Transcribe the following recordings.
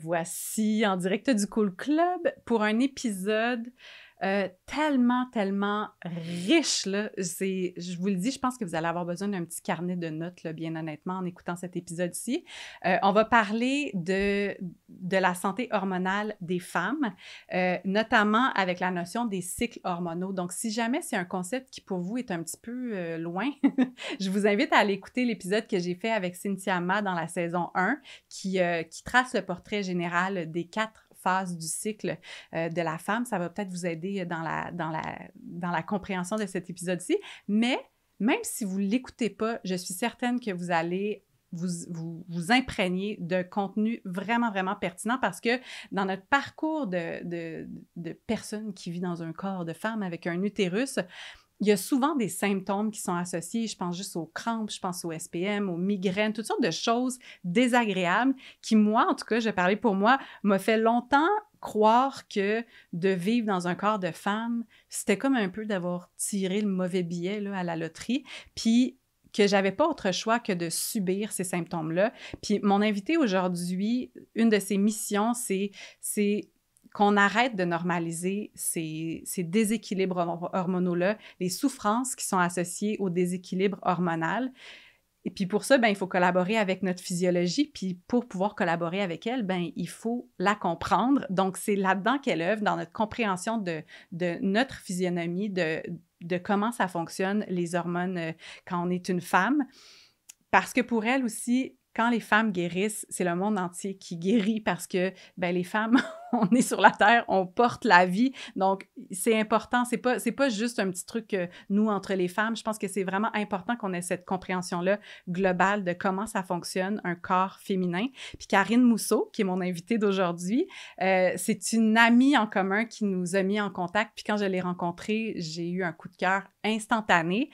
voici en direct du Cool Club pour un épisode tellement riche, là. Je vous le dis, je pense que vous allez avoir besoin d'un petit carnet de notes, là, bien honnêtement, en écoutant cet épisode-ci. On va parler de la santé hormonale des femmes, notamment avec la notion des cycles hormonaux. Donc, si jamais c'est un concept qui, pour vous, est un petit peu loin, je vous invite à aller écouter l'épisode que j'ai fait avec Cynthia Ma dans la saison 1, qui trace le portrait général des 4 phases du cycle de la femme. Ça va peut-être vous aider dans la compréhension de cet épisode-ci. Mais même si vous ne l'écoutez pas, je suis certaine que vous allez vous imprégner de contenu vraiment pertinent parce que dans notre parcours de personne qui vit dans un corps de femme avec un utérus, il y a souvent des symptômes qui sont associés. Je pense juste aux crampes, je pense aux SPM, aux migraines, toutes sortes de choses désagréables qui, moi, en tout cas, je vais parler pour moi, m'a fait longtemps croire que de vivre dans un corps de femme, c'était comme un peu d'avoir tiré le mauvais billet là, à la loterie, puis que j'avais pas autre choix que de subir ces symptômes-là. Puis mon invité aujourd'hui, une de ses missions, c'est qu'on arrête de normaliser ces déséquilibres hormonaux-là, les souffrances qui sont associées au déséquilibre hormonal. Et puis pour ça, ben, il faut collaborer avec notre physiologie, puis pour pouvoir collaborer avec elle, ben, il faut la comprendre. Donc, c'est là-dedans qu'elle œuvre, dans notre compréhension de notre physionomie, de comment ça fonctionne, les hormones, quand on est une femme. Parce que pour elle aussi, quand les femmes guérissent, c'est le monde entier qui guérit parce que ben, les femmes, on est sur la Terre, on porte la vie. Donc, c'est important. C'est pas juste un petit truc nous, entre les femmes. Je pense que c'est vraiment important qu'on ait cette compréhension-là globale de comment ça fonctionne, un corps féminin. Puis Karine Mousseau, qui est mon invitée d'aujourd'hui, c'est une amie en commun qui nous a mis en contact. Puis quand je l'ai rencontrée, j'ai eu un coup de cœur instantané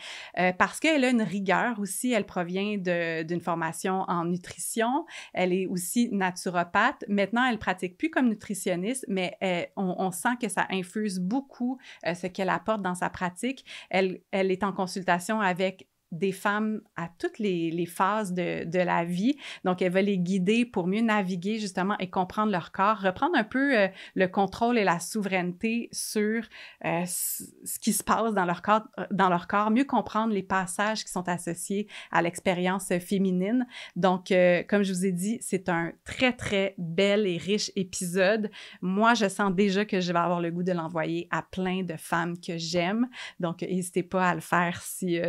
parce qu'elle a une rigueur aussi. Elle provient d'une formation en nutrition. Elle est aussi naturopathe. Maintenant, elle pratique plus comme nutritionniste, mais on sent que ça infuse beaucoup ce qu'elle apporte dans sa pratique. Elle est en consultation avec des femmes à toutes les phases de la vie. Donc, elle va les guider pour mieux naviguer justement et comprendre leur corps, reprendre un peu le contrôle et la souveraineté sur ce qui se passe dans leur corps, mieux comprendre les passages qui sont associés à l'expérience féminine. Donc, comme je vous ai dit, c'est un très bel et riche épisode. Moi, je sens déjà que je vais avoir le goût de l'envoyer à plein de femmes que j'aime. Donc, n'hésitez pas à le faire si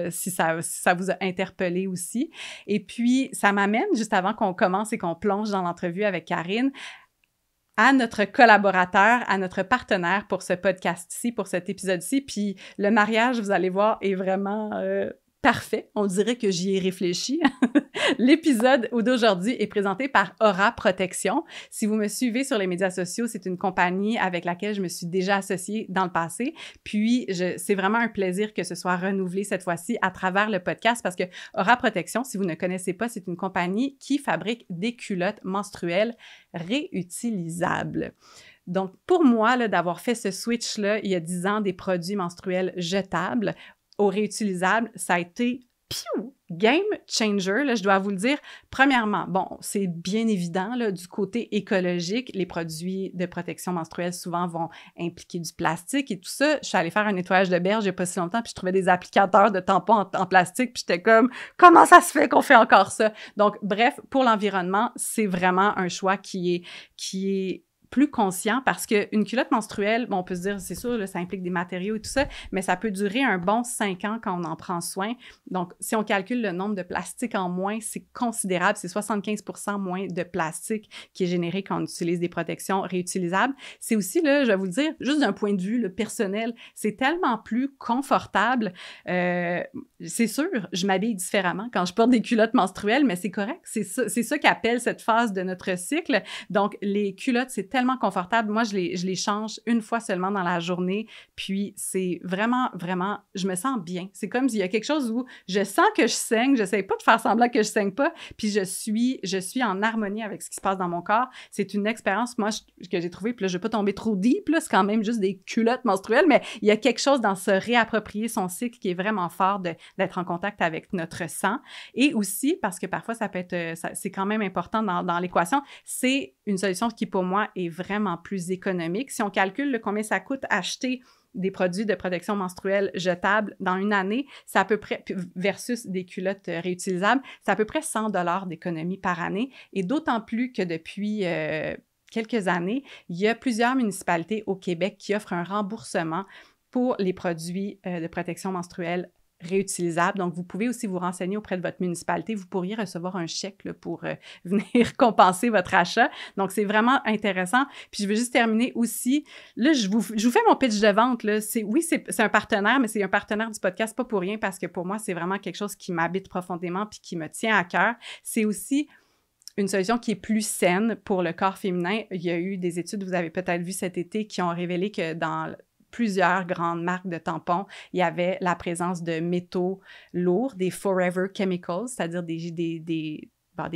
ça vous a interpellé aussi. Et puis, ça m'amène, juste avant qu'on commence et qu'on plonge dans l'entrevue avec Karine, à notre collaborateur, à notre partenaire pour ce podcast-ci, pour cet épisode-ci. Puis, le mariage, vous allez voir, est vraiment parfait. On dirait que j'y ai réfléchi. L'épisode d'aujourd'hui est présenté par Aura Protection. Si vous me suivez sur les médias sociaux, c'est une compagnie avec laquelle je me suis déjà associée dans le passé. Puis, c'est vraiment un plaisir que ce soit renouvelé cette fois-ci à travers le podcast parce que Aura Protection, si vous ne connaissez pas, c'est une compagnie qui fabrique des culottes menstruelles réutilisables. Donc, pour moi, là, d'avoir fait ce switch-là il y a 10 ans des produits menstruels jetables aux réutilisables, ça a été game changer, là, je dois vous le dire. Premièrement, bon, c'est bien évident, là, du côté écologique, les produits de protection menstruelle souvent vont impliquer du plastique et tout ça. Je suis allée faire un nettoyage de berge il n'y a pas si longtemps, puis je trouvais des applicateurs de tampons en plastique, puis j'étais comme, comment ça se fait qu'on fait encore ça? Donc, bref, pour l'environnement, c'est vraiment un choix qui est plus conscient parce qu'une culotte menstruelle, bon, on peut se dire, c'est sûr, là, ça implique des matériaux et tout ça, mais ça peut durer un bon 5 ans quand on en prend soin. Donc, si on calcule le nombre de plastique en moins, c'est considérable. C'est 75% moins de plastique qui est généré quand on utilise des protections réutilisables. C'est aussi, là, je vais vous le dire, juste d'un point de vue là, personnel, c'est tellement plus confortable. C'est sûr, je m'habille différemment quand je porte des culottes menstruelles, mais c'est correct. C'est ça qu'appelle cette phase de notre cycle. Donc, les culottes, c'est tellement confortable. Moi, je les change une fois seulement dans la journée, puis c'est vraiment, je me sens bien. C'est comme s'il y a quelque chose où je sens que je saigne, j'essaie pas de faire semblant que je saigne pas, puis je suis en harmonie avec ce qui se passe dans mon corps. C'est une expérience, moi, que j'ai trouvée, puis là, je vais pas tomber trop deep, là, c'est quand même juste des culottes menstruelles, mais il y a quelque chose dans se réapproprier son cycle qui est vraiment fort d'être en contact avec notre sang. Et aussi, parce que parfois, ça peut être, c'est quand même important dans l'équation, c'est une solution qui, pour moi, est vraiment plus économique. Si on calcule combien ça coûte acheter des produits de protection menstruelle jetables dans une année, c'est à peu près, versus des culottes réutilisables, c'est à peu près 100 $ d'économie par année. Et d'autant plus que depuis quelques années, il y a plusieurs municipalités au Québec qui offrent un remboursement pour les produits de protection menstruelle réutilisables. Donc, vous pouvez aussi vous renseigner auprès de votre municipalité. Vous pourriez recevoir un chèque là, pour venir compenser votre achat. Donc, c'est vraiment intéressant. Puis, je veux juste terminer aussi. Là, je vous fais mon pitch de vente. Là. Oui, c'est un partenaire, mais c'est un partenaire du podcast, pas pour rien, parce que pour moi, c'est vraiment quelque chose qui m'habite profondément puis qui me tient à cœur. C'est aussi une solution qui est plus saine pour le corps féminin. Il y a eu des études, vous avez peut-être vu cet été, qui ont révélé que dans plusieurs grandes marques de tampons, il y avait la présence de métaux lourds, des forever chemicals, c'est-à-dire des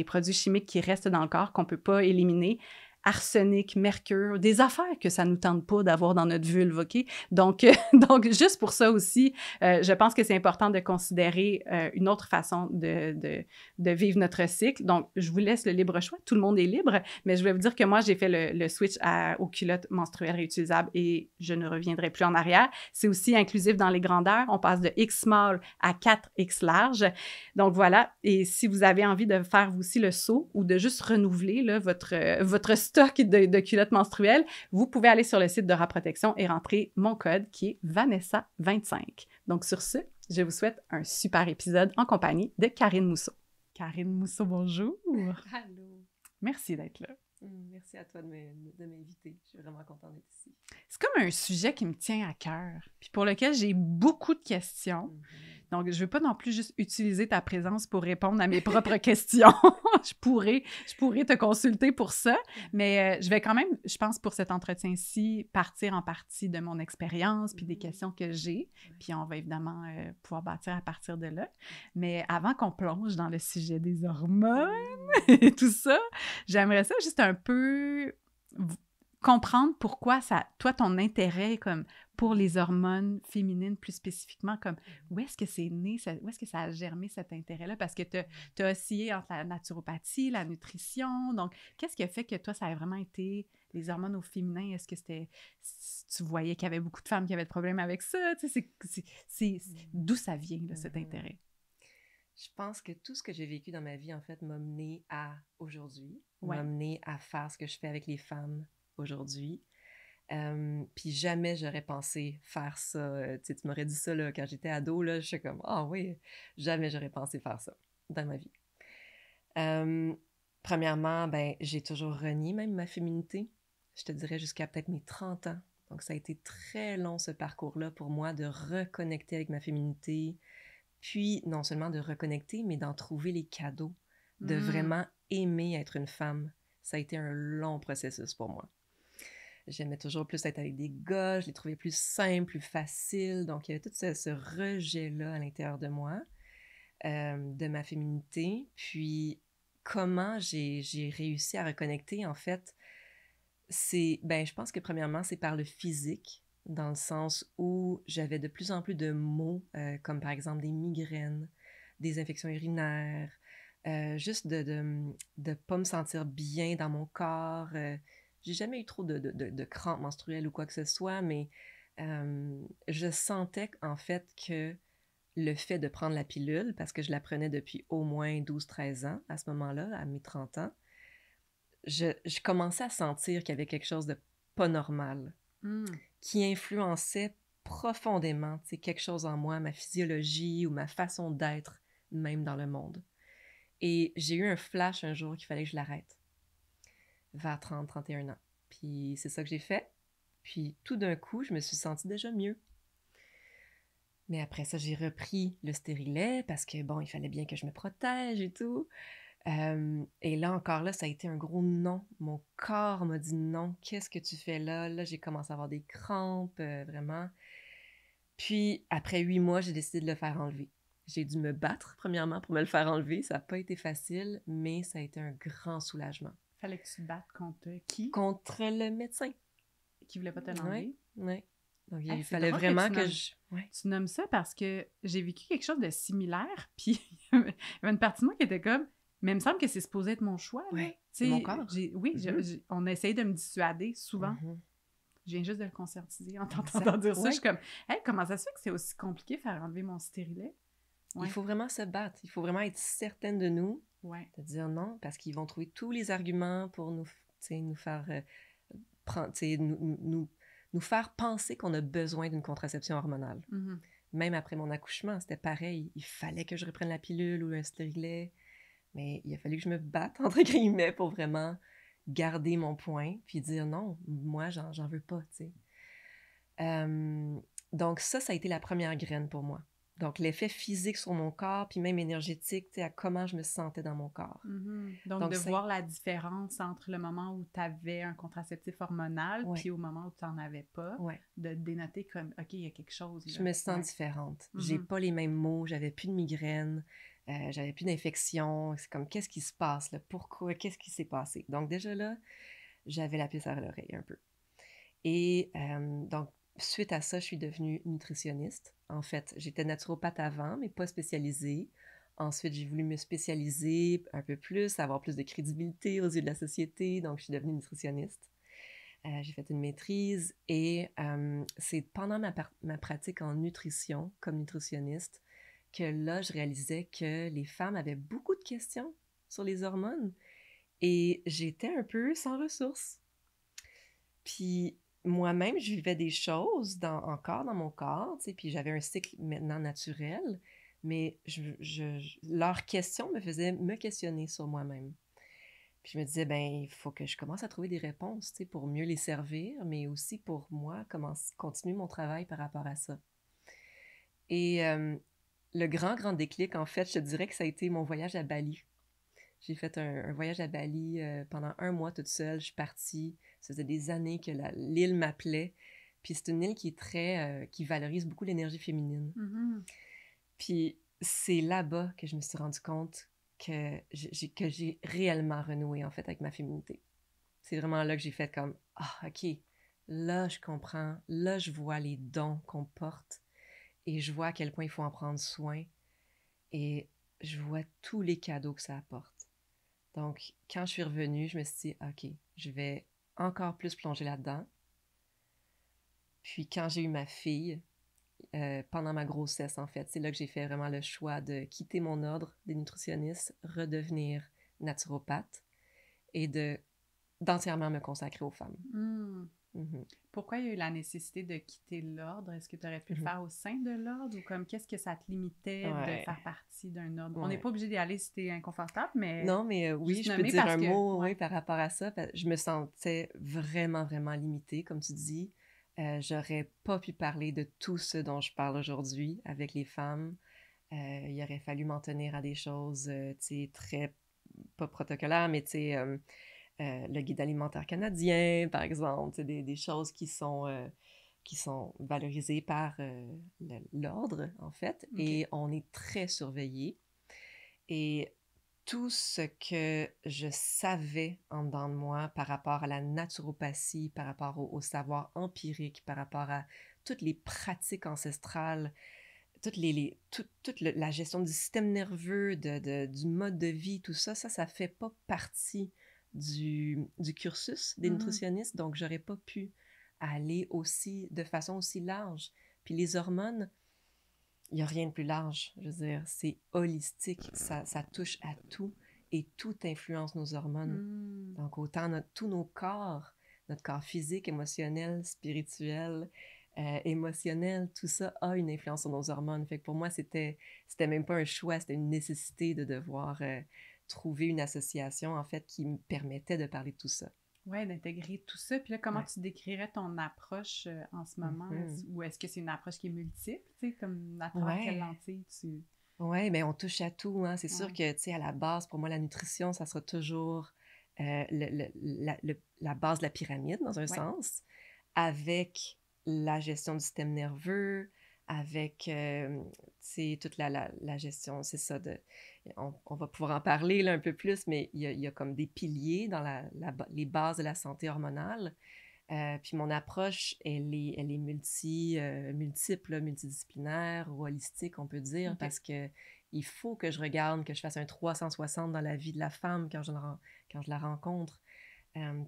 produits chimiques qui restent dans le corps qu'on ne peut pas éliminer. Arsenic, mercure, des affaires que ça ne nous tente pas d'avoir dans notre vulve, OK? Donc, juste pour ça aussi, je pense que c'est important de considérer une autre façon de vivre notre cycle. Donc, je vous laisse le libre choix. Tout le monde est libre, mais je vais vous dire que moi, j'ai fait le switch aux culottes menstruelles réutilisables et je ne reviendrai plus en arrière. C'est aussi inclusif dans les grandeurs. On passe de X small à 4X large. Donc, voilà. Et si vous avez envie de faire vous aussi le saut ou de juste renouveler là, votre stock de culottes menstruelles, vous pouvez aller sur le site de Raprotection et rentrer mon code qui est Vanessa25. Donc sur ce, je vous souhaite un super épisode en compagnie de Karine Mousseau. Karine Mousseau, bonjour! Allô! Merci d'être là. Merci à toi de m'inviter. Je suis vraiment contente d'être ici. C'est comme un sujet qui me tient à cœur, puis pour lequel j'ai beaucoup de questions. Donc, je ne veux pas non plus juste utiliser ta présence pour répondre à mes propres questions. je pourrais te consulter pour ça, mais je vais quand même, je pense, pour cet entretien-ci, partir en partie de mon expérience puis des questions que j'ai. Puis on va évidemment pouvoir bâtir à partir de là. Mais avant qu'on plonge dans le sujet des hormones et tout ça, j'aimerais ça juste un peu comprendre pourquoi toi, ton intérêt comme pour les hormones féminines plus spécifiquement, comme où est-ce que c'est né, où est-ce que ça a germé cet intérêt-là? Parce que tu as oscillé entre la naturopathie, la nutrition. Donc, qu'est-ce qui a fait que toi, ça a vraiment été les hormones au féminin? Est-ce que tu voyais qu'il y avait beaucoup de femmes qui avaient de problèmes avec ça? Tu sais, d'où ça vient, là, cet intérêt? Je pense que tout ce que j'ai vécu dans ma vie, en fait, m'a mené à aujourd'hui, Ouais. m'a mené à faire ce que je fais avec les femmes aujourd'hui. Puis jamais j'aurais pensé faire ça. Tu m'aurais dit ça là, quand j'étais ado, là, je suis comme « Ah oui, jamais j'aurais pensé faire ça dans ma vie. » Premièrement, ben, j'ai toujours renié même ma féminité. Je te dirais jusqu'à peut-être mes 30 ans. Donc ça a été très long ce parcours-là pour moi de reconnecter avec ma féminité. Puis non seulement de reconnecter, mais d'en trouver les cadeaux, de vraiment aimer être une femme. Ça a été un long processus pour moi. J'aimais toujours plus être avec des gars, je les trouvais plus simples, plus faciles. Donc, il y avait tout ce rejet-là à l'intérieur de moi, de ma féminité. Puis, comment j'ai réussi à reconnecter, en fait, je pense que premièrement, c'est par le physique, dans le sens où j'avais de plus en plus de maux, comme par exemple des migraines, des infections urinaires, juste de pas me sentir bien dans mon corps. J'ai jamais eu trop de crampes menstruelles ou quoi que ce soit, mais je sentais en fait que le fait de prendre la pilule, parce que je la prenais depuis au moins 12-13 ans à ce moment-là, à mes 30 ans, je commençais à sentir qu'il y avait quelque chose de pas normal qui influençait profondément quelque chose en moi, ma physiologie ou ma façon d'être, même dans le monde. Et j'ai eu un flash un jour qu'il fallait que je l'arrête, vers 30-31 ans. Puis c'est ça que j'ai fait. Puis tout d'un coup, je me suis sentie déjà mieux. Mais après ça, j'ai repris le stérilet parce que, bon, il fallait bien que je me protège et tout. Et là, encore là, ça a été un gros non. Mon corps m'a dit non. Qu'est-ce que tu fais là? Là, j'ai commencé à avoir des crampes, vraiment. Puis, après 8 mois, j'ai décidé de le faire enlever. J'ai dû me battre, premièrement, pour me le faire enlever. Ça n'a pas été facile, mais ça a été un grand soulagement. Fallait que tu te battes contre qui? Contre le médecin. Qui voulait pas te l'enlever? Oui. Donc, il Hey, fallait vraiment que je... Ouais. Tu nommes ça parce que j'ai vécu quelque chose de similaire, puis il y avait une partie de moi qui était comme, Mais il me semble que c'est supposé être mon choix, là. Ouais, Tu c'est mon sais, corps. oui, on a essayé de me dissuader souvent. Mhm. Je viens juste de le conscientiser en t'entendant Exact. dire ça. Ouais. Je suis comme, hey, comment ça se fait que c'est aussi compliqué de faire enlever mon stérilet? Il Ouais, faut vraiment se battre. Il faut vraiment être certaine de nous, ouais. de dire non, parce qu'ils vont trouver tous les arguments pour nous, tu sais, nous faire prendre, tu sais, nous faire penser qu'on a besoin d'une contraception hormonale. Mhm. Même après mon accouchement, c'était pareil. Il fallait que je reprenne la pilule ou le stérilet. Mais il a fallu que je me batte, entre guillemets, pour vraiment garder mon point, puis dire non, moi, j'en veux pas, tu sais. Donc ça a été la première graine pour moi. Donc l'effet physique sur mon corps, puis même énergétique, tu sais, à comment je me sentais dans mon corps. Mhm. Donc, Donc de c'est... voir la différence entre le moment où tu avais un contraceptif hormonal Ouais, puis au moment où tu n'en avais pas, ouais. de dénoter comme, OK, il y a quelque chose Je là. me sens Ouais. différente. J'ai Mhm. pas les mêmes mots, j'avais plus de migraine, j'avais plus d'infection. C'est comme, qu'est-ce qui se passe là? Pourquoi? Qu'est-ce qui s'est passé? Donc déjà là, j'avais la puce à l'oreille un peu. Et donc, suite à ça, je suis devenue nutritionniste. En fait, j'étais naturopathe avant, mais pas spécialisée. Ensuite, j'ai voulu me spécialiser un peu plus, avoir plus de crédibilité aux yeux de la société. Donc, je suis devenue nutritionniste. J'ai fait une maîtrise et c'est pendant ma pratique en nutrition, comme nutritionniste, que là, je réalisais que les femmes avaient beaucoup de questions sur les hormones et j'étais un peu sans ressources. Puis moi-même, je vivais des choses encore dans mon corps, tu sais, puis j'avais un cycle maintenant naturel, mais leurs questions me faisaient me questionner sur moi-même. Puis je me disais, ben, il faut que je commence à trouver des réponses, tu sais, pour mieux les servir, mais aussi pour moi, continuer mon travail par rapport à ça. Et le grand déclic, en fait, je te dirais que ça a été mon voyage à Bali. J'ai fait un voyage à Bali pendant 1 mois toute seule. Je suis partie. Ça faisait des années que l'île m'appelait. Puis c'est une île qui est qui valorise beaucoup l'énergie féminine. Mhm. Puis c'est là-bas que je me suis rendu compte que j'ai réellement renoué, en fait, avec ma féminité. C'est vraiment là que j'ai fait comme, ah, OK, là, je comprends. Là, je vois les dons qu'on porte. Et je vois à quel point il faut en prendre soin. Et je vois tous les cadeaux que ça apporte. Donc, quand je suis revenue, je me suis dit, OK, je vais encore plus plonger là-dedans. Puis quand j'ai eu ma fille, pendant ma grossesse, en fait, c'est là que j'ai fait vraiment le choix de quitter mon ordre des nutritionnistes, redevenir naturopathe et d'entièrement me consacrer aux femmes. Mhm. Mhm. Pourquoi il y a eu la nécessité de quitter l'ordre? Est-ce que tu aurais pu le Mhm. faire au sein de l'ordre ou comme qu'est-ce que ça te limitait de Ouais, faire partie d'un ordre? On n'est ouais. pas obligé d'y aller si t'es inconfortable, mais Non, mais oui, juste je peux nommer dire parce un que, mot, oui, ouais. par rapport à ça. Je me sentais vraiment, vraiment limitée, comme tu dis. J'aurais pas pu parler de tout ce dont je parle aujourd'hui avec les femmes. Il aurait fallu m'en tenir à des choses, tu sais, très, pas protocolaires, mais tu sais, le guide alimentaire canadien, par exemple, tu sais, des choses qui sont valorisées par l'ordre, en fait, OK. et on est très surveillé. Et tout ce que je savais en dedans de moi par rapport à la naturopathie, par rapport au savoir empirique, par rapport à toutes les pratiques ancestrales, toute la gestion du système nerveux, du mode de vie, tout ça, ça fait pas partie du cursus des Mhm. nutritionnistes, donc j'aurais pas pu aller de façon aussi large. Puis les hormones, il n'y a rien de plus large, je veux dire, c'est holistique, ça touche à tout et tout influence nos hormones. Mhm. Donc autant tous nos corps, notre corps physique, émotionnel, spirituel, émotionnel, tout ça a une influence sur nos hormones. Fait que pour moi, c'était même pas un choix, c'était une nécessité de devoir trouver une association, en fait, qui me permettait de parler de tout ça. Ouais, d'intégrer tout ça. Puis là, comment Ouais. tu décrirais ton approche en ce moment? Mhm. Ou est-ce que c'est une approche qui est multiple? Tu sais, comme à travers quelle Ouais. lentille tu... Ouais, mais on touche à tout, hein. C'est sûr Ouais. que, tu sais, à la base, pour moi, la nutrition, ça sera toujours la base de la pyramide, dans un Ouais. sens, avec la gestion du système nerveux, avec, tu sais, toute la gestion, c'est ça, on va pouvoir en parler là, un peu plus, mais il y a comme des piliers dans les bases de la santé hormonale. Puis mon approche, elle est multiple, là, multidisciplinaire ou holistique, on peut dire, OK. parce que il faut que je regarde, que je fasse un 360 dans la vie de la femme quand je la rencontre,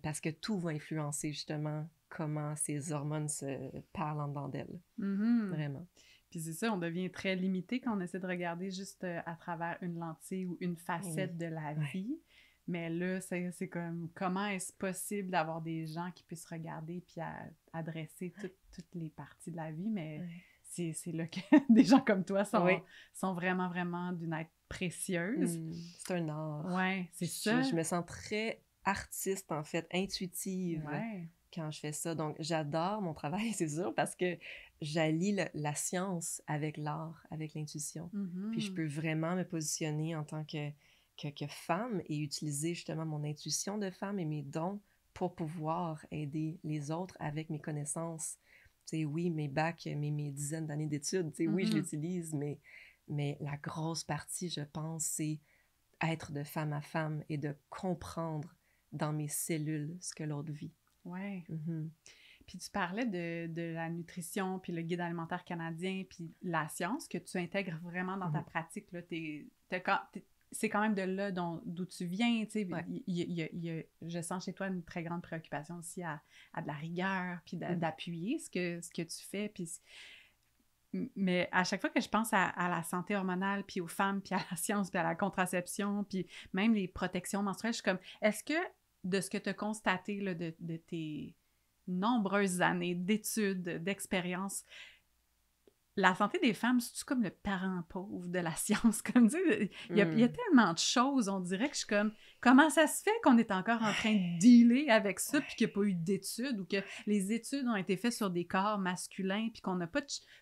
parce que tout va influencer justement comment ces hormones se parlent en dedans d'elle, Mhm. vraiment. Puis c'est ça, on devient très limité quand on essaie de regarder juste à travers une lentille ou une Eh oui, facette de la ouais, vie. Mais là, c'est comme comment est-ce possible d'avoir des gens qui puissent regarder puis adresser toutes les parties de la vie. Mais ouais. c'est là que des gens comme toi Oui, sont vraiment, vraiment d'une aide précieuse. c'est un art. Ouais, c'est Je, ça. je me sens très artiste, en fait, intuitive Ouais. quand je fais ça. Donc, j'adore mon travail, c'est sûr, parce que j'allie la science avec l'art, avec l'intuition. Puis je Mhm. peux vraiment me positionner en tant que femme et utiliser justement mon intuition de femme et mes dons pour pouvoir aider les autres avec mes connaissances. Tu sais, oui, mes bacs, mes dizaines d'années d'études, tu sais, oui, je Mhm. l'utilise, mais la grosse partie, je pense, c'est être de femme à femme et de comprendre dans mes cellules ce que l'autre vit. Ouais. Mhm. Puis tu parlais de la nutrition, puis le guide alimentaire canadien, puis la science que tu intègres vraiment dans ta Mhm. pratique. Là, c'est quand même de là d'où tu viens. Tu sais, Ouais. je sens chez toi une très grande préoccupation aussi à de la rigueur, puis Mhm. d'appuyer ce que tu fais. Mais à chaque fois que je pense à la santé hormonale, puis aux femmes, puis à la science, puis à la contraception, puis même les protections menstruelles, je suis comme, est-ce que de ce que tu as constaté là, de tes nombreuses années d'études, d'expériences, la santé des femmes, c'est-tu comme le parent pauvre de la science? Comme, tu sais, il y a Mhm. tellement de choses, on dirait que je suis comme, comment ça se fait qu'on est encore en train de dealer avec ça, puis qu'il n'y a pas eu d'études, ou que les études ont été faites sur des corps masculins, puis qu'on n'a pas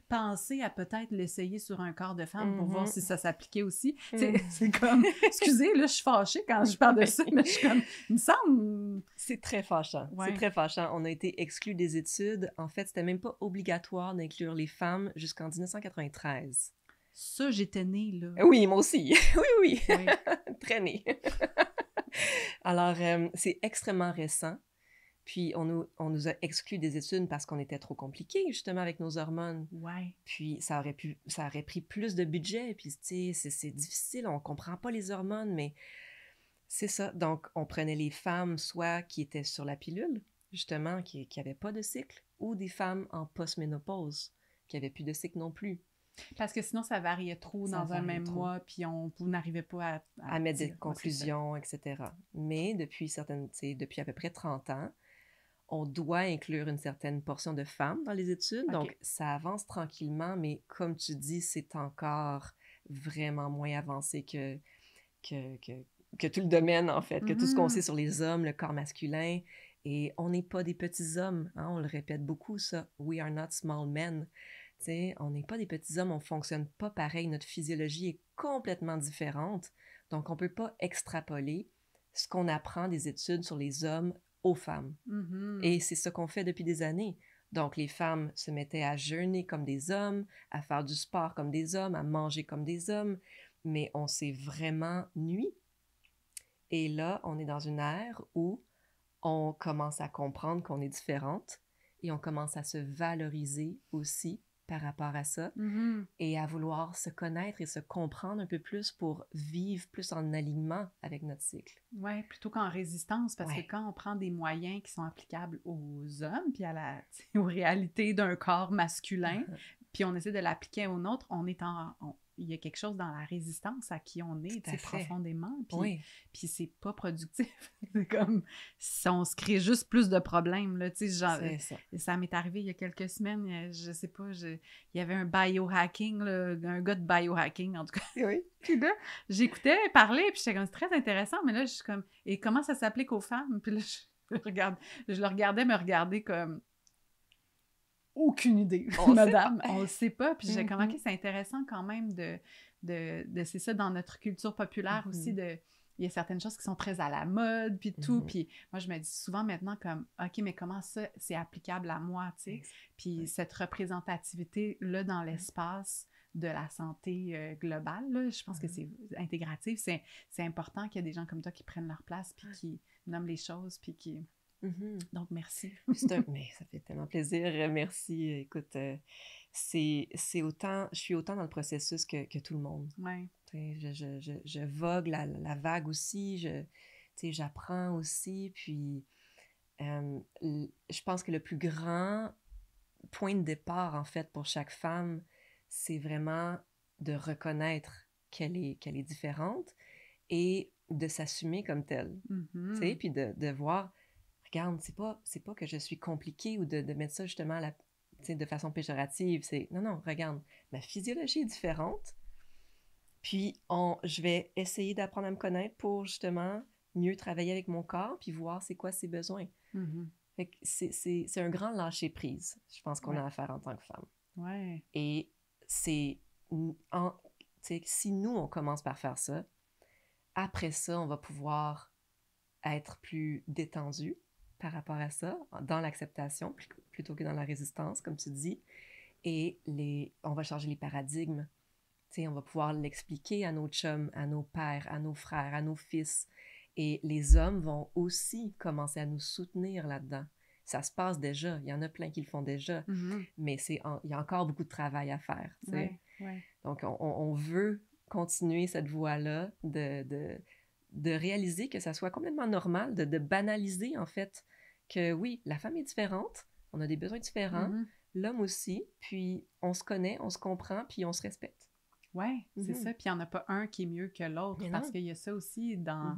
pensé à peut-être l'essayer sur un corps de femme pour voir Mhm. si ça s'appliquait aussi? Mhm. C'est comme, excusez, là, je suis fâchée quand je parle de ça, Oui. mais je suis comme, il me semble... C'est très fâchant. C'est Ouais. très fâchant. On a été exclus des études. En fait, c'était même pas obligatoire d'inclure les femmes jusqu'en 1993. Ça, j'étais née, là. Oui, moi aussi. Oui, oui. Oui. Très née. Alors, c'est extrêmement récent. Puis, on nous a exclus des études parce qu'on était trop compliqués, justement, avec nos hormones. Ouais. Puis, ça aurait pris plus de budget. Puis, tu sais, c'est difficile. On comprend pas les hormones, mais c'est ça. Donc, on prenait les femmes, soit qui étaient sur la pilule, justement, qui n'avaient pas de cycle, ou des femmes en post-ménopause, qui n'avaient plus de cycle non plus. Parce que sinon, ça variait trop Ça dans un variait même trop. mois, puis vous n'arrivez pas À mettre des ouais, c'est ça. conclusions, etc. Mais depuis à peu près 30 ans, on doit inclure une certaine portion de femmes dans les études. OK. Donc, ça avance tranquillement, mais comme tu dis, c'est encore vraiment moins avancé que, que, que tout le domaine, en fait, que tout ce qu'on sait Mhm. sur les hommes, le corps masculin. Et on n'est pas des petits hommes, hein, on le répète beaucoup, ça. We are not small men. T'sais, on n'est pas des petits hommes, on fonctionne pas pareil. Notre physiologie est complètement différente. Donc, on ne peut pas extrapoler ce qu'on apprend des études sur les hommes aux femmes. Mhm. Et c'est ce qu'on fait depuis des années. Donc, les femmes se mettaient à jeûner comme des hommes, à faire du sport comme des hommes, à manger comme des hommes, mais on s'est vraiment nui. Et là, on est dans une ère où on commence à comprendre qu'on est différente et on commence à se valoriser aussi par rapport à ça Mhm. et à vouloir se connaître et se comprendre un peu plus pour vivre plus en alignement avec notre cycle. Ouais, plutôt qu'en résistance, parce que Ouais. quand on prend des moyens qui sont applicables aux hommes, puis aux réalités d'un corps masculin, puis on essaie de l'appliquer au nôtre, il y a quelque chose dans la résistance à qui on est, Tout tu sais, à fait. profondément, Oui, puis c'est pas productif. C'est comme si on se crée juste plus de problèmes, là, tu sais, genre, c'est ça. ça m'est arrivé il y a quelques semaines, je sais pas, il y avait un biohacking, là, un gars de biohacking, en tout cas. Oui. Puis là, j'écoutais parler, puis j'étais comme, c'est très intéressant, mais là, je suis comme, et comment ça s'applique aux femmes? Puis là, je le regardais me regarder comme, aucune idée, On sait pas. madame, on le sait pas. Puis j'ai comme, ok, Mhm. c'est intéressant quand même c'est ça, dans notre culture populaire aussi, Mhm. il y a certaines choses qui sont très à la mode, puis tout. Mhm. Puis moi, je me dis souvent maintenant comme, ok, mais comment ça, c'est applicable à moi, tu sais? Exact. Puis Ouais. cette représentativité-là dans l'espace de la santé globale, là, je pense que c'est intégratif. C'est important qu'il y ait des gens comme toi qui prennent leur place, puis qui nomment les choses, puis qui... Donc, merci. Mais ça fait tellement plaisir. Merci. Écoute, c'est autant, je suis autant dans le processus que tout le monde. Ouais. Je vogue la vague aussi. J'apprends aussi. Puis, je pense que le plus grand point de départ, en fait, pour chaque femme, c'est vraiment de reconnaître qu'elle est différente et de s'assumer comme telle. Puis de voir, regarde, c'est pas que je suis compliquée ou de mettre ça justement de façon péjorative. C'est, non, regarde, ma physiologie est différente. Puis, je vais essayer d'apprendre à me connaître pour justement mieux travailler avec mon corps puis voir c'est quoi ses besoins. Fait que c'est un grand lâcher-prise, je pense qu'on a à faire en tant que femme. Ouais. Et si nous, on commence par faire ça, après ça, on va pouvoir être plus détendu par rapport à ça, dans l'acceptation plutôt que dans la résistance, comme tu dis. Et on va changer les paradigmes. On va pouvoir l'expliquer à nos chums, à nos pères, à nos frères, à nos fils. Et les hommes vont aussi commencer à nous soutenir là-dedans. Ça se passe déjà. Il y en a plein qui le font déjà. Mais il y a encore beaucoup de travail à faire. Ouais. Donc, on veut continuer cette voie-là de réaliser que ça soit complètement normal, de banaliser, en fait, que oui, la femme est différente, on a des besoins différents, l'homme aussi, puis on se connaît, on se comprend, puis on se respecte. Oui, c'est ça. Puis il n'y en a pas un qui est mieux que l'autre, parce qu'il y a ça aussi dans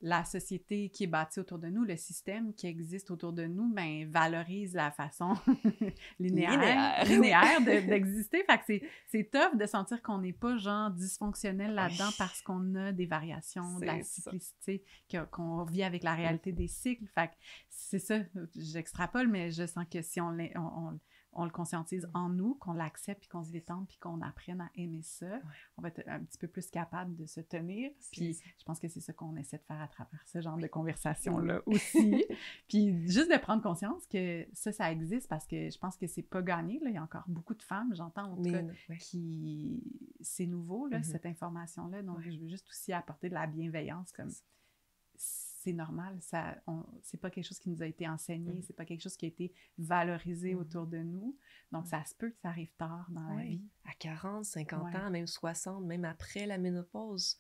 la société qui est bâtie autour de nous, le système qui existe autour de nous, ben, valorise la façon linéaire d'exister. Fait que c'est tough de sentir qu'on n'est pas genre dysfonctionnel là-dedans parce qu'on a des variations de la cyclicité, qu'on vit avec la réalité des cycles. Fait que c'est ça, j'extrapole, mais je sens que si on le conscientise en nous, qu'on l'accepte, puis qu'on se détende, puis qu'on apprenne à aimer ça, on va être un petit peu plus capable de se tenir. Puis je pense que c'est ça qu'on essaie de faire à travers ce genre de conversation-là aussi. Puis juste de prendre conscience que ça existe, parce que je pense que c'est pas gagné. Là. Il y a encore beaucoup de femmes, j'entends en tout cas, qui... C'est nouveau, là, cette information-là. Donc, je veux juste aussi apporter de la bienveillance, comme... C'est normal, c'est pas quelque chose qui nous a été enseigné, c'est pas quelque chose qui a été valorisé autour de nous. Donc, ça se peut que ça arrive tard dans la vie. À 40, 50 ans, même 60, même après la ménopause.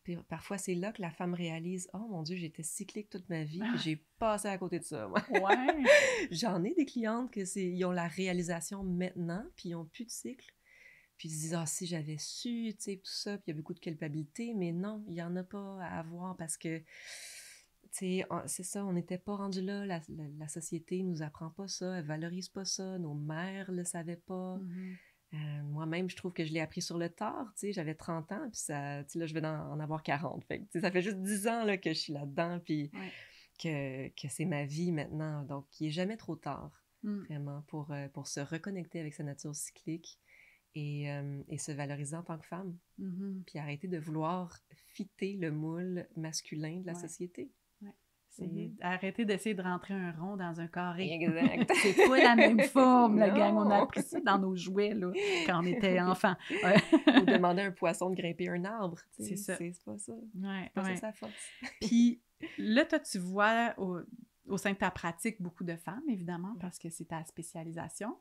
Puis parfois, c'est là que la femme réalise « Oh mon Dieu, j'étais cyclique toute ma vie, puis j'ai passé à côté de ça. » J'en ai des clientes ils ont la réalisation maintenant, puis ils n'ont plus de cycle. Puis ils se disent « Ah, si j'avais su, tu sais, tout ça. » Puis il y a beaucoup de culpabilité, mais non, il n'y en a pas à avoir parce que... c'est ça, on n'était pas rendu là, la société nous apprend pas ça, elle valorise pas ça, nos mères le savaient pas. Moi-même, je trouve que je l'ai appris sur le tard, j'avais 30 ans, puis ça, là, je vais en avoir 40. Fait que, ça fait juste 10 ans là, que je suis là-dedans, puis que c'est ma vie maintenant. Donc, il n'est jamais trop tard, vraiment, pour se reconnecter avec sa nature cyclique et se valoriser en tant que femme. Puis arrêter de vouloir fitter le moule masculin de la société. Arrêtez d'essayer de rentrer un rond dans un carré. Exact. C'est pas la même forme, la gang. On a appris ça dans nos jouets, là, quand on était enfant. Ou demander à un poisson de grimper un arbre. C'est ça. C'est pas ça. C'est pas ça sa force. Puis là, toi, tu vois au sein de ta pratique beaucoup de femmes, évidemment, parce que c'est ta spécialisation.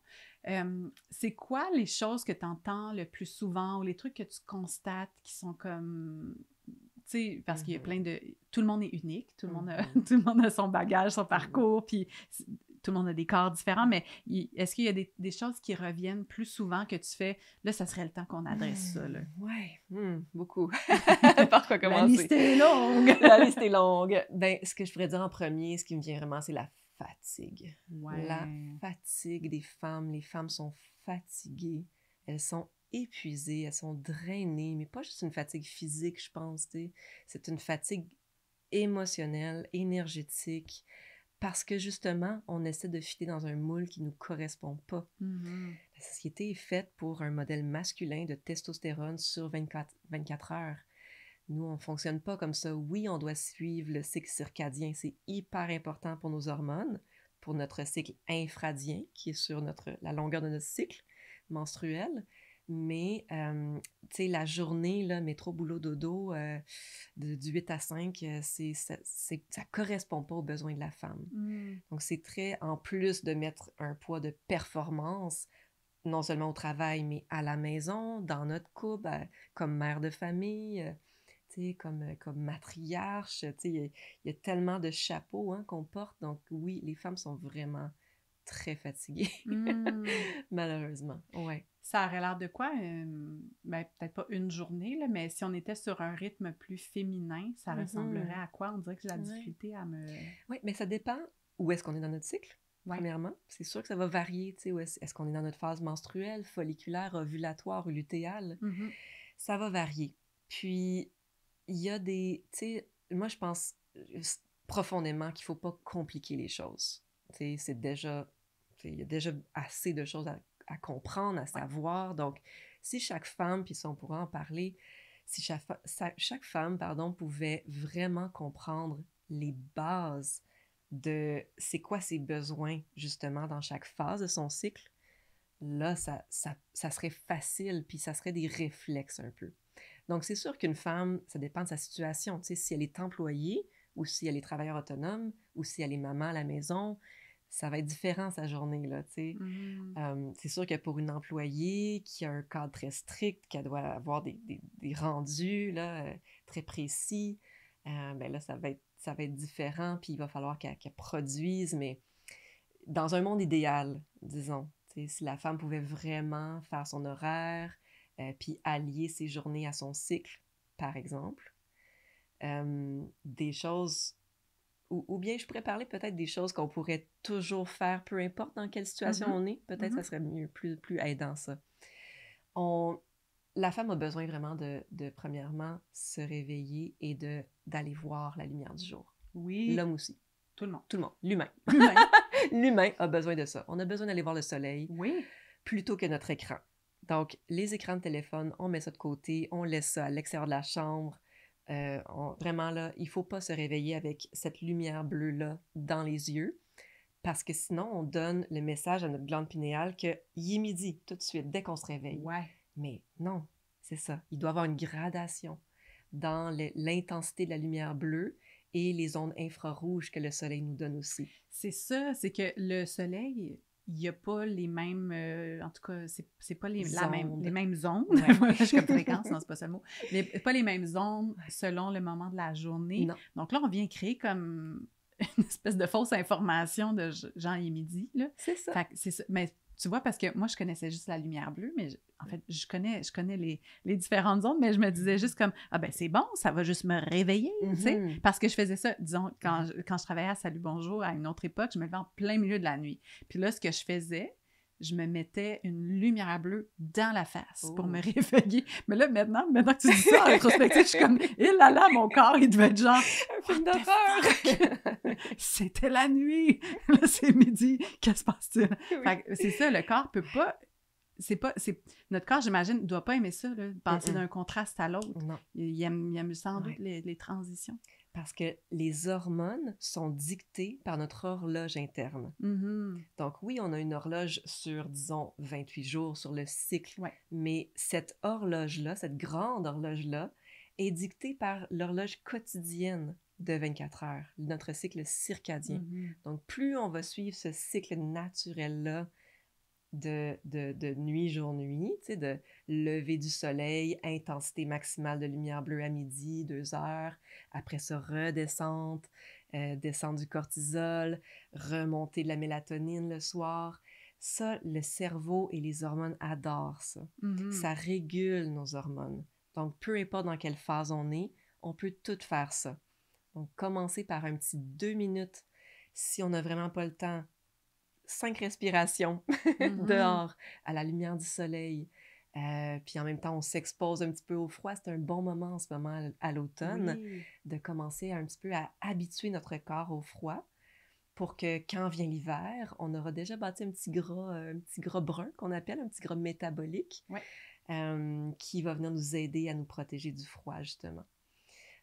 C'est quoi les choses que tu entends le plus souvent ou les trucs que tu constates qui sont comme... Tu sais, parce qu'il y a plein de... Tout le monde est unique, tout le monde a son bagage, son parcours, puis tout le monde a des corps différents, mais est-ce qu'il y a des choses qui reviennent plus souvent que tu fais, là, ça serait le temps qu'on adresse ça, là? Oui, beaucoup. Par quoi commencer? La liste est longue! La liste est longue. Ben, ce que je pourrais dire en premier, ce qui me vient vraiment, c'est la fatigue. La fatigue des femmes. Les femmes sont fatiguées. Elles sont épuisées, elles sont drainées, mais pas juste une fatigue physique, je pense, c'est une fatigue émotionnelle, énergétique, parce que justement, on essaie de fitter dans un moule qui ne nous correspond pas. La société est faite pour un modèle masculin de testostérone sur 24 heures. Nous, on ne fonctionne pas comme ça. Oui, on doit suivre le cycle circadien, c'est hyper important pour nos hormones, pour notre cycle infradien, qui est sur la longueur de notre cycle menstruel, Mais, tu sais, la journée, là, métro, boulot, dodo, du 8 à 5, ça correspond pas aux besoins de la femme. Donc, c'est très, en plus de mettre un poids de performance, non seulement au travail, mais à la maison, dans notre couple, comme mère de famille, tu sais, comme matriarche, tu sais, il y a tellement de chapeaux hein, qu'on porte. Donc, oui, les femmes sont vraiment très fatiguées, malheureusement. Ouais. Ça aurait l'air de quoi? Ben, peut-être pas une journée, là, mais si on était sur un rythme plus féminin, ça ressemblerait à quoi? On dirait que j'ai la difficulté à me... Oui, mais ça dépend où est-ce qu'on est dans notre cycle, premièrement. C'est sûr que ça va varier, tu sais, est-ce qu'on est dans notre phase menstruelle, folliculaire, ovulatoire ou lutéale? Ça va varier. Puis, il y a des... Tu sais, moi, je pense profondément qu'il ne faut pas compliquer les choses. Tu sais, c'est déjà... Il y a déjà assez de choses à comprendre, à savoir. Donc, si chaque femme, puis si on pourrait en parler, si chaque femme, pardon, pouvait vraiment comprendre les bases de c'est quoi ses besoins, justement, dans chaque phase de son cycle, là, ça serait facile, puis ça serait des réflexes un peu. Donc, c'est sûr qu'une femme, ça dépend de sa situation. Tu sais, si elle est employée, ou si elle est travailleur autonome, ou si elle est maman à la maison, ça va être différent sa journée, là, tu sais. C'est sûr que pour une employée qui a un cadre très strict, qui doit avoir des rendus, là, très précis, ben là, ça va être différent, puis il va falloir qu'elle produise, mais dans un monde idéal, disons, tu sais, si la femme pouvait vraiment faire son horaire, puis allier ses journées à son cycle, par exemple, des choses... Ou bien je pourrais parler peut-être des choses qu'on pourrait toujours faire, peu importe dans quelle situation on est. Peut-être ça serait mieux, plus aidant, ça. La femme a besoin vraiment de premièrement, se réveiller et d'aller voir la lumière du jour. Oui. L'homme aussi. Tout le monde. Tout le monde. L'humain. L'humain a besoin de ça. On a besoin d'aller voir le soleil plutôt que notre écran. Donc, les écrans de téléphone, on met ça de côté, on laisse ça à l'extérieur de la chambre. Vraiment, là, il ne faut pas se réveiller avec cette lumière bleue-là dans les yeux, parce que sinon, on donne le message à notre glande pinéale qu'il est midi, tout de suite, dès qu'on se réveille. Mais non, c'est ça. Il doit y avoir une gradation dans l'intensité de la lumière bleue et les ondes infrarouges que le soleil nous donne aussi. C'est ça, c'est que le soleil... il n'y a pas les mêmes... en tout cas, c'est pas les mêmes ondes. Je suis comme fréquence, non, c'est pas ça le mot. Pas les mêmes ondes selon le moment de la journée. Non. Donc là, on vient créer comme une espèce de fausse information de genre, il est midi. Là. C'est ça. Fait que c'est ça. Mais tu vois, parce que moi, je connaissais juste la lumière bleue, mais en fait, je connais les différentes ondes, mais je me disais juste comme, ah ben c'est bon, ça va juste me réveiller, tu sais, parce que je faisais ça, disons, quand je travaillais à Salut Bonjour à une autre époque, je me levais en plein milieu de la nuit. Puis là, ce que je faisais, je me mettais une lumière bleue dans la face pour me réveiller. Mais là, maintenant que tu dis ça en rétrospective, je suis comme, eh là là, mon corps, il devait être genre, un film d'horreur! C'était la nuit! Là, c'est midi, qu'est-ce qui se passe-t-il? Fait que c'est ça, le corps peut pas... Notre corps, j'imagine, ne doit pas aimer ça, là, passer d'un contraste à l'autre. Non. Il aime sans doute les transitions. Parce que les hormones sont dictées par notre horloge interne. Donc oui, on a une horloge sur, disons, 28 jours sur le cycle, mais cette horloge-là, cette grande horloge-là, est dictée par l'horloge quotidienne de 24 heures, notre cycle circadien. Donc plus on va suivre ce cycle naturel-là, de nuit, jour-nuit, tu sais, de lever du soleil, intensité maximale de lumière bleue à midi, 2 heures, après ça, redescente, descente du cortisol, remontée de la mélatonine le soir. Ça, le cerveau et les hormones adorent ça. Ça régule nos hormones. Donc, peu importe dans quelle phase on peut tout faire ça. Donc, commencer par un petit 2 minutes, si on n'a vraiment pas le temps, 5 respirations dehors, à la lumière du soleil. Puis en même temps, on s'expose un petit peu au froid. C'est un bon moment en ce moment à l'automne de commencer un petit peu à habituer notre corps au froid pour que quand vient l'hiver, on aura déjà bâti un petit gras brun qu'on appelle, un petit gras métabolique qui va venir nous aider à nous protéger du froid, justement.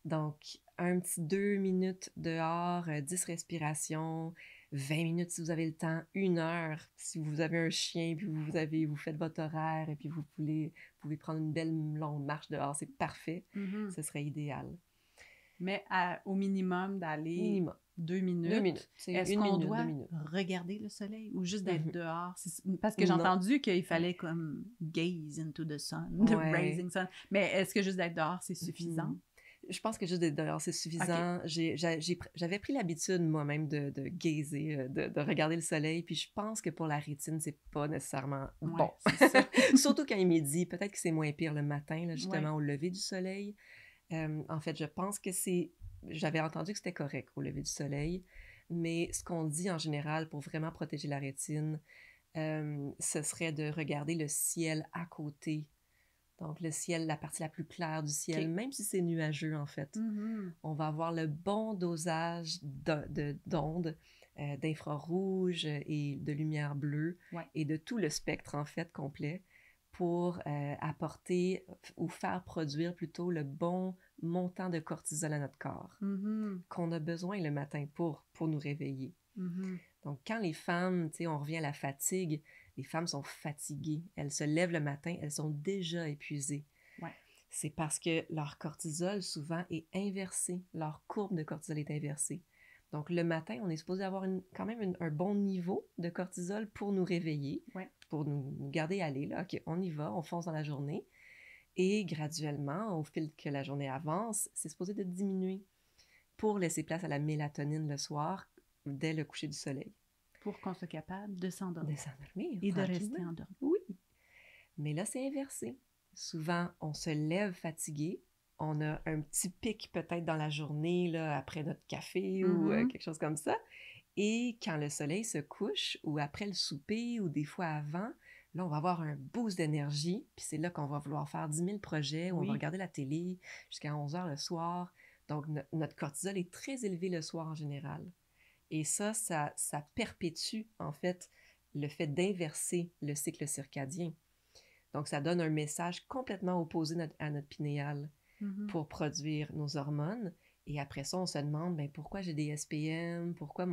Donc, un petit 2 minutes dehors, 10 respirations, 20 minutes si vous avez le temps, 1 heure si vous avez un chien, puis vous faites votre horaire, et puis vous pouvez prendre une belle longue marche dehors, c'est parfait. Ce serait idéal. Mais au minimum d'aller Minimum. 2 minutes. 2 minutes. C'est Est-ce une qu'on minute, doit 2 minutes. regarder le soleil ou juste d'être dehors? Parce que j'ai Non. entendu qu'il fallait comme gaze into the sun, the rising sun. Mais est-ce que juste d'être dehors, c'est suffisant? Je pense que juste d'être dehors, c'est suffisant. Okay. J'avais pris l'habitude moi-même de gazer, de regarder le soleil, puis je pense que pour la rétine, c'est pas nécessairement bon. C'est ça. Surtout quand il est midi, peut-être que c'est moins pire le matin, là, justement, au lever du soleil. En fait, je pense que j'avais entendu que c'était correct au lever du soleil, mais ce qu'on dit en général pour vraiment protéger la rétine, ce serait de regarder le ciel à côté. Donc, le ciel, la partie la plus claire du ciel, même si c'est nuageux, en fait. On va avoir le bon dosage d'ondes, d'infrarouge et de lumière bleue, et de tout le spectre, en fait, complet, pour apporter ou faire produire plutôt le bon montant de cortisol à notre corps, qu'on a besoin le matin pour nous réveiller. Donc, quand les femmes, tu sais, on revient à la fatigue, les femmes sont fatiguées. Elles se lèvent le matin, elles sont déjà épuisées. C'est parce que leur cortisol, souvent, est inversé. Leur courbe de cortisol est inversée. Donc, le matin, on est supposé avoir quand même un bon niveau de cortisol pour nous réveiller, pour nous garder aller. Là. OK, on y va, on fonce dans la journée. Et graduellement, au fil que la journée avance, c'est supposé de diminuer pour laisser place à la mélatonine le soir, dès le coucher du soleil. Pour qu'on soit capable de s'endormir. Et de rester endormi. Oui. Mais là, c'est inversé. Souvent, on se lève fatigué. On a un petit pic peut-être dans la journée, là, après notre café ou quelque chose comme ça. Et quand le soleil se couche, ou après le souper, ou des fois avant, là, on va avoir un boost d'énergie. Puis c'est là qu'on va vouloir faire 10 000 projets, ou on va regarder la télé jusqu'à 11 heures le soir. Donc, notre cortisol est très élevé le soir en général. Et ça perpétue, en fait, le fait d'inverser le cycle circadien. Donc, ça donne un message complètement opposé à notre pinéal pour produire nos hormones. Et après ça, on se demande, pourquoi j'ai des SPM, pourquoi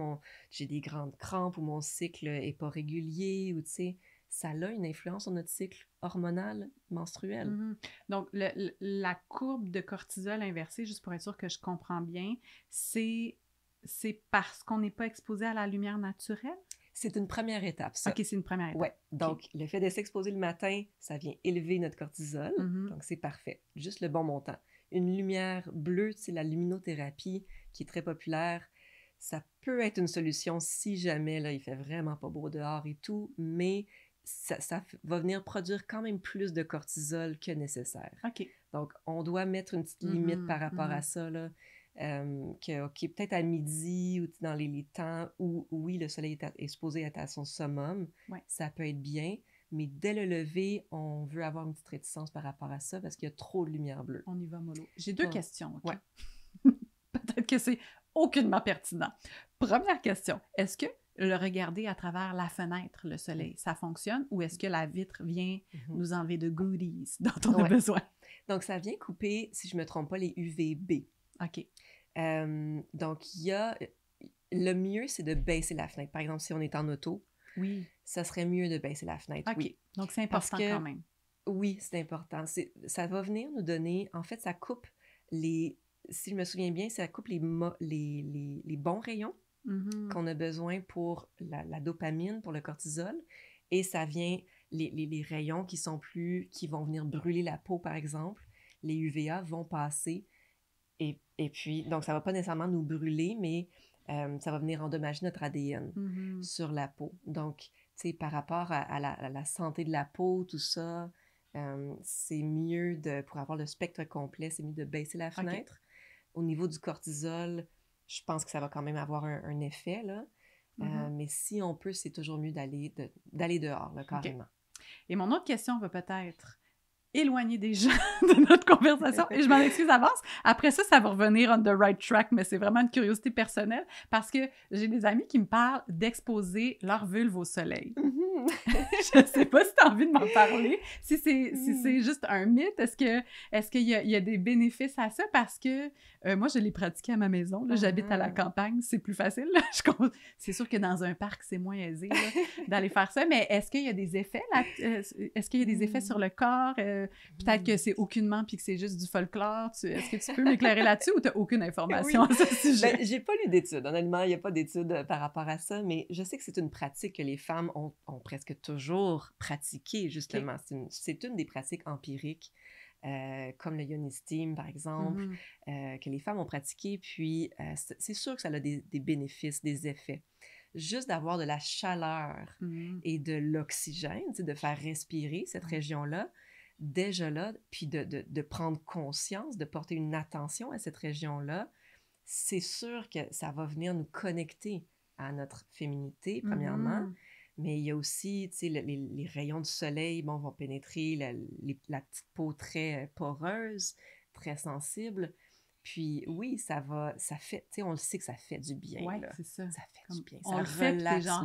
j'ai des grandes crampes ou mon cycle n'est pas régulier, ou tu sais, ça a une influence sur notre cycle hormonal menstruel. Donc, la courbe de cortisol inversée, juste pour être sûr que je comprends bien, c'est parce qu'on n'est pas exposé à la lumière naturelle? C'est une première étape, ça. OK, c'est une première étape. Oui, donc le fait de s'exposer le matin, ça vient élever notre cortisol, donc c'est parfait, juste le bon montant. Une lumière bleue, c'est la luminothérapie qui est très populaire. Ça peut être une solution si jamais là, il fait vraiment pas beau dehors et tout, mais ça va venir produire quand même plus de cortisol que nécessaire. OK. Donc, on doit mettre une petite limite par rapport à ça, là. Peut-être à midi ou dans les temps où, oui, le soleil est supposé être à son summum, ça peut être bien, mais dès le lever, on veut avoir une petite réticence par rapport à ça parce qu'il y a trop de lumière bleue. On y va mollo. J'ai 2 questions. Okay? Peut-être que c'est aucunement pertinent. Première question, est-ce que le regarder à travers la fenêtre, le soleil, ça fonctionne, ou est-ce que la vitre vient nous enlever de goodies dont on a besoin? Donc, ça vient couper, si je ne me trompe pas, les UVB. OK. Donc, le mieux, c'est de baisser la fenêtre. Par exemple, si on est en auto, ça serait mieux de baisser la fenêtre. OK. Oui. Donc, c'est important quand même. Oui, c'est important. Ça va venir nous donner... En fait, ça coupe si je me souviens bien, ça coupe les bons rayons qu'on a besoin pour la dopamine, pour le cortisol. Et ça vient... Les rayons qui vont venir brûler la peau, par exemple, les UVA vont passer. Et puis, donc, ça ne va pas nécessairement nous brûler, mais ça va venir endommager notre ADN sur la peau. Donc, tu sais, par rapport à la santé de la peau, tout ça, c'est mieux pour avoir le spectre complet, c'est mieux de baisser la fenêtre. Okay. Au niveau du cortisol, je pense que ça va quand même avoir un effet, là. Mais si on peut, c'est toujours mieux d'aller dehors, là, carrément. Okay. Et mon autre question va peut-être éloigner des gens de notre conversation, et je m'en excuse d'avance. Après ça, ça va revenir on the right track, mais c'est vraiment une curiosité personnelle, parce que j'ai des amis qui me parlent d'exposer leur vulve au soleil. Je sais pas si tu as envie de m'en parler. Si c'est juste un mythe, est-ce qu'il y a des bénéfices à ça? Parce que moi, je l'ai pratiqué à ma maison. Là, j'habite à la campagne, c'est plus facile. Là. C'est sûr que dans un parc, c'est moins aisé là, d'aller faire ça. Mais est-ce qu'il y a des effets là? Est-ce qu'il y a des effets sur le corps? Peut-être que c'est aucunement puis que c'est juste du folklore. Est-ce que tu peux m'éclairer là-dessus ou tu n'as aucune information à ce sujet? Ben, j'ai pas lu d'études. Honnêtement, il n'y a pas d'études par rapport à ça, mais je sais que c'est une pratique que les femmes ont presque toujours pratiquée, justement. Okay. C'est une des pratiques empiriques, comme le Yoni Steam, par exemple, que les femmes ont pratiqué. Puis, c'est sûr que ça a des bénéfices, des effets. Juste d'avoir de la chaleur et de l'oxygène, de faire respirer cette région-là, déjà là, puis de prendre conscience, de porter une attention à cette région-là, c'est sûr que ça va venir nous connecter à notre féminité, premièrement, mais il y a aussi, tu sais, les rayons du soleil, bon, vont pénétrer la petite peau très poreuse, très sensible, puis oui, ça fait, tu sais, on le sait que ça fait du bien, Oui, là. c'est ça. Ça fait du bien, on ça le fait, relaxe gens...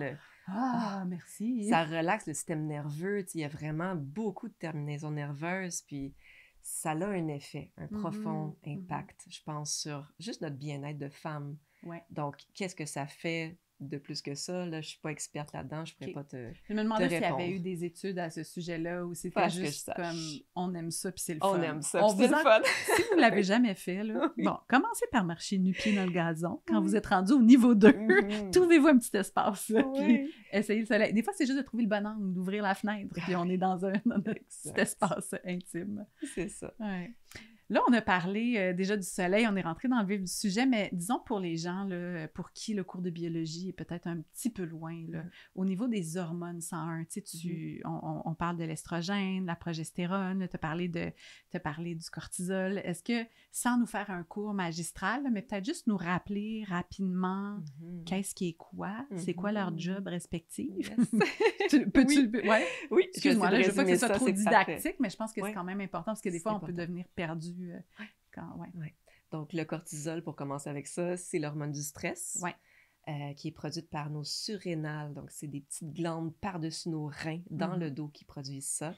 merci. Ça relaxe le système nerveux, tu sais, il y a vraiment beaucoup de terminaisons nerveuses, puis ça a un effet, un profond impact, je pense, sur juste notre bien-être de femme. Ouais. Donc, qu'est-ce que ça fait de plus que ça? Là, je suis pas experte là-dedans, je pourrais pas te Je me demandais s'il y répondre. avait eu des études à ce sujet-là ou c'était Pas juste comme on aime ça puis c'est le on fun. aime ça, puis c'est le fun. Si vous ne l'avez jamais fait, là, bon, commencez par marcher nu-pied dans le gazon. Quand vous êtes rendu au niveau 2, trouvez-vous un petit espace, puis essayez le soleil. Des fois, c'est juste de trouver le bon angle, d'ouvrir la fenêtre, puis on est dans notre petit espace intime. C'est ça. Ouais. Là, on a parlé déjà du soleil, on est rentré dans le vif du sujet, mais disons pour les gens là, pour qui le cours de biologie est peut-être un petit peu loin, là, au niveau des hormones 101, tu sais, on parle de l'estrogène, la progestérone, tu as parlé du cortisol. Est-ce que, sans nous faire un cours magistral, mais peut-être juste nous rappeler rapidement qu'est-ce qui est quoi, c'est quoi leur job respectif? Peux-tu... Oui, excuse-moi, là, je veux pas que ce soit ça, trop didactique, parfait. Mais je pense que c'est quand même important parce que des fois, on peut devenir perdu. Donc, le cortisol, pour commencer avec ça, c'est l'hormone du stress qui est produite par nos surrénales. Donc, c'est des petites glandes par-dessus nos reins dans le dos qui produisent ça.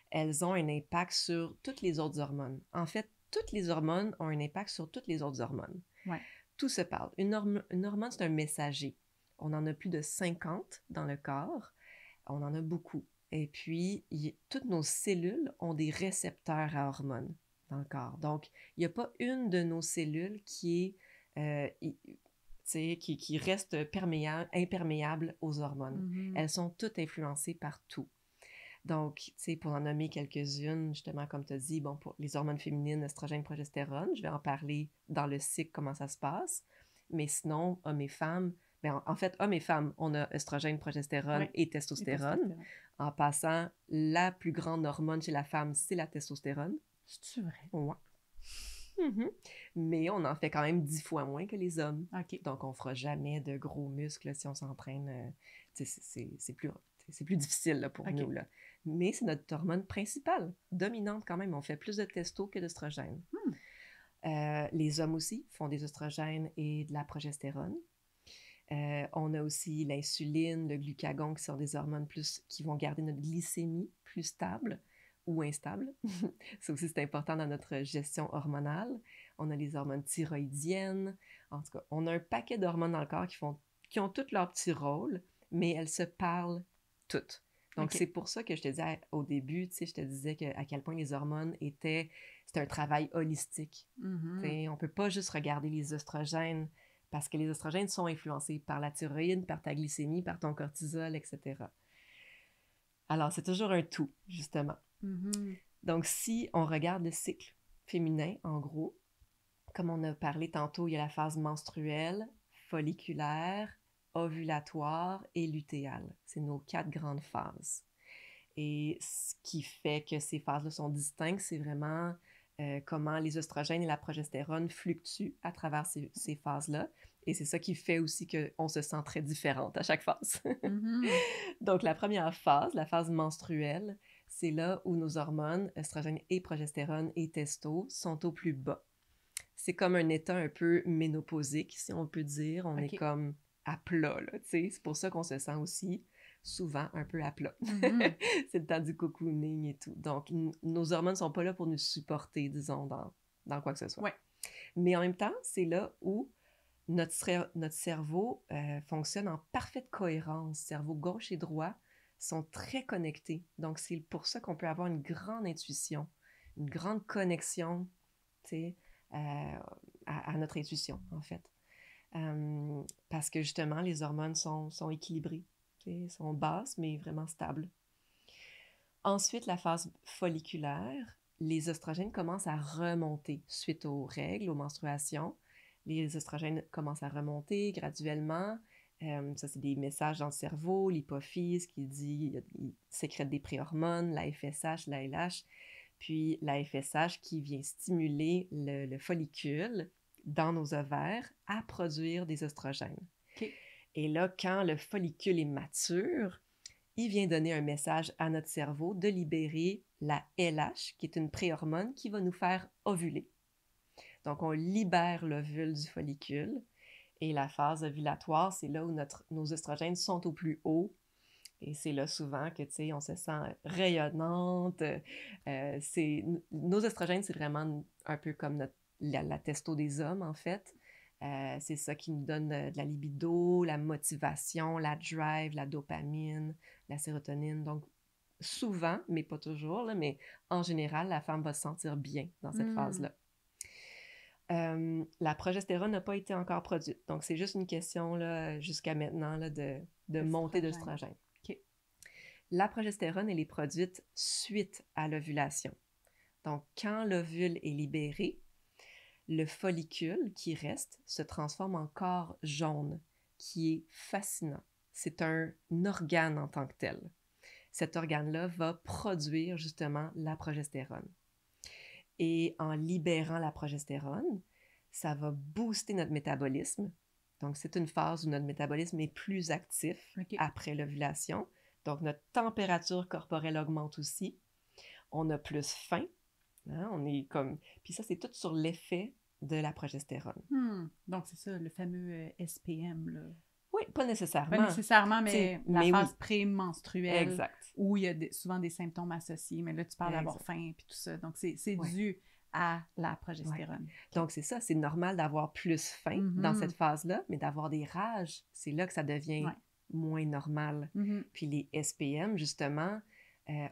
Elles ont un impact sur toutes les autres hormones. En fait, toutes les hormones ont un impact sur toutes les autres hormones. Tout se parle. Une hormone, c'est un messager. On en a plus de 50 dans le corps. On en a beaucoup. Et puis, toutes nos cellules ont des récepteurs à hormones dans le corps. Donc, il n'y a pas une de nos cellules qui reste imperméable aux hormones. Elles sont toutes influencées par tout. Donc, tu sais, pour en nommer quelques-unes, justement, comme tu as dit, bon, pour les hormones féminines, estrogène, progestérone, je vais en parler dans le cycle, comment ça se passe. Mais sinon, hommes et femmes, en fait, hommes et femmes, on a estrogène, progestérone et testostérone. En passant, la plus grande hormone chez la femme, c'est la testostérone. C'est vrai? Ouais. Mais on en fait quand même 10 fois moins que les hommes. Donc, on ne fera jamais de gros muscles si on s'entraîne. C'est plus difficile là, pour nous. Là. Mais c'est notre hormone principale, dominante quand même. On fait plus de testo que d'œstrogène. Les hommes aussi font des oestrogènes et de la progestérone. On a aussi l'insuline, le glucagon, qui sont des hormones qui vont garder notre glycémie plus stable ou instable. Ça aussi, c'est important dans notre gestion hormonale. On a les hormones thyroïdiennes. En tout cas, on a un paquet d'hormones dans le corps qui ont tous leur petit rôle, mais elles se parlent toutes. Donc, c'est pour ça que je te disais au début, tu sais, je te disais à quel point les hormones c'est un travail holistique. On ne peut pas juste regarder les oestrogènes parce que les oestrogènes sont influencés par la thyroïde, par ta glycémie, par ton cortisol, etc. Alors, c'est toujours un tout, justement. Donc, si on regarde le cycle féminin, en gros, comme on a parlé tantôt, il y a la phase menstruelle, folliculaire, ovulatoire et lutéale. C'est nos 4 grandes phases. Et ce qui fait que ces phases-là sont distinctes, c'est vraiment comment les oestrogènes et la progestérone fluctuent à travers ces phases-là. Et c'est ça qui fait aussi qu'on se sent très différente à chaque phase. Donc, la première phase, la phase menstruelle, c'est là où nos hormones, oestrogènes et progestérone et testo, sont au plus bas. C'est comme un état un peu ménopausique, si on peut dire. On est comme à plat, là, tu sais. C'est pour ça qu'on se sent aussi souvent un peu à plat. Mhm. C'est le temps du cocooning et tout. Donc, nos hormones ne sont pas là pour nous supporter, disons, dans quoi que ce soit. Ouais. Mais en même temps, c'est là où notre cerveau fonctionne en parfaite cohérence. Cerveau gauche et droit sont très connectés. Donc, c'est pour ça qu'on peut avoir une grande intuition, une grande connexion, tu sais, à notre intuition, en fait. Parce que justement, les hormones sont équilibrées, tu sais, sont basses, mais vraiment stables. Ensuite, la phase folliculaire, les oestrogènes commencent à remonter suite aux règles, aux menstruations. Les oestrogènes commencent à remonter graduellement. Ça, c'est des messages dans le cerveau, l'hypophyse qui dit, il sécrète des préhormones, la FSH, la LH, puis la FSH qui vient stimuler le follicule dans nos ovaires à produire des oestrogènes. OK. Et là, quand le follicule est mature, il vient donner un message à notre cerveau de libérer la LH, qui est une préhormone qui va nous faire ovuler. Donc, on libère l'ovule du follicule. Et la phase ovulatoire, c'est là où nos oestrogènes sont au plus haut. Et c'est là souvent que, tu sais, on se sent rayonnante. Nos oestrogènes, c'est vraiment un peu comme la testo des hommes, en fait. C'est ça qui nous donne de la libido, la motivation, la drive, la dopamine, la sérotonine. Donc, souvent, mais pas toujours, là, mais en général, la femme va se sentir bien dans cette phase-là. La progestérone n'a pas été encore produite. Donc, c'est juste une question, là, jusqu'à maintenant, là, de montée d'œstrogène. OK. La progestérone, elle est produite suite à l'ovulation. Donc, quand l'ovule est libéré, le follicule qui reste se transforme en corps jaune, qui est fascinant. C'est un organe en tant que tel. Cet organe-là va produire justement la progestérone. Et en libérant la progestérone, ça va booster notre métabolisme. Donc, c'est une phase où notre métabolisme est plus actif après l'ovulation. Donc, notre température corporelle augmente aussi. On a plus faim. Hein? On est comme... Puis ça, c'est tout sur l'effet de la progestérone. Donc, c'est ça, le fameux SPM, là. Oui, pas nécessairement. Pas nécessairement, mais la phase oui. prémenstruelle. Exact. Où il y a souvent des symptômes associés. Mais là, tu parles d'avoir faim et tout ça. Donc, c'est dû à la progestérone. Ouais. Donc, c'est ça, c'est normal d'avoir plus faim dans cette phase-là, mais d'avoir des rages, c'est là que ça devient moins normal. Puis les SPM, justement,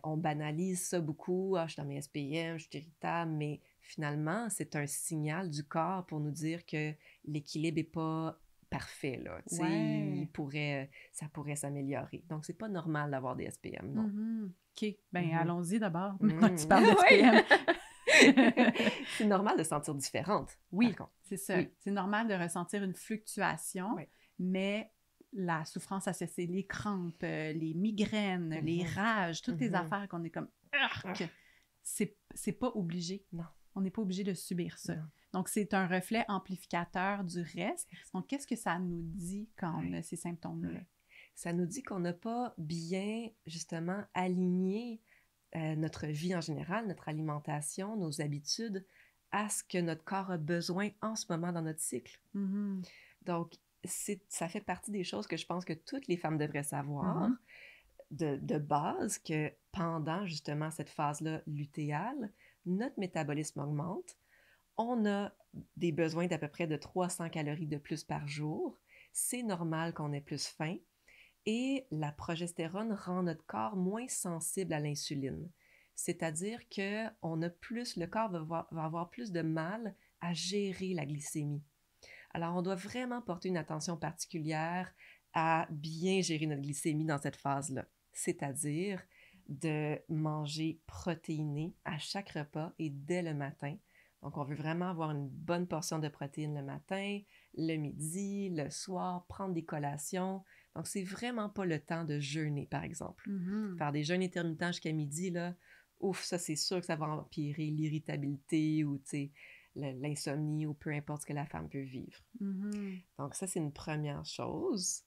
on banalise ça beaucoup. Ah, je suis dans mes SPM, je suis irritable, mais finalement, c'est un signal du corps pour nous dire que l'équilibre n'est pas parfait, là. Ça pourrait s'améliorer. Donc, c'est pas normal d'avoir des SPM, non. OK. Ben allons-y d'abord. Maintenant que tu parles d'SPM. C'est normal de se sentir différente. Oui, c'est ça. Oui. C'est normal de ressentir une fluctuation, mais la souffrance associée, les crampes, les migraines, les rages, toutes les affaires qu'on est comme c'est pas obligé. Non. On n'est pas obligé de subir ça. Non. Donc, c'est un reflet amplificateur du reste. Donc, qu'est-ce que ça nous dit quand on a ces symptômes-là? Ça nous dit qu'on n'a pas bien, justement, aligné notre vie en général, notre alimentation, nos habitudes, à ce que notre corps a besoin en ce moment dans notre cycle. Donc, ça fait partie des choses que je pense que toutes les femmes devraient savoir de base, que pendant justement cette phase-là lutéale, notre métabolisme augmente. On a des besoins d'à peu près de 300 calories de plus par jour. C'est normal qu'on ait plus faim. Et la progestérone rend notre corps moins sensible à l'insuline. C'est-à-dire que le corps va avoir plus de mal à gérer la glycémie. Alors, on doit vraiment porter une attention particulière à bien gérer notre glycémie dans cette phase-là. C'est-à-dire de manger protéiné à chaque repas et dès le matin. Donc, on veut vraiment avoir une bonne portion de protéines le matin, le midi, le soir, prendre des collations. Donc, c'est vraiment pas le temps de jeûner, par exemple. Faire des jeûnes intermittents jusqu'à midi, là, ouf, ça, c'est sûr que ça va empirer l'irritabilité ou, tu sais, l'insomnie ou peu importe ce que la femme peut vivre. Donc, ça, c'est une première chose.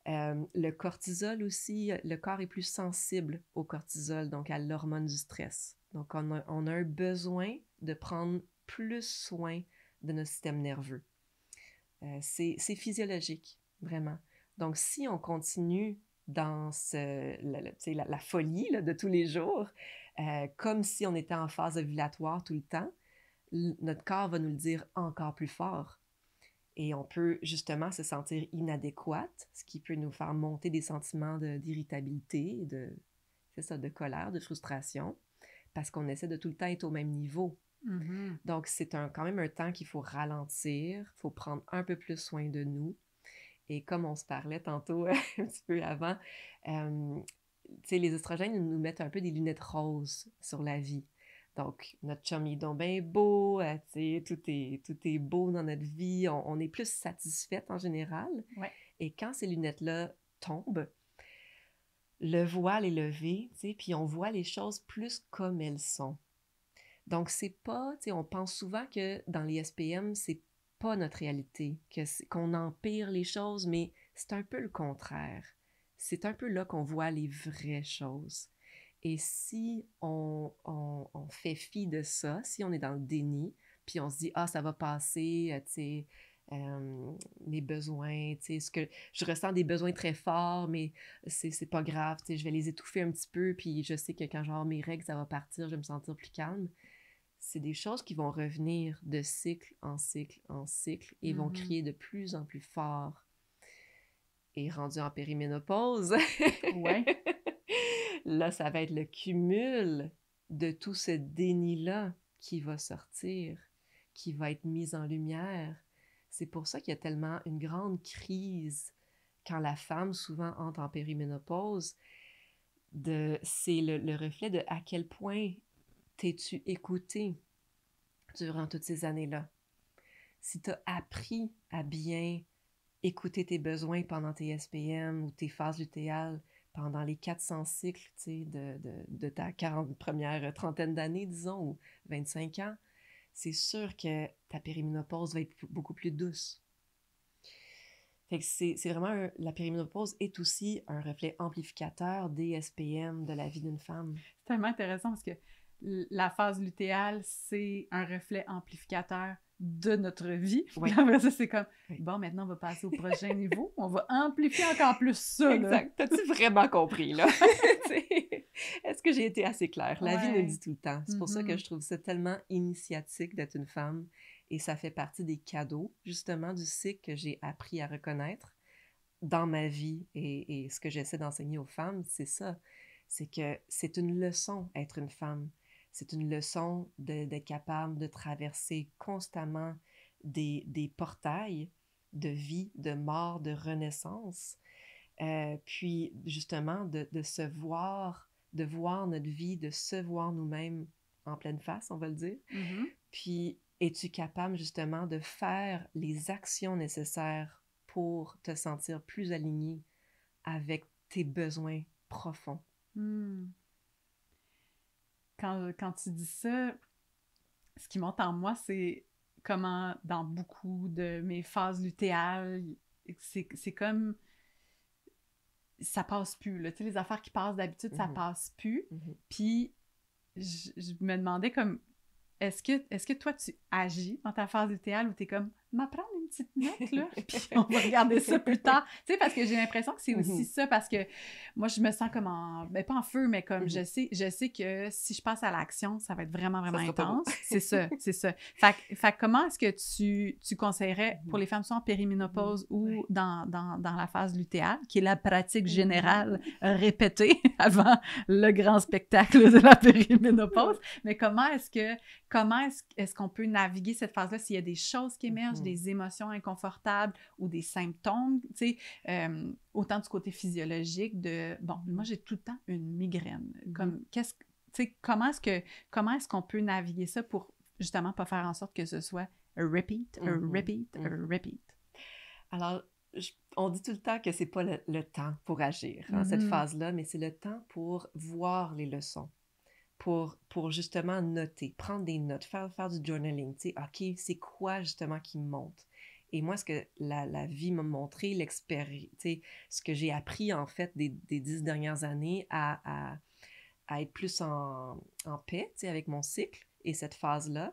Le cortisol aussi, le corps est plus sensible au cortisol, donc à l'hormone du stress. Donc, on a un besoin de prendre plus soin de notre système nerveux. C'est physiologique, vraiment. Donc, si on continue dans la folie là, de tous les jours, comme si on était en phase ovulatoire tout le temps, notre corps va nous le dire encore plus fort. Et on peut justement se sentir inadéquate, ce qui peut nous faire monter des sentiments d'irritabilité, de colère, de frustration, parce qu'on essaie de tout le temps être au même niveau. Mm-hmm. Donc, c'est quand même un temps qu'il faut ralentir, il faut prendre un peu plus soin de nous. Et comme on se parlait tantôt, un petit peu avant, les oestrogènes nous mettent un peu des lunettes roses sur la vie. Donc, notre chum, il est donc bien beau, tout est beau dans notre vie, on est plus satisfaite en général. Ouais. Et quand ces lunettes-là tombent, le voile est levé, puis on voit les choses plus comme elles sont. Donc, c'est pas, on pense souvent que dans les SPM, c'est pas notre réalité, qu'on empire les choses, mais c'est un peu le contraire. C'est un peu là qu'on voit les vraies choses. Et si on fait fi de ça, si on est dans le déni, puis on se dit « Ah, ça va passer, mes besoins, je ressens des besoins très forts, mais c'est pas grave, je vais les étouffer un petit peu, puis je sais que quand genre mes règles, ça va partir, je vais me sentir plus calme. » C'est des choses qui vont revenir de cycle en cycle en cycle et vont crier de plus en plus fort. Et rendu en périménopause, Ouais. là, ça va être le cumul de tout ce déni-là qui va sortir, qui va être mis en lumière. C'est pour ça qu'il y a tellement une grande crise quand la femme souvent entre en périménopause. C'est le reflet de à quel point t'es-tu écouté durant toutes ces années-là? Si tu as appris à bien écouter tes besoins pendant tes SPM ou tes phases lutéales pendant les 400 cycles de ta première trentaine d'années, disons, ou 25 ans, c'est sûr que ta périménopause va être beaucoup plus douce. Fait que c'est vraiment la périménopause est aussi un reflet amplificateur des SPM de la vie d'une femme. C'est tellement intéressant parce que la phase lutéale, c'est un reflet amplificateur de notre vie. Oui. Puis après ça, c'est comme, bon, maintenant, on va passer au prochain niveau. On va amplifier encore plus ça. Exact. Là. T'as-tu vraiment compris, là? Est-ce que j'ai été assez claire? La vie nous le dit tout le temps. C'est pour ça que je trouve ça tellement initiatique d'être une femme. Et ça fait partie des cadeaux, justement, du cycle que j'ai appris à reconnaître dans ma vie. Et ce que j'essaie d'enseigner aux femmes, c'est ça. C'est que c'est une leçon, être une femme. C'est une leçon d'être capable de traverser constamment des portails de vie, de mort, de renaissance. Puis, justement, de se voir, de voir notre vie, de se voir nous-mêmes en pleine face, on va le dire. Mm-hmm. Puis, es-tu capable, justement, de faire les actions nécessaires pour te sentir plus aligné avec tes besoins profonds? Mm. Quand tu dis ça, ce qui monte en moi, c'est comment, dans beaucoup de mes phases lutéales, c'est comme... ça passe plus, là. Tu sais, les affaires qui passent d'habitude, ça passe plus. Puis, je me demandais comme... Est-ce que toi, tu agis dans ta phase lutéale où t'es comme, m'apprendre une petite note, là, puis on va regarder ça plus tard. Tu sais, parce que j'ai l'impression que c'est aussi ça, parce que moi, je me sens comme ben pas en feu, mais comme je sais que si je passe à l'action, ça va être vraiment, vraiment intense. C'est ça. Fait que comment est-ce que tu conseillerais pour les femmes soit en périménopause ou dans la phase lutéale, qui est la pratique générale répétée avant le grand spectacle de la périménopause, mais comment est-ce qu'on peut naviguer cette phase-là s'il y a des choses qui émergent, des émotions inconfortables ou des symptômes, tu sais, autant du côté physiologique de, bon, moi j'ai tout le temps une migraine. Comme, comment est-ce qu'on peut naviguer ça pour justement pas faire en sorte que ce soit a repeat. Alors, on dit tout le temps que c'est pas le temps pour agir, cette phase-là, mais c'est le temps pour voir les leçons. Pour justement noter, prendre des notes, faire du journaling, tu sais, OK, c'est quoi justement qui monte? Et moi, ce que la vie m'a montré, l'expérience, tu sais, ce que j'ai appris en fait des 10 dernières années à être plus en paix, tu sais, avec mon cycle et cette phase-là,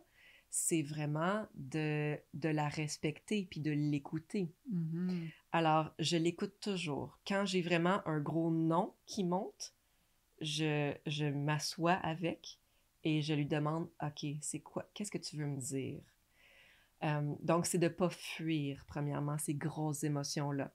c'est vraiment de la respecter puis de l'écouter. Mhm. Alors, je l'écoute toujours. Quand j'ai vraiment un gros non qui monte, je m'assois avec et je lui demande, OK, c'est quoi? Qu'est-ce que tu veux me dire? Donc, c'est de ne pas fuir, premièrement, ces grosses émotions-là.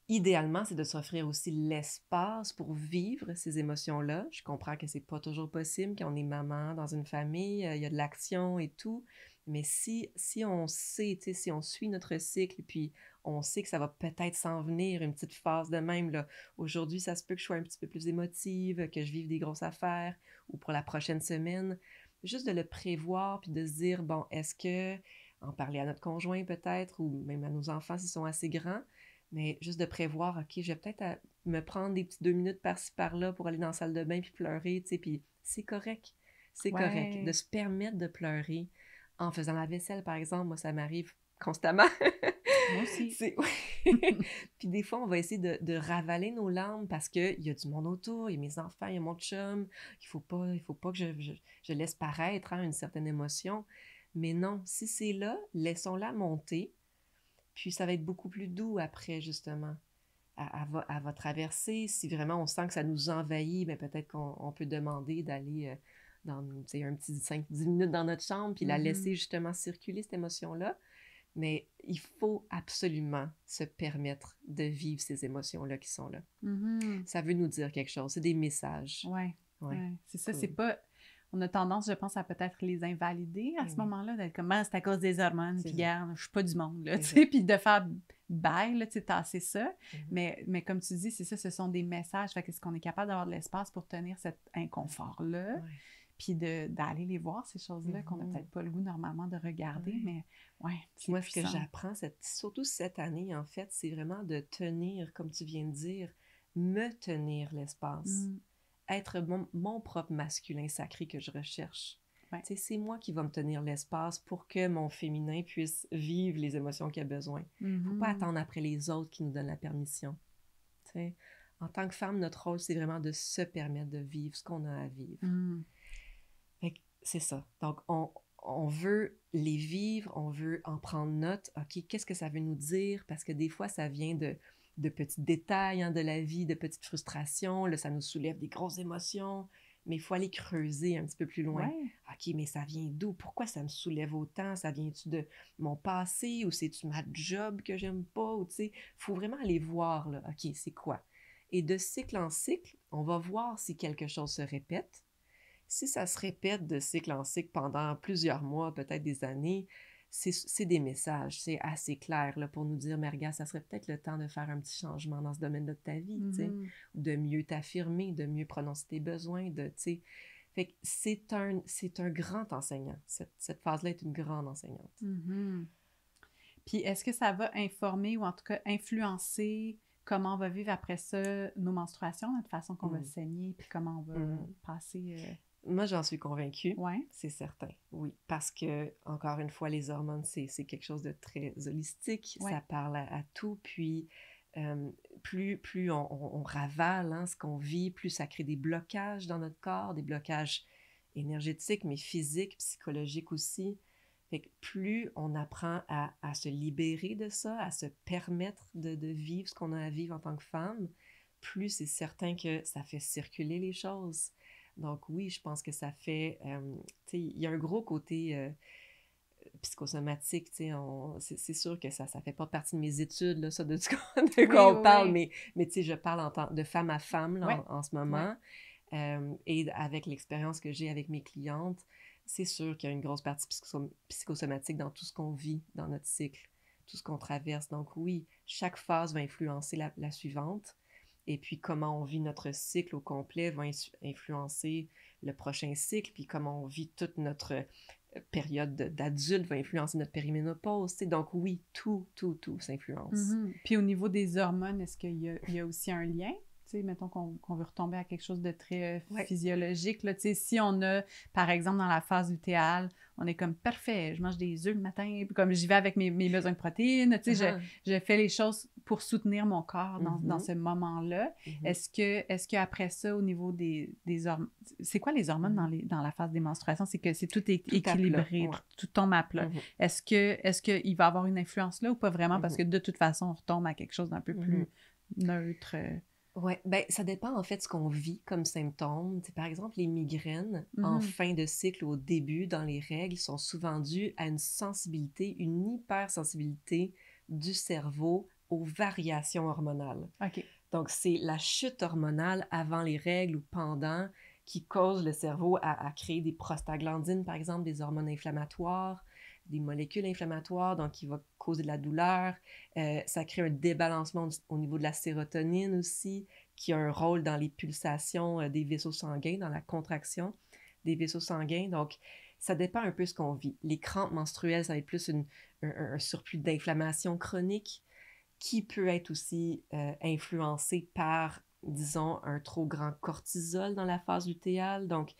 Idéalement, c'est de s'offrir aussi l'espace pour vivre ces émotions-là. Je comprends que c'est pas toujours possible quand on est maman dans une famille, il y a de l'action et tout. Mais si on sait, tu sais, si on suit notre cycle, puis on sait que ça va peut-être s'en venir, une petite phase de même, là. Aujourd'hui, ça se peut que je sois un petit peu plus émotive, que je vive des grosses affaires, ou pour la prochaine semaine. Juste de le prévoir, puis de se dire, bon, est-ce que, en parler à notre conjoint peut-être, ou même à nos enfants s'ils sont assez grands, mais juste de prévoir, OK, je vais peut-être me prendre des petites 2 minutes par-ci, par-là pour aller dans la salle de bain puis pleurer, tu sais, puis c'est correct. C'est correct. De Ouais. se permettre de pleurer en faisant la vaisselle, par exemple, moi, ça m'arrive constamment. Moi aussi. C'est... Puis des fois, on va essayer de ravaler nos larmes parce qu'il y a du monde autour, il y a mes enfants, il y a mon chum. Il faut pas que je laisse paraître une certaine émotion. Mais non, si c'est là, laissons-la monter. Puis ça va être beaucoup plus doux après, justement. Elle va traverser. Si vraiment on sent que ça nous envahit, bien, peut-être qu'on peut demander d'aller dans un petit 5-10 minutes dans notre chambre, puis la laisser justement circuler, cette émotion-là. Mais il faut absolument se permettre de vivre ces émotions-là qui sont là. Mhm. Ça veut nous dire quelque chose. C'est des messages. Ouais. Ouais. Ouais. C'est ça, Cool. c'est pas... On a tendance, je pense, à peut-être les invalider à Eh ce oui. moment-là, d'être comme, ah, c'est à cause des hormones, C'est puis ça. garde, je suis pas du monde, là, C'est tu ça. sais, puis de faire bye, là, tu sais, tasser ça. Mhm. Mais comme tu dis, c'est ça, ce sont des messages. Fait qu'est-ce qu'on est capable d'avoir de l'espace pour tenir cet inconfort-là, Ouais. puis d'aller les voir, ces choses-là, qu'on n'a Mhm. peut-être pas le goût normalement de regarder, Ouais. mais ouais, Puis c'est moi, ce que puissant. j'apprends, surtout cette année, en fait, c'est vraiment de tenir, comme tu viens de dire, me tenir l'espace. Mm. Être mon propre masculin sacré que je recherche. Ouais. Tu sais, c'est moi qui va me tenir l'espace pour que mon féminin puisse vivre les émotions qu'il a besoin. Faut pas attendre après les autres qui nous donnent la permission. Tu sais, en tant que femme, notre rôle, c'est vraiment de se permettre de vivre ce qu'on a à vivre. Mm. Fait que c'est ça. Donc, on veut les vivre, on veut en prendre note. OK, qu'est-ce que ça veut nous dire? Parce que des fois, ça vient de petits détails de la vie, de petites frustrations. Là, ça nous soulève des grosses émotions. Mais il faut aller creuser un petit peu plus loin. Ouais. OK, mais ça vient d'où? Pourquoi ça me soulève autant? Ça vient-tu de mon passé ou c'est-tu ma job que j'aime pas? Ou tu sais, il faut vraiment aller voir, là. OK, c'est quoi? Et de cycle en cycle, on va voir si quelque chose se répète. Si ça se répète de cycle en cycle pendant plusieurs mois, peut-être des années, c'est des messages, c'est assez clair là, pour nous dire, mais regarde, ça serait peut-être le temps de faire un petit changement dans ce domaine-là de ta vie, tu sais, de mieux t'affirmer, de mieux prononcer tes besoins, de, tu sais. Fait que c'est un grand enseignant. Cette phase-là est une grande enseignante. Mm-hmm. Puis est-ce que ça va informer ou en tout cas influencer comment on va vivre après ça nos menstruations, notre façon qu'on va saigner, puis comment on va passer... Moi, j'en suis convaincue. Ouais. C'est certain, oui. Parce que, encore une fois, les hormones, c'est quelque chose de très holistique. Ouais. Ça parle à tout. Puis, plus on ravale ce qu'on vit, plus ça crée des blocages dans notre corps, des blocages énergétiques, mais physiques, psychologiques aussi. Fait que plus on apprend à se libérer de ça, à se permettre de vivre ce qu'on a à vivre en tant que femme, plus c'est certain que ça fait circuler les choses. Donc oui, je pense que ça fait... tu sais, il y a un gros côté psychosomatique, tu sais, c'est sûr que ça fait pas partie de mes études, là, ça, de quoi on parle, mais tu sais, je parle de femme à femme, là, en ce moment, et avec l'expérience que j'ai avec mes clientes, c'est sûr qu'il y a une grosse partie psychosomatique dans tout ce qu'on vit dans notre cycle, tout ce qu'on traverse. Donc oui, chaque phase va influencer la suivante. Et puis, comment on vit notre cycle au complet va influencer le prochain cycle. Puis, comment on vit toute notre période d'adulte va influencer notre périménopause. T'sais. Donc, oui, tout s'influence. Mm-hmm. Puis, au niveau des hormones, est-ce qu'il y a aussi un lien? Tu sais, mettons qu'on veut retomber à quelque chose de très physiologique. Là, tu sais, si on a, par exemple, dans la phase lutéale, on est comme parfait, je mange des œufs le matin, puis comme j'y vais avec mes besoins de protéines, tu sais, je fais les choses pour soutenir mon corps dans ce moment-là. Est-ce qu'après ça, au niveau des hormones, c'est quoi les hormones dans la phase des menstruations? C'est que tout est équilibré, tout tombe à plat. Est-ce qu'il va y avoir une influence là ou pas vraiment? Parce que de toute façon, on retombe à quelque chose d'un peu plus neutre. Oui, bien, ça dépend en fait de ce qu'on vit comme symptômes. Par exemple, les migraines en fin de cycle ou au début, dans les règles, sont souvent dues à une sensibilité, une hypersensibilité du cerveau aux variations hormonales. OK. Donc, c'est la chute hormonale avant les règles ou pendant qui cause le cerveau à créer des prostaglandines, par exemple, des hormones inflammatoires, des molécules inflammatoires, donc qui va causer de la douleur. Ça crée un débalancement au niveau de la sérotonine aussi, qui a un rôle dans les pulsations des vaisseaux sanguins, dans la contraction des vaisseaux sanguins. Donc, ça dépend un peu de ce qu'on vit. Les crampes menstruelles, ça va être plus un surplus d'inflammation chronique qui peut être aussi influencé par, disons, un trop grand cortisol dans la phase lutéale. Donc,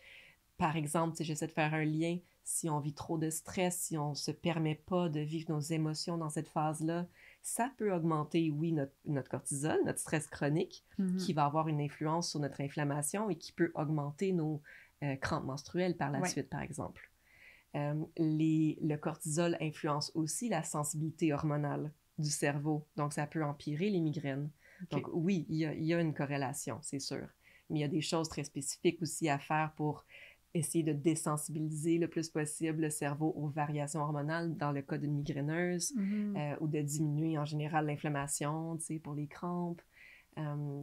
par exemple, si j'essaie de faire un lien, si on vit trop de stress, si on ne se permet pas de vivre nos émotions dans cette phase-là, ça peut augmenter, oui, notre cortisol, notre stress chronique, qui va avoir une influence sur notre inflammation et qui peut augmenter nos crampes menstruelles par la suite, par exemple. Le cortisol influence aussi la sensibilité hormonale du cerveau, donc ça peut empirer les migraines. Donc oui, il y a une corrélation, c'est sûr. Mais il y a des choses très spécifiques aussi à faire pour essayer de désensibiliser le plus possible le cerveau aux variations hormonales dans le cas d'une migraineuse ou de diminuer en général l'inflammation, tu sais, pour les crampes.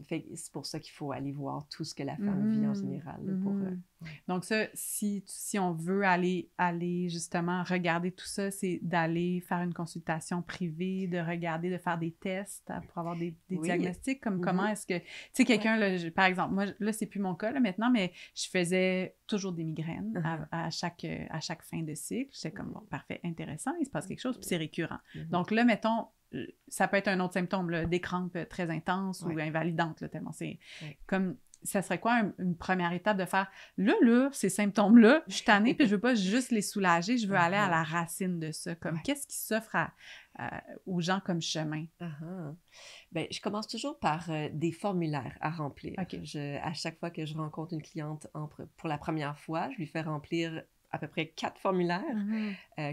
C'est pour ça qu'il faut aller voir tout ce que la femme vit en général. Donc ça, si on veut aller justement regarder tout ça, c'est d'aller faire une consultation privée, de regarder, de faire des tests pour avoir des diagnostics, comme comment est-ce que... Tu sais, quelqu'un, là, par exemple, moi, là, c'est plus mon cas là, maintenant, mais je faisais toujours des migraines à chaque fin de cycle. J'étais comme, bon, parfait, intéressant, il se passe quelque chose, puis c'est récurrent. Donc là, mettons, ça peut être un autre symptôme, là, des crampes très intenses ou invalidantes, là, tellement c'est comme... Ça serait quoi une première étape de faire là, ces symptômes-là, je suis tannée, puis je veux pas juste les soulager, je veux aller à la racine de ça. Comme qu'est-ce qui s'offre aux gens comme chemin? Bien, je commence toujours par des formulaires à remplir. À chaque fois que je rencontre une cliente pour la première fois, je lui fais remplir à peu près 4 formulaires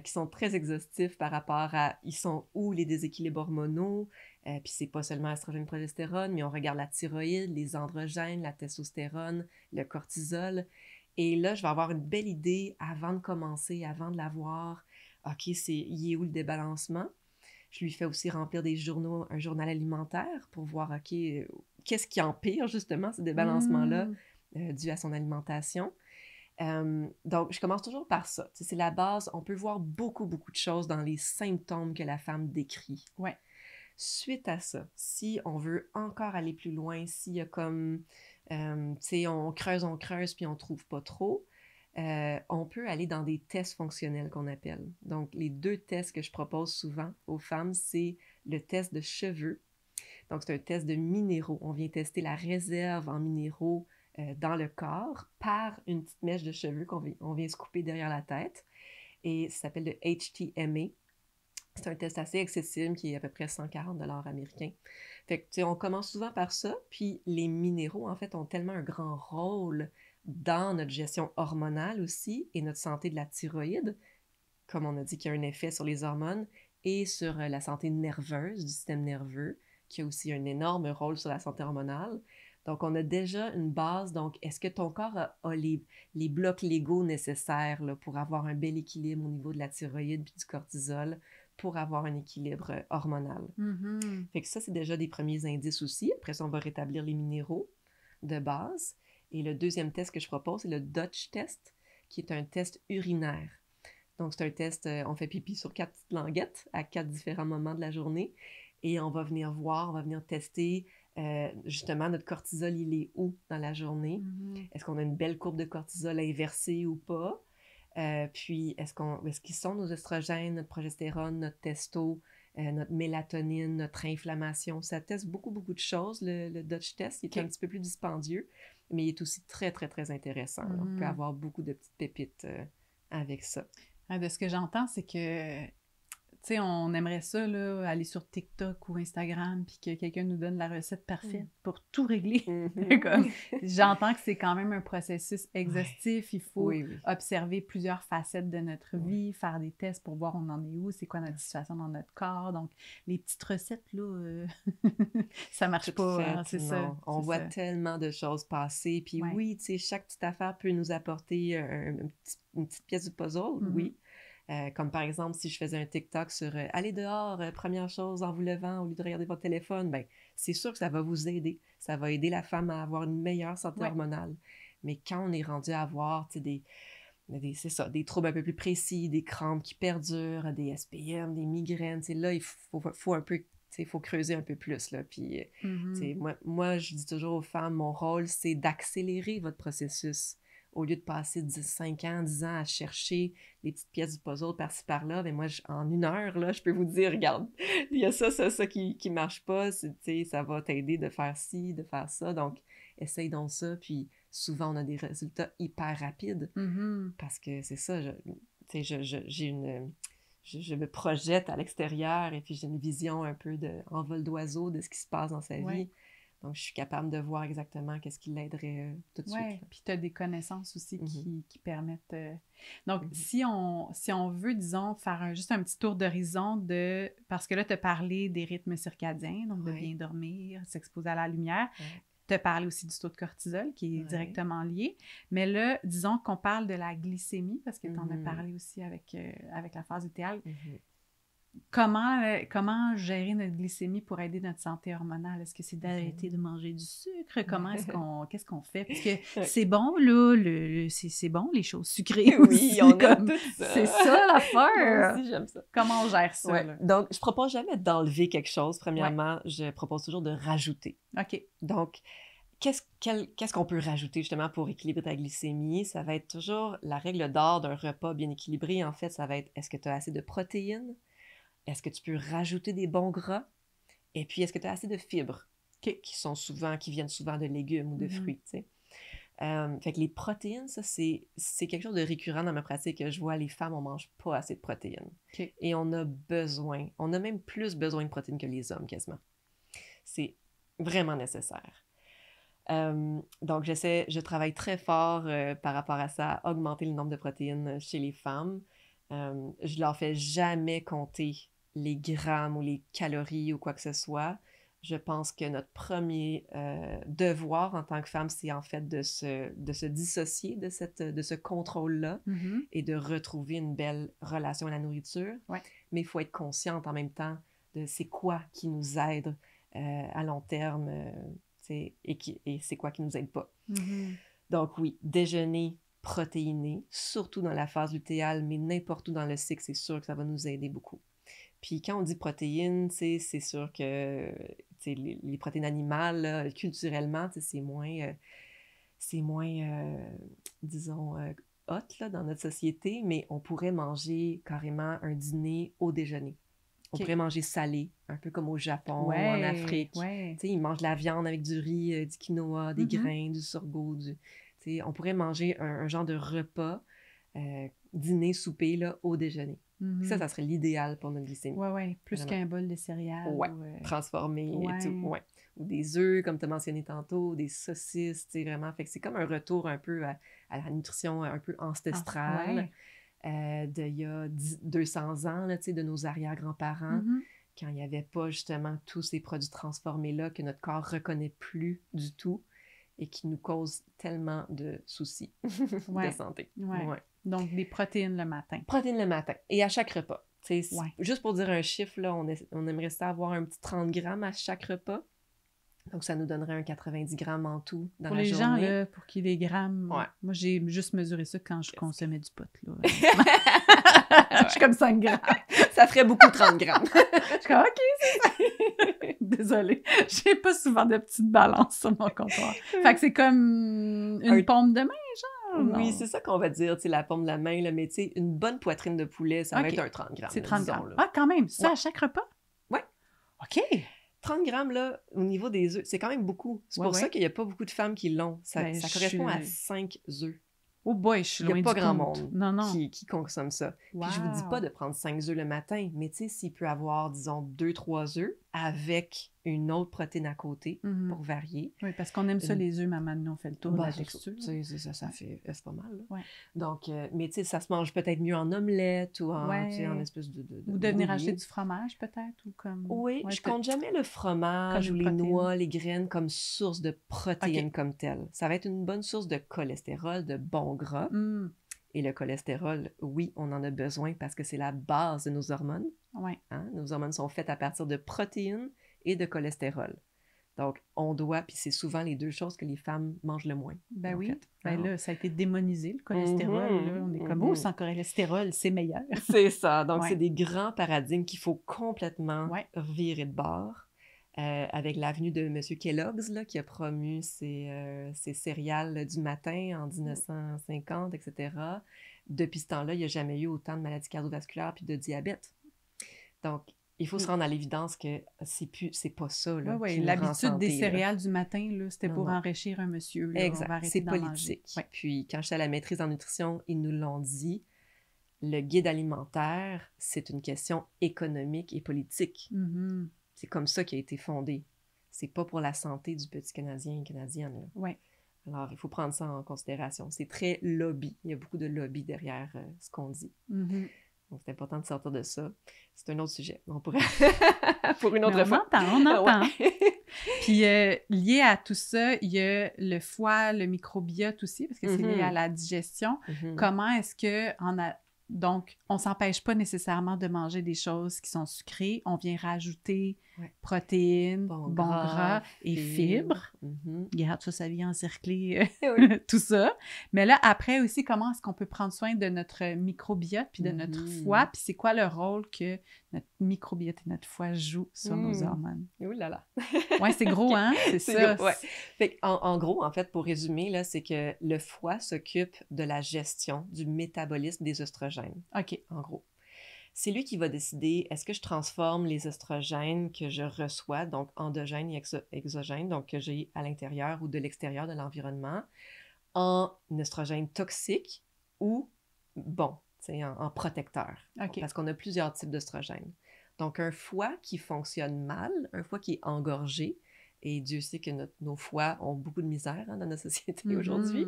qui sont très exhaustifs par rapport à ils sont où les déséquilibres hormonaux, puis c'est pas seulement estrogène, progestérone, mais on regarde la thyroïde, les androgènes, la testostérone, le cortisol. Et là, je vais avoir une belle idée avant de commencer, avant de la voir. OK, il est où le débalancement? Je lui fais aussi remplir un journal alimentaire pour voir, OK, qu'est-ce qui empire justement ce débalancement-là dû à son alimentation. Donc, je commence toujours par ça. C'est la base. On peut voir beaucoup, beaucoup de choses dans les symptômes que la femme décrit. Suite à ça, si on veut encore aller plus loin, s'il y a comme, tu sais, on creuse, puis on trouve pas trop, on peut aller dans des tests fonctionnels qu'on appelle. Donc, les 2 tests que je propose souvent aux femmes, c'est le test de cheveux. Donc, c'est un test de minéraux. On vient tester la réserve en minéraux dans le corps par une petite mèche de cheveux qu'on vient se couper derrière la tête. Et ça s'appelle le HTMA. C'est un test assez accessible qui est à peu près 140 $ américains. Fait que, tu sais, on commence souvent par ça. Puis, les minéraux, en fait, ont tellement un grand rôle dans notre gestion hormonale aussi et notre santé de la thyroïde, comme on a dit qu'il y a un effet sur les hormones, et sur la santé nerveuse du système nerveux, qui a aussi un énorme rôle sur la santé hormonale. Donc, on a déjà une base. Donc, est-ce que ton corps a les blocs légaux nécessaires là, pour avoir un bel équilibre au niveau de la thyroïde puis du cortisol pour avoir un équilibre hormonal? Fait que ça, c'est déjà des premiers indices aussi. Après ça, on va rétablir les minéraux de base. Et le deuxième test que je propose, c'est le Dutch test, qui est un test urinaire. Donc, c'est un test, on fait pipi sur 4 petites languettes à 4 différents moments de la journée. Et on va venir voir, on va venir tester justement notre cortisol, il est où dans la journée? Est-ce qu'on a une belle courbe de cortisol inversée ou pas? Puis, est-ce qu'ils sont nos estrogènes, notre progestérone, notre testo, notre mélatonine, notre inflammation? Ça teste beaucoup, beaucoup de choses, le Dutch test. Il est un petit peu plus dispendieux, mais il est aussi très, très, très intéressant. On peut avoir beaucoup de petites pépites avec ça. De ce que j'entends, c'est que, tu sais, on aimerait ça, là, aller sur TikTok ou Instagram, puis que quelqu'un nous donne la recette parfaite pour tout régler. Comme, j'entends que c'est quand même un processus exhaustif. Il faut Oui, oui. observer plusieurs facettes de notre Ouais. vie, faire des tests pour voir on en est où, c'est quoi notre situation dans notre corps. Donc, les petites recettes, là, ça marche Toute pas, faite, hein, c'est non. ça. On c'est voit ça. tellement de choses passer. Puis Ouais. oui, tu sais, chaque petite affaire peut nous apporter une petite pièce du puzzle, oui. Comme par exemple, si je faisais un TikTok sur allez dehors, première chose en vous levant, au lieu de regarder votre téléphone, ben c'est sûr que ça va vous aider. Ça va aider la femme à avoir une meilleure santé Ouais. hormonale. Mais quand on est rendu à avoir, tu sais, c'est ça, des troubles un peu plus précis, des crampes qui perdurent, des SPM, des migraines, tu sais, là, il faut un peu, tu sais, il faut creuser un peu plus, là. Puis, tu sais, moi, je dis toujours aux femmes, mon rôle, c'est d'accélérer votre processus. Au lieu de passer 5 ans, 10 ans à chercher les petites pièces du puzzle par-ci par-là, ben moi, en 1 heure, là, je peux vous dire, regarde, il y a ça qui marche pas, tu sais, ça va t'aider de faire ci, de faire ça, donc essaye donc ça, puis souvent, on a des résultats hyper rapides, parce que c'est ça, tu sais, j'ai une... Je me projette à l'extérieur et puis j'ai une vision un peu en vol d'oiseau de ce qui se passe dans sa vie. Donc, je suis capable de voir exactement qu'est-ce qui l'aiderait tout de suite. Oui, puis tu as des connaissances aussi qui permettent... Donc, si on veut, disons, faire juste un petit tour d'horizon de... Parce que là, tu as parlé des rythmes circadiens, donc de bien dormir, s'exposer à la lumière. Tu as parlé aussi du taux de cortisol qui est directement lié. Mais là, disons qu'on parle de la glycémie, parce que tu en as parlé aussi avec la phase idéale. Comment gérer notre glycémie pour aider notre santé hormonale? Est-ce que c'est d'arrêter de manger du sucre? Qu'est-ce qu'on fait? Parce que c'est bon, là, c'est bon, les choses sucrées aussi. Oui, on aime tout ça. C'est ça l'affaire! Moi aussi, j'aime ça. Comment on gère ça? Là? Donc, je propose jamais d'enlever quelque chose, premièrement. Je propose toujours de rajouter. OK. Donc, qu'est-ce qu'on peut rajouter justement pour équilibrer ta glycémie? Ça va être toujours la règle d'or d'un repas bien équilibré. En fait, ça va être, est-ce que tu as assez de protéines? Est-ce que tu peux rajouter des bons gras? Et puis, est-ce que tu as assez de fibres qui viennent souvent de légumes ou de fruits, tu sais? Fait que les protéines, ça, c'est quelque chose de récurrent dans ma pratique. Je vois les femmes, on mange pas assez de protéines. Et on a même plus besoin de protéines que les hommes, quasiment. C'est vraiment nécessaire. Donc, je travaille très fort par rapport à ça, à augmenter le nombre de protéines chez les femmes. Je leur fais jamais compter les grammes ou les calories ou quoi que ce soit. Je pense que notre premier devoir en tant que femme, c'est en fait de se dissocier de ce contrôle-là et de retrouver une belle relation à la nourriture. Mais il faut être consciente en même temps de c'est quoi qui nous aide à long terme et c'est quoi qui nous aide pas. Donc oui, déjeuner protéiné, surtout dans la phase lutéale, mais n'importe où dans le cycle, c'est sûr que ça va nous aider beaucoup. Puis quand on dit protéines, c'est sûr que les protéines animales, là, culturellement, c'est moins, disons, hot là, dans notre société, mais on pourrait manger carrément un dîner au déjeuner. On pourrait manger salé, un peu comme au Japon ou en Afrique. Ils mangent la viande avec du riz, du quinoa, des grains, du sorgho. On pourrait manger un genre de repas, dîner, souper, là, au déjeuner. Ça serait l'idéal pour notre glycémie. Oui, plus qu'un bol de céréales. Transformé et tout. Ou des œufs, comme tu as mentionné tantôt, des saucisses, vraiment. Fait que c'est comme un retour un peu à la nutrition un peu ancestrale d'il y a 200 ans, là, de nos arrière-grands-parents, quand il n'y avait pas justement tous ces produits transformés-là que notre corps ne reconnaît plus du tout et qui nous causent tellement de soucis de santé. Donc, des protéines le matin. Protéines le matin. Et à chaque repas. Juste pour dire un chiffre, là, on aimerait ça avoir un petit 30 grammes à chaque repas. Donc, ça nous donnerait un 90 grammes en tout dans la journée. Pour les gens, là, pour qui les grammes... Moi, j'ai juste mesuré ça quand je consommais du pot, là. Je suis comme 5 grammes. Ça ferait beaucoup 30 grammes. Je suis comme, OK, c'est ça. Désolée. J'ai pas souvent de petites balances sur mon comptoir. Fait que c'est comme une paume de main, genre? Oui, c'est ça qu'on va dire, la paume de la main, là, mais une bonne poitrine de poulet, ça va être un 30 grammes. C'est 30 grammes. Ah, quand même. Ça, à chaque repas? Oui. OK. 30 grammes, là, au niveau des œufs, c'est quand même beaucoup. C'est pour ça qu'il n'y a pas beaucoup de femmes qui l'ont. Ça correspond à 5 œufs Oh boy, je suis Il n'y loin a pas du grand compte. monde Non, non. qui consomme ça. Puis je vous dis pas Wow. de prendre 5 œufs le matin, mais tu sais, s'il peut avoir, disons, 2-3 œufs avec une autre protéine à côté Mhm. pour varier. Oui, parce qu'on aime ça, les œufs, maman, nous, on fait le tour de la c'est texture. ça, tu sais, ça fait, c'est pas mal, là. Ouais. Donc, mais tu sais, ça se mange peut-être mieux en omelette ou en, tu sais, en Ouais. espèce de Ou de venir brouillé. acheter du fromage, peut-être, ou comme... Oui, Ouais, je compte jamais le fromage ou une les protéine. noix, les graines comme source de protéines Ok. comme telles. Ça va être une bonne source de cholestérol, de bon gras. Mm. Et le cholestérol, oui, on en a besoin parce que c'est la base de nos hormones. Ouais. Hein? Nos hormones sont faites à partir de protéines et de cholestérol. Donc, on doit, puis c'est souvent les deux choses que les femmes mangent le moins. Ben en oui. fait. Ben Alors, là, ça a été démonisé, le cholestérol. Là. On est comme, oh, sans cholestérol, c'est meilleur. C'est ça. Donc, Ouais. c'est des grands paradigmes qu'il faut complètement Ouais. virer de bord. Avec l'avenue de M. Kellogg's, là, qui a promu ses céréales du matin en 1950, etc. Depuis ce temps-là, il n'y a jamais eu autant de maladies cardiovasculaires puis de diabète. Donc, il faut se rendre à l'évidence que c'est pas ça là, Oui, qui nous rend l'habitude des santé, là. céréales du matin, là, c'était Non, pour non. enrichir un monsieur. Là. Exact. On va arrêter C'est d'en politique. manger. Ouais. Puis, quand j'étais à la maîtrise en nutrition, ils nous l'ont dit, le guide alimentaire, c'est une question économique et politique. Mm-hmm. C'est comme ça qu'il a été fondé. C'est pas pour la santé du petit Canadien et Canadienne. Là. Ouais. Alors, il faut prendre ça en considération. C'est très lobby. Il y a beaucoup de lobby derrière ce qu'on dit. Mm-hmm. Donc, c'est important de sortir de ça. C'est un autre sujet. On pourrait... pour une autre Mais fois. On entend. Ouais. Puis, lié à tout ça, il y a le foie, le microbiote aussi, parce que c'est lié à la digestion. Comment est-ce que... Donc, on ne s'empêche pas nécessairement de manger des choses qui sont sucrées. On vient rajouter protéines, bon gras et fibres. Regarde, ça vient encercler tout ça. Mais là, après aussi, comment est-ce qu'on peut prendre soin de notre microbiote puis de notre foie? Puis c'est quoi le rôle que notre microbiote et notre foie jouent sur nos hormones? Ouh là là! Oui, c'est gros, hein? C'est ça. Gros, ouais. Fait en gros, en fait, pour résumer, là, c'est que le foie s'occupe de la gestion du métabolisme des oestrogènes. OK. En gros. C'est lui qui va décider, est-ce que je transforme les oestrogènes que je reçois, donc endogènes et exogènes, donc que j'ai à l'intérieur ou de l'extérieur de l'environnement, en oestrogènes toxiques ou, bon, en protecteurs. Okay. Parce qu'on a plusieurs types d'oestrogènes. Donc, un foie qui fonctionne mal, un foie qui est engorgé, et Dieu sait que nos foies ont beaucoup de misère dans notre société aujourd'hui,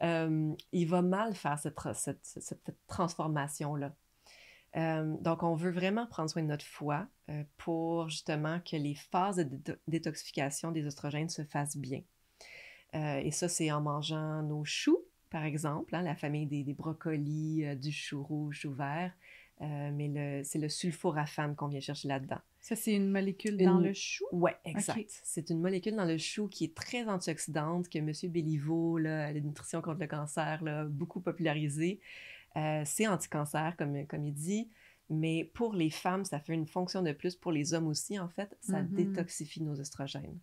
il va mal faire cette transformation-là. Donc, on veut vraiment prendre soin de notre foie pour justement que les phases de détoxification des oestrogènes se fassent bien. Et ça, c'est en mangeant nos choux, par exemple, hein, la famille des brocolis, du chou rouge, chou vert, mais c'est le sulforaphane qu'on vient chercher là-dedans. Ça, c'est une molécule dans le chou? Oui, exact. Okay. C'est une molécule dans le chou qui est très antioxydante, que M. Béliveau, là, la nutrition contre le cancer, là, a beaucoup popularisé. C'est anti-cancer, comme il dit, mais pour les femmes, ça fait une fonction de plus. Pour les hommes aussi, en fait, ça détoxifie nos oestrogènes.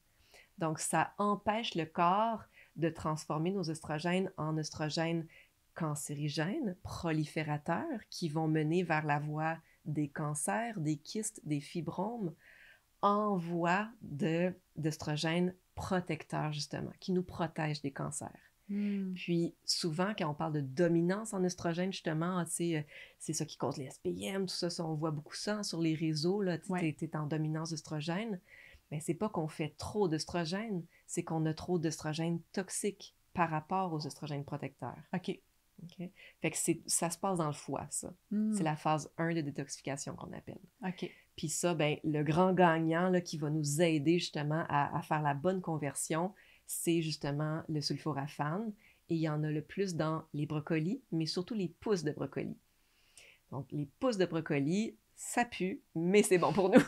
Donc, ça empêche le corps de transformer nos oestrogènes en oestrogènes cancérigènes, proliférateurs, qui vont mener vers la voie des cancers, des kystes, des fibromes, en voie d'oestrogènes protecteurs, justement, qui nous protègent des cancers. Puis, souvent, quand on parle de dominance en oestrogène, justement, c'est ça qui cause les SPM, tout ça, on voit beaucoup ça sur les réseaux, là, t'es en dominance d'oestrogène. Mais c'est pas qu'on fait trop d'oestrogène, c'est qu'on a trop d'oestrogène toxiques par rapport aux oestrogènes protecteurs. OK. Fait que ça se passe dans le foie, ça. C'est la phase 1 de détoxification qu'on appelle. OK. Puis ça, ben, le grand gagnant là, qui va nous aider justement à faire la bonne conversion, c'est justement le sulforaphane. Et il y en a le plus dans les brocolis, mais surtout les pousses de brocolis. Donc, les pousses de brocolis, ça pue, mais c'est bon pour nous.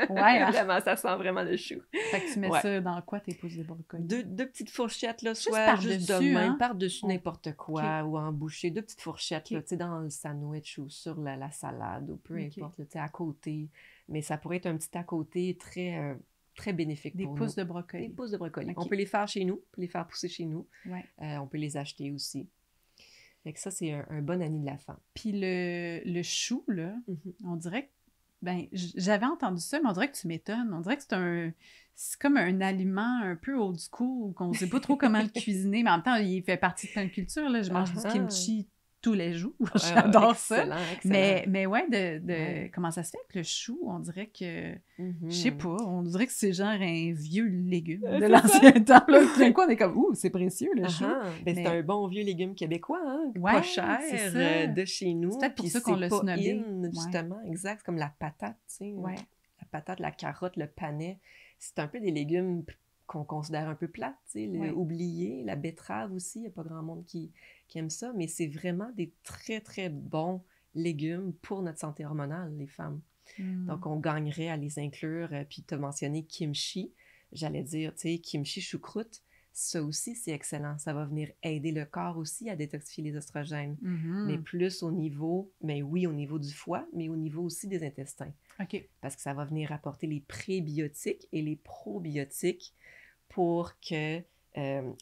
Ouais, vraiment, ça sent vraiment le chou. Fait que tu mets ça dans quoi, tes pousses de brocolis? Deux petites fourchettes, là, soit juste de même, hein? par-dessus n'importe quoi, ou en bouchée. Deux petites fourchettes, là, dans le sandwich ou sur la salade, ou peu importe, là, à côté. Mais ça pourrait être un petit à côté très, très bénéfique pour nous. Des pousses de brocoli. Des pousses de brocoli. On peut les faire chez nous, on peut les faire pousser chez nous. Ouais. On peut les acheter aussi. Fait que ça, c'est un bon ami de la femme. Puis le chou, là, on dirait que Ben, j'avais entendu ça, mais on dirait que tu m'étonnes. On dirait que c'est comme un aliment un peu old school, qu'on ne sait pas trop comment le cuisiner, mais en même temps, il fait partie de plein de cultures, là. Je mange du kimchi tous les jours. J'adore ça. Excellent, excellent. Mais ouais, Ouais. comment ça se fait que le chou, on dirait que... Je sais Mhm. pas, on dirait que c'est genre un vieux légume de C'est ça. l'ancien temps. Là, tout d'un coup, on est comme, ouh, c'est précieux, le chou. Ben, c'est Mais un bon vieux légume québécois, hein? Pas ouais, cher, c'est ça. de chez C'est nous, peut-être pour puis ça qu'on c'est l'a pas snobé. in, Ouais, justement, exact, c'est comme la patate, tu sais, ouais. la patate, la carotte, le panais, c'est un peu des légumes qu'on considère un peu plates, tu sais, Ouais. oubliés, la betterave aussi, il n'y a pas grand monde qui aime ça, mais c'est vraiment des très, très bons légumes pour notre santé hormonale, les femmes. Mm. Donc, on gagnerait à les inclure. Puis, tu as mentionné kimchi. J'allais dire, tu sais, kimchi choucroute, ça aussi, c'est excellent. Ça va venir aider le corps aussi à détoxifier les oestrogènes. Mais Mhm. plus au niveau, mais oui, au niveau du foie, mais au niveau aussi des intestins. OK. Parce que ça va venir apporter les prébiotiques et les probiotiques pour que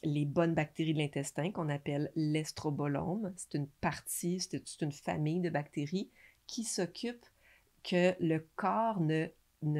les bonnes bactéries de l'intestin, qu'on appelle l'estrobolome, c'est une partie, c'est une famille de bactéries qui s'occupent que le corps ne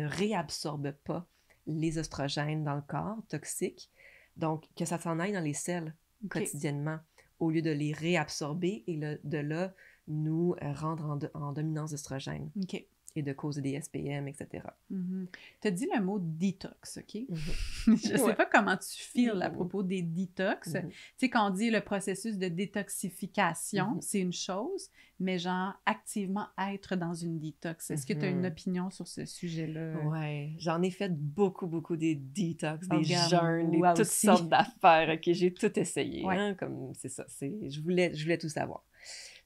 réabsorbe pas les oestrogènes dans le corps, toxiques. Donc, que ça s'en aille dans les selles OK. quotidiennement, au lieu de les réabsorber et de là nous rendre en dominance d'oestrogènes OK. et de causer des SPM, etc. Tu as dit le mot detox, OK? Mhm. Je sais Ouais. pas comment tu files à Mhm. propos des detox. Mhm. Tu sais, quand on dit le processus de détoxification, Mhm. c'est une chose, mais genre activement être dans une détox. Est-ce que tu as une Mhm. opinion sur ce sujet-là? Ouais, j'en ai fait beaucoup, beaucoup des detox, Oh, des regarde, jeûnes, moi toutes aussi. sortes d'affaires. OK, j'ai tout essayé, Ouais. hein, comme c'est ça. Je voulais tout savoir.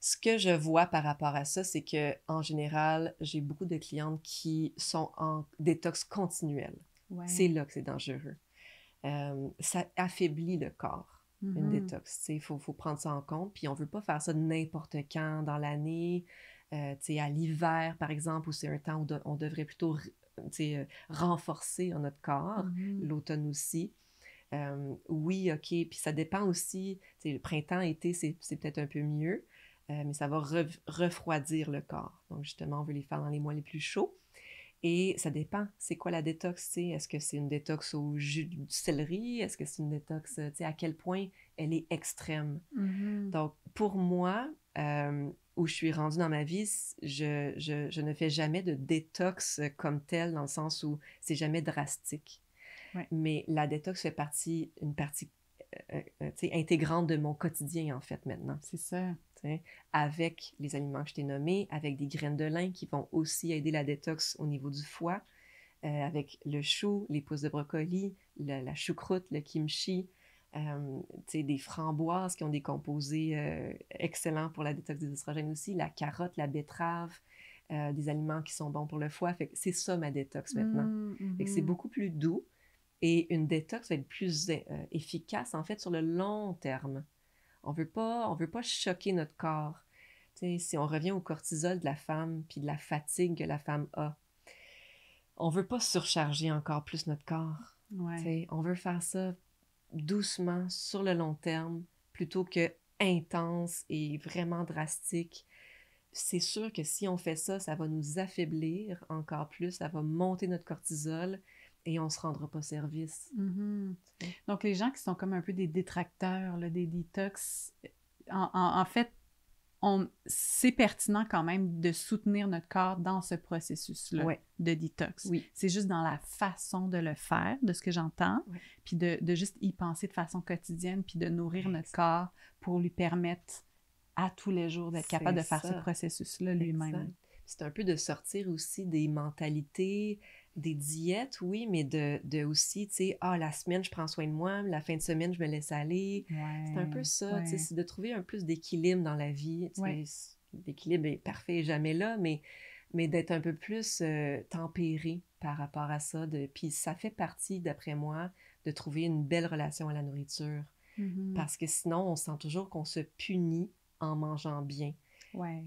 Ce que je vois par rapport à ça, c'est que en général, j'ai beaucoup de clientes qui sont en détox continuel. Ouais. C'est là que c'est dangereux. Ça affaiblit le corps, une Mhm. détox. Il faut prendre ça en compte. Puis on ne veut pas faire ça n'importe quand dans l'année. À l'hiver, par exemple, où c'est un temps où on devrait plutôt renforcer notre corps. Mhm. L'automne aussi. Oui, OK. Puis ça dépend aussi. Le printemps, été, c'est peut-être un peu mieux. Mais ça va refroidir le corps. Donc, justement, on veut les faire dans les mois les plus chauds. Et ça dépend. C'est quoi la détox? Est-ce que c'est une détox au jus du céleri? Est-ce que c'est une détox, à quel point elle est extrême? Mhm. Donc, pour moi, où je suis rendue dans ma vie, je ne fais jamais de détox comme telle, dans le sens où c'est jamais drastique. Ouais. Mais la détox fait une partie intégrante de mon quotidien, en fait, maintenant. C'est ça. Avec les aliments que je t'ai nommés, avec des graines de lin qui vont aussi aider la détox au niveau du foie, avec le chou, les pousses de brocoli, la choucroute, le kimchi, des framboises qui ont des composés excellents pour la détox des oestrogènes aussi, la carotte, la betterave, des aliments qui sont bons pour le foie. Fait que c'est ça ma détox maintenant. Fait que c'est beaucoup plus doux et une détox va être plus efficace en fait sur le long terme. On veut pas choquer notre corps. Si on revient au cortisol de la femme puis de la fatigue que la femme a, on veut pas surcharger encore plus notre corps. Ouais. On veut faire ça doucement, sur le long terme, plutôt que intense et vraiment drastique. C'est sûr que si on fait ça, ça va nous affaiblir encore plus, ça va monter notre cortisol et on ne se rendra pas service. Mhm. Donc, les gens qui sont comme un peu des détracteurs, là, des detox, en fait, c'est pertinent quand même de soutenir notre corps dans ce processus-là Ouais. de détox. Oui. C'est juste dans la façon de le faire, de ce que j'entends, Ouais. puis de juste y penser de façon quotidienne, puis de nourrir notre corps pour lui permettre à tous les jours d'être capable de faire ce processus-là lui-même. Exact. C'est un peu de sortir aussi des mentalités, des diètes, oui, mais de aussi, tu sais, la semaine, je prends soin de moi, la fin de semaine, je me laisse aller. Ouais, c'est un peu ça, tu sais, c'est de trouver un plus d'équilibre dans la vie. Ouais. L'équilibre est parfait et jamais là, mais d'être un peu plus tempéré par rapport à ça. Puis ça fait partie, d'après moi, de trouver une belle relation à la nourriture. Mhm. Parce que sinon, on sent toujours qu'on se punit en mangeant bien. Ouais.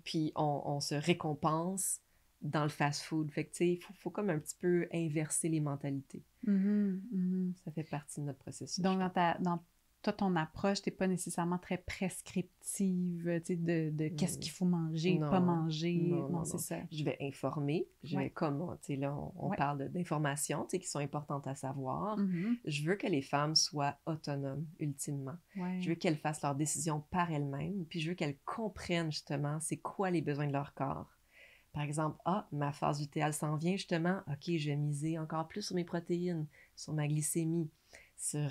Puis on se récompense dans le fast-food. Fait que, il faut comme un petit peu inverser les mentalités. Mhm. Mhm. Ça fait partie de notre processus. Donc, dans toi, ton approche, t'es pas nécessairement très prescriptive, tu sais, de qu'est-ce qu'il faut manger, Non, pas manger. non, C'est ça. Je vais informer. Je vais, comme, tu sais, là, on Ouais. parle d'informations, tu sais, qui sont importantes à savoir. Mhm. Je veux que les femmes soient autonomes, ultimement. Ouais. Je veux qu'elles fassent leurs décisions par elles-mêmes, puis je veux qu'elles comprennent, justement, c'est quoi les besoins de leur corps. Par exemple, ma phase lutéale s'en vient, justement. OK, je vais miser encore plus sur mes protéines, sur ma glycémie, sur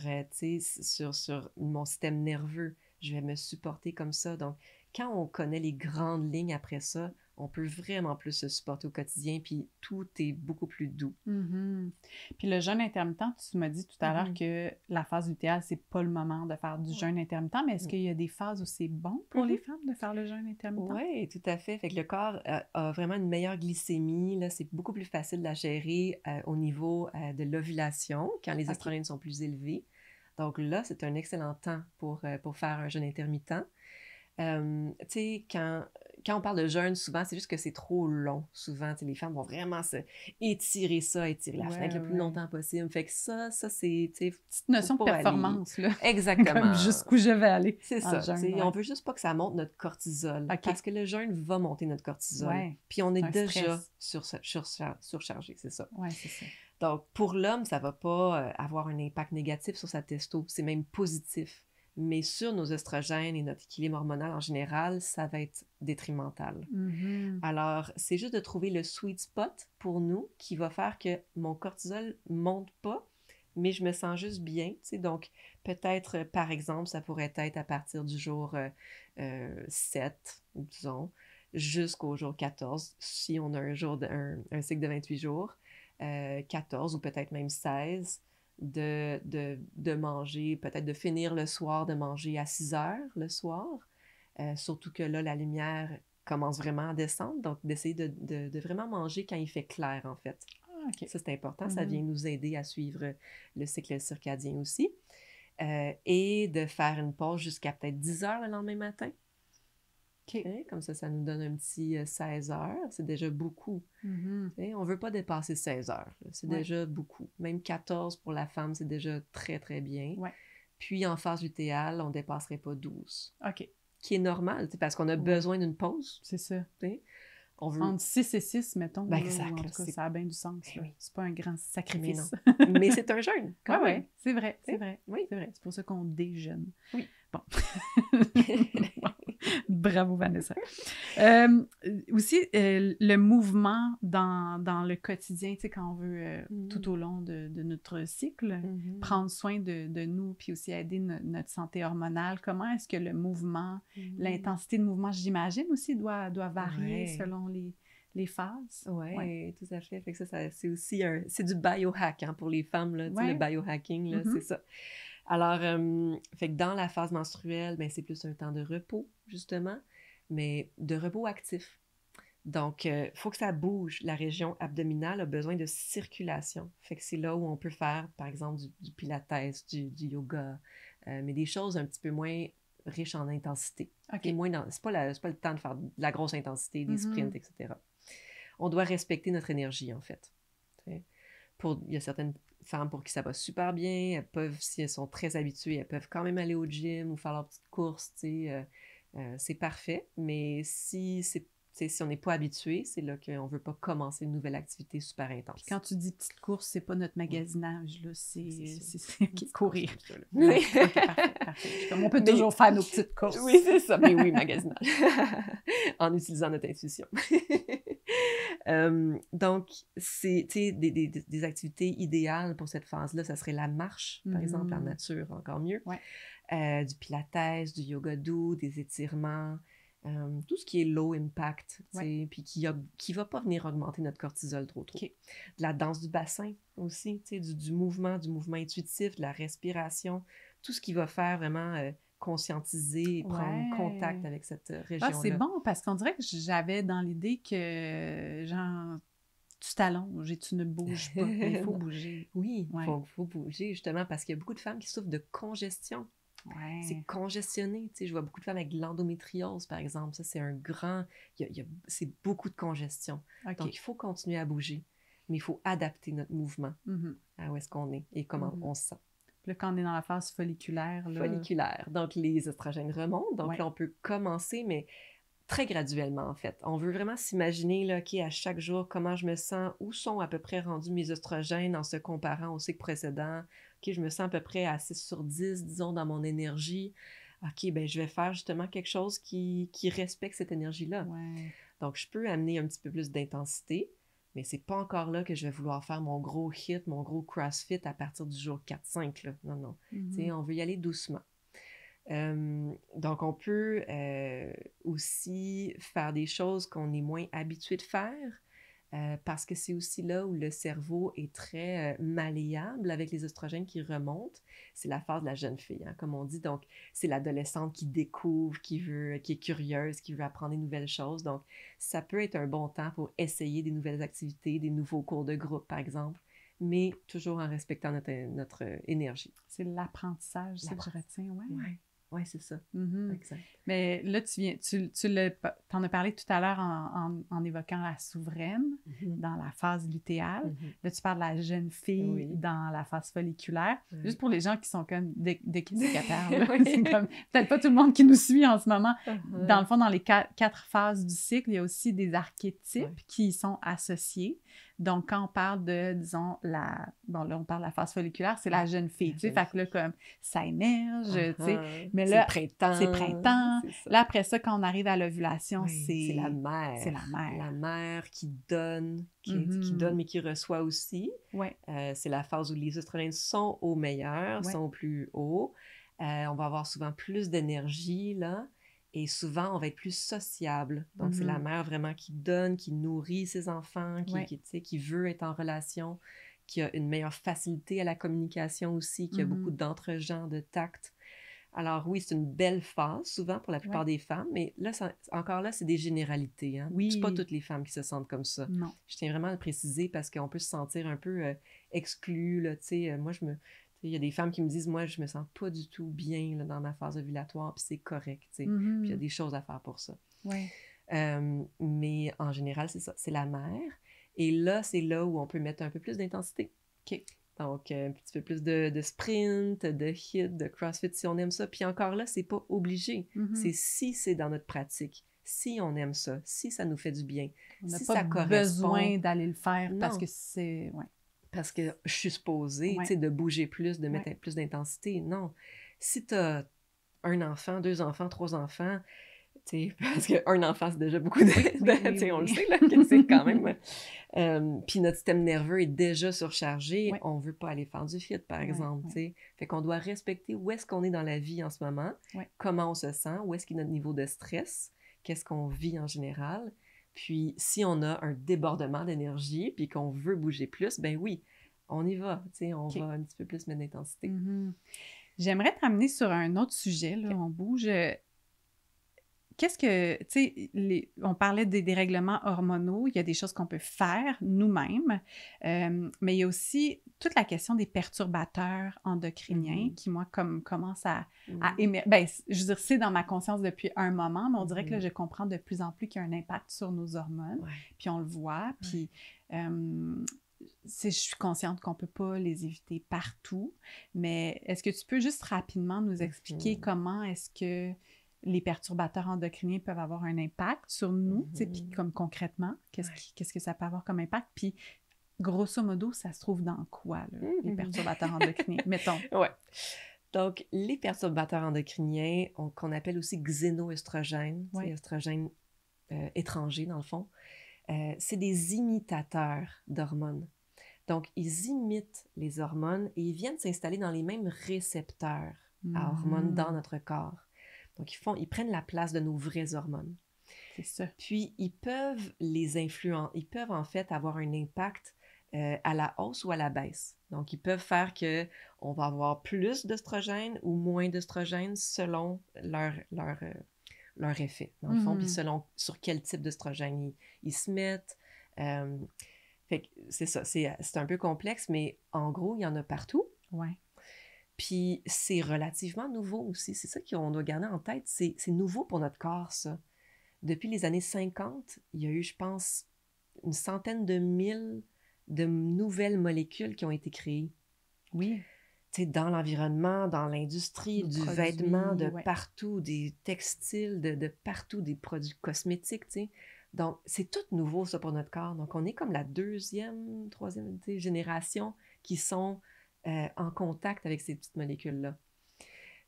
mon système nerveux. Je vais me supporter comme ça. Donc, quand on connaît les grandes lignes après ça, on peut vraiment plus se supporter au quotidien, puis tout est beaucoup plus doux. Mhm. Puis le jeûne intermittent, tu m'as dit tout à l'heure que la phase lutéale, c'est pas le moment de faire du jeûne intermittent, mais est-ce qu'il y a des phases où c'est bon pour les femmes de faire le jeûne intermittent? Oui, tout à fait. Fait que le corps a vraiment une meilleure glycémie. Là, c'est beaucoup plus facile de la gérer au niveau de l'ovulation, quand les oestrogènes sont plus élevés. Donc là, c'est un excellent temps pour faire un jeûne intermittent. Tu sais, quand on parle de jeûne, souvent, c'est juste que c'est trop long. Souvent, les femmes vont vraiment étirer la fenêtre le plus longtemps possible. Fait que ça c'est, tu sais, petite notion de performance, là. Exactement. Comme jusqu'où je vais aller. C'est ça. Jeûne, on veut juste pas que ça monte notre cortisol. Parce que le jeûne va monter notre cortisol. Puis on est déjà surchargé, c'est ça. Oui, c'est ça. Donc, pour l'homme, ça va pas avoir un impact négatif sur sa testo. C'est même positif. Mais sur nos oestrogènes et notre équilibre hormonal en général, ça va être détrimental. Mm-hmm. Alors, c'est juste de trouver le sweet spot pour nous qui va faire que mon cortisol monte pas, mais je me sens juste bien. Donc, peut-être, par exemple, ça pourrait être à partir du jour 7, disons, jusqu'au jour 14, si on a un cycle de 28 jours, 14 ou peut-être même 16, de manger, peut-être de finir le soir, de manger à 6 heures le soir, surtout que là, la lumière commence vraiment à descendre, donc d'essayer de vraiment manger quand il fait clair, en fait. Okay. Ça, c'est important, ça vient nous aider à suivre le cycle circadien aussi. Et de faire une pause jusqu'à peut-être 10 heures le lendemain matin. Okay. Comme ça nous donne un petit 16 heures. C'est déjà beaucoup. Mm-hmm. On ne veut pas dépasser 16 heures. C'est déjà beaucoup. Même 14 pour la femme, c'est déjà très, très bien. Ouais. Puis en phase lutéale, on ne dépasserait pas 12. OK. Qui est normal, parce qu'on a besoin d'une pause. C'est ça. On veut... Entre 6 et 6, mettons. Ben, exact. En tout cas, ça a bien du sens. Oui. C'est pas un grand sacrifice. Mais c'est un jeûne, quand même. Oui, c'est vrai, c'est vrai. Oui. C'est vrai. C'est pour ça qu'on déjeune. Oui. Bon. Bravo, Vanessa. Aussi, le mouvement dans le quotidien, tu sais, quand on veut, tout au long de notre cycle, prendre soin de nous, puis aussi aider notre santé hormonale, comment est-ce que le mouvement, l'intensité de mouvement, j'imagine aussi, doit varier selon les phases? Oui, tout à fait. Fait que ça c'est aussi c'est du biohack pour les femmes, là, le biohacking, là, c'est ça. Alors, fait que dans la phase menstruelle, ben, c'est plus un temps de repos, justement, mais de repos actif. Donc, il faut que ça bouge. La région abdominale a besoin de circulation. Fait que c'est là où on peut faire, par exemple, du pilates, du yoga, mais des choses un petit peu moins riches en intensité. Okay. C'est pas le temps de faire de la grosse intensité, des sprints, etc. On doit respecter notre énergie, en fait. Il y a certaines femmes pour qui ça va super bien, elles peuvent, si elles sont très habituées, elles peuvent quand même aller au gym ou faire leur petite course, c'est parfait, mais si on n'est pas habitué, c'est là qu'on ne veut pas commencer une nouvelle activité super intense. Puis quand tu dis petite course, c'est pas notre magasinage, là, c'est courir. Oui. Okay, parfait. Comme on peut toujours faire nos petites courses. Oui, c'est ça, mais oui, magasinage. En utilisant notre intuition. Donc, c'est des activités idéales pour cette phase-là. Ça serait la marche, par exemple, en nature, encore mieux. Ouais. Du pilates, du yoga doux, des étirements, tout ce qui est low impact, puis qui va pas venir augmenter notre cortisol trop. Okay. De la danse du bassin aussi, du mouvement intuitif, de la respiration, tout ce qui va faire vraiment... conscientiser et prendre contact avec cette région-là. C'est bon, parce qu'on dirait que j'avais dans l'idée que, genre, tu t'allonges et tu ne bouges pas. Il faut bouger. Oui, il faut bouger, justement, parce qu'il y a beaucoup de femmes qui souffrent de congestion. Ouais. C'est congestionné. Je vois beaucoup de femmes avec de l'endométriose, par exemple. Ça, c'est un grand... c'est beaucoup de congestion. Okay. Donc, il faut continuer à bouger, mais il faut adapter notre mouvement à où est-ce qu'on est et comment on se sent. Puis là, quand on est dans la phase folliculaire, là... Folliculaire. Donc, les oestrogènes remontent. Donc, Ouais. là, on peut commencer, mais très graduellement, en fait. On veut vraiment s'imaginer, là, OK, à chaque jour, comment je me sens, où sont à peu près rendus mes oestrogènes en se comparant au cycle précédent. OK, je me sens à peu près à 6/10, disons, dans mon énergie. OK, ben je vais faire justement quelque chose qui respecte cette énergie-là. Ouais. Donc, je peux amener un petit peu plus d'intensité, mais c'est pas encore là que je vais vouloir faire mon gros hit, mon gros CrossFit à partir du jour 4-5, là. Non, non. Tu sais, on veut y aller doucement. Donc, on peut aussi faire des choses qu'on est moins habitué de faire parce que c'est aussi là où le cerveau est très malléable avec les oestrogènes qui remontent. C'est la phase de la jeune fille, hein, comme on dit. Donc, c'est l'adolescente qui découvre, qui est curieuse, qui veut apprendre des nouvelles choses. Donc, ça peut être un bon temps pour essayer des nouvelles activités, des nouveaux cours de groupe, par exemple, mais toujours en respectant notre énergie. C'est l'apprentissage, c'est que je retiens, ouais. Ouais. Oui, c'est ça. Exact. Mais là, tu t'en as parlé tout à l'heure en évoquant la souveraine dans la phase lutéale. Là, tu parles de la jeune fille dans la phase folliculaire. Juste pour les gens qui sont comme de qui c'est qu'elle parle. C'est comme peut-être pas tout le monde qui nous suit en ce moment. Dans le fond, dans les quatre phases du cycle, il y a aussi des archétypes qui sont associés. Donc, quand on parle de, disons, bon, là, on parle de la phase folliculaire, c'est la jeune fille, tu sais, fait que là, comme, ça émerge, tu sais, mais là, c'est printemps. Là, après ça, quand on arrive à l'ovulation, c'est la mère. C'est la mère. La mère qui donne, qui donne, mais qui reçoit aussi. C'est la phase où les oestrogènes sont au meilleur, sont au plus haut. On va avoir souvent plus d'énergie, là. Et souvent, on va être plus sociable. Donc, c'est la mère vraiment qui donne, qui nourrit ses enfants, qui veut être en relation, qui a une meilleure facilité à la communication aussi, qui a beaucoup d'entre-gens, de tact. Alors oui, c'est une belle phase, souvent, pour la plupart des femmes, mais là, encore là, c'est des généralités. Hein? C'est pas toutes les femmes qui se sentent comme ça. Non. Je tiens vraiment à le préciser parce qu'on peut se sentir un peu exclu, là, tu sais. Moi, il y a des femmes qui me disent, moi, je me sens pas du tout bien là, dans ma phase ovulatoire, puis c'est correct, tu sais. Puis il y a des choses à faire pour ça. Mais en général, c'est ça, c'est la mère. Et là, c'est là où on peut mettre un peu plus d'intensité. Donc, un petit peu plus de sprint, de hit, de CrossFit, si on aime ça. Puis encore là, c'est pas obligé. C'est si c'est dans notre pratique, si on aime ça, si ça nous fait du bien, on n'a si pas ça correspond. besoin d'aller le faire parce que c'est... Parce que je suis supposée, tu sais, de bouger plus, de mettre plus d'intensité. Non. Si tu as un enfant, 2 enfants, 3 enfants, tu sais, parce qu'un enfant, c'est déjà beaucoup tu sais, on le sait, là, que c'est quand même... puis notre système nerveux est déjà surchargé, on veut pas aller faire du HIIT, par exemple, tu sais. Fait qu'on doit respecter où est-ce qu'on est dans la vie en ce moment, comment on se sent, où est-ce qu'il y a notre niveau de stress, qu'est-ce qu'on vit en général. Puis, si on a un débordement d'énergie puis qu'on veut bouger plus, ben oui, on y va, tu sais, on va un petit peu plus mettre d'intensité. J'aimerais te ramener sur un autre sujet, là, on bouge. Qu'est-ce que, tu sais, on parlait des dérèglements hormonaux, il y a des choses qu'on peut faire nous-mêmes, mais il y a aussi toute la question des perturbateurs endocriniens qui, moi, commencent à émerger. Ben, je veux dire, c'est dans ma conscience depuis un moment, mais on dirait que là, je comprends de plus en plus qu'il y a un impact sur nos hormones, puis on le voit, puis je suis consciente qu'on ne peut pas les éviter partout, mais est-ce que tu peux juste rapidement nous expliquer comment est-ce que les perturbateurs endocriniens peuvent avoir un impact sur nous, tu sais, puis comme concrètement, qu'est-ce que ça peut avoir comme impact, puis grosso modo, ça se trouve dans quoi, là, les perturbateurs endocriniens, mettons? Donc, les perturbateurs endocriniens, qu'on appelle aussi xénoœstrogènes, oestrogènes étrangers, dans le fond, c'est des imitateurs d'hormones. Donc, ils imitent les hormones et ils viennent s'installer dans les mêmes récepteurs à hormones dans notre corps. Donc, ils prennent la place de nos vraies hormones. C'est ça. Puis, ils peuvent ils peuvent en fait avoir un impact à la hausse ou à la baisse. Donc, ils peuvent faire qu'on va avoir plus d'œstrogènes ou moins d'œstrogènes selon leur effet, dans le fond, puis selon sur quel type d'œstrogène ils se mettent. Fait que c'est ça, c'est un peu complexe, mais en gros, il y en a partout. Puis c'est relativement nouveau aussi. C'est ça qu'on doit garder en tête. C'est nouveau pour notre corps, ça. Depuis les années 50, il y a eu, je pense, 100 000 de nouvelles molécules qui ont été créées. tu sais, dans l'environnement, dans l'industrie, du vêtement, de ouais. partout, des textiles, de partout, des produits cosmétiques, tu sais. Donc, c'est tout nouveau, ça, pour notre corps. Donc, on est comme la deuxième, troisième, tu sais, génération qui sont en contact avec ces petites molécules-là.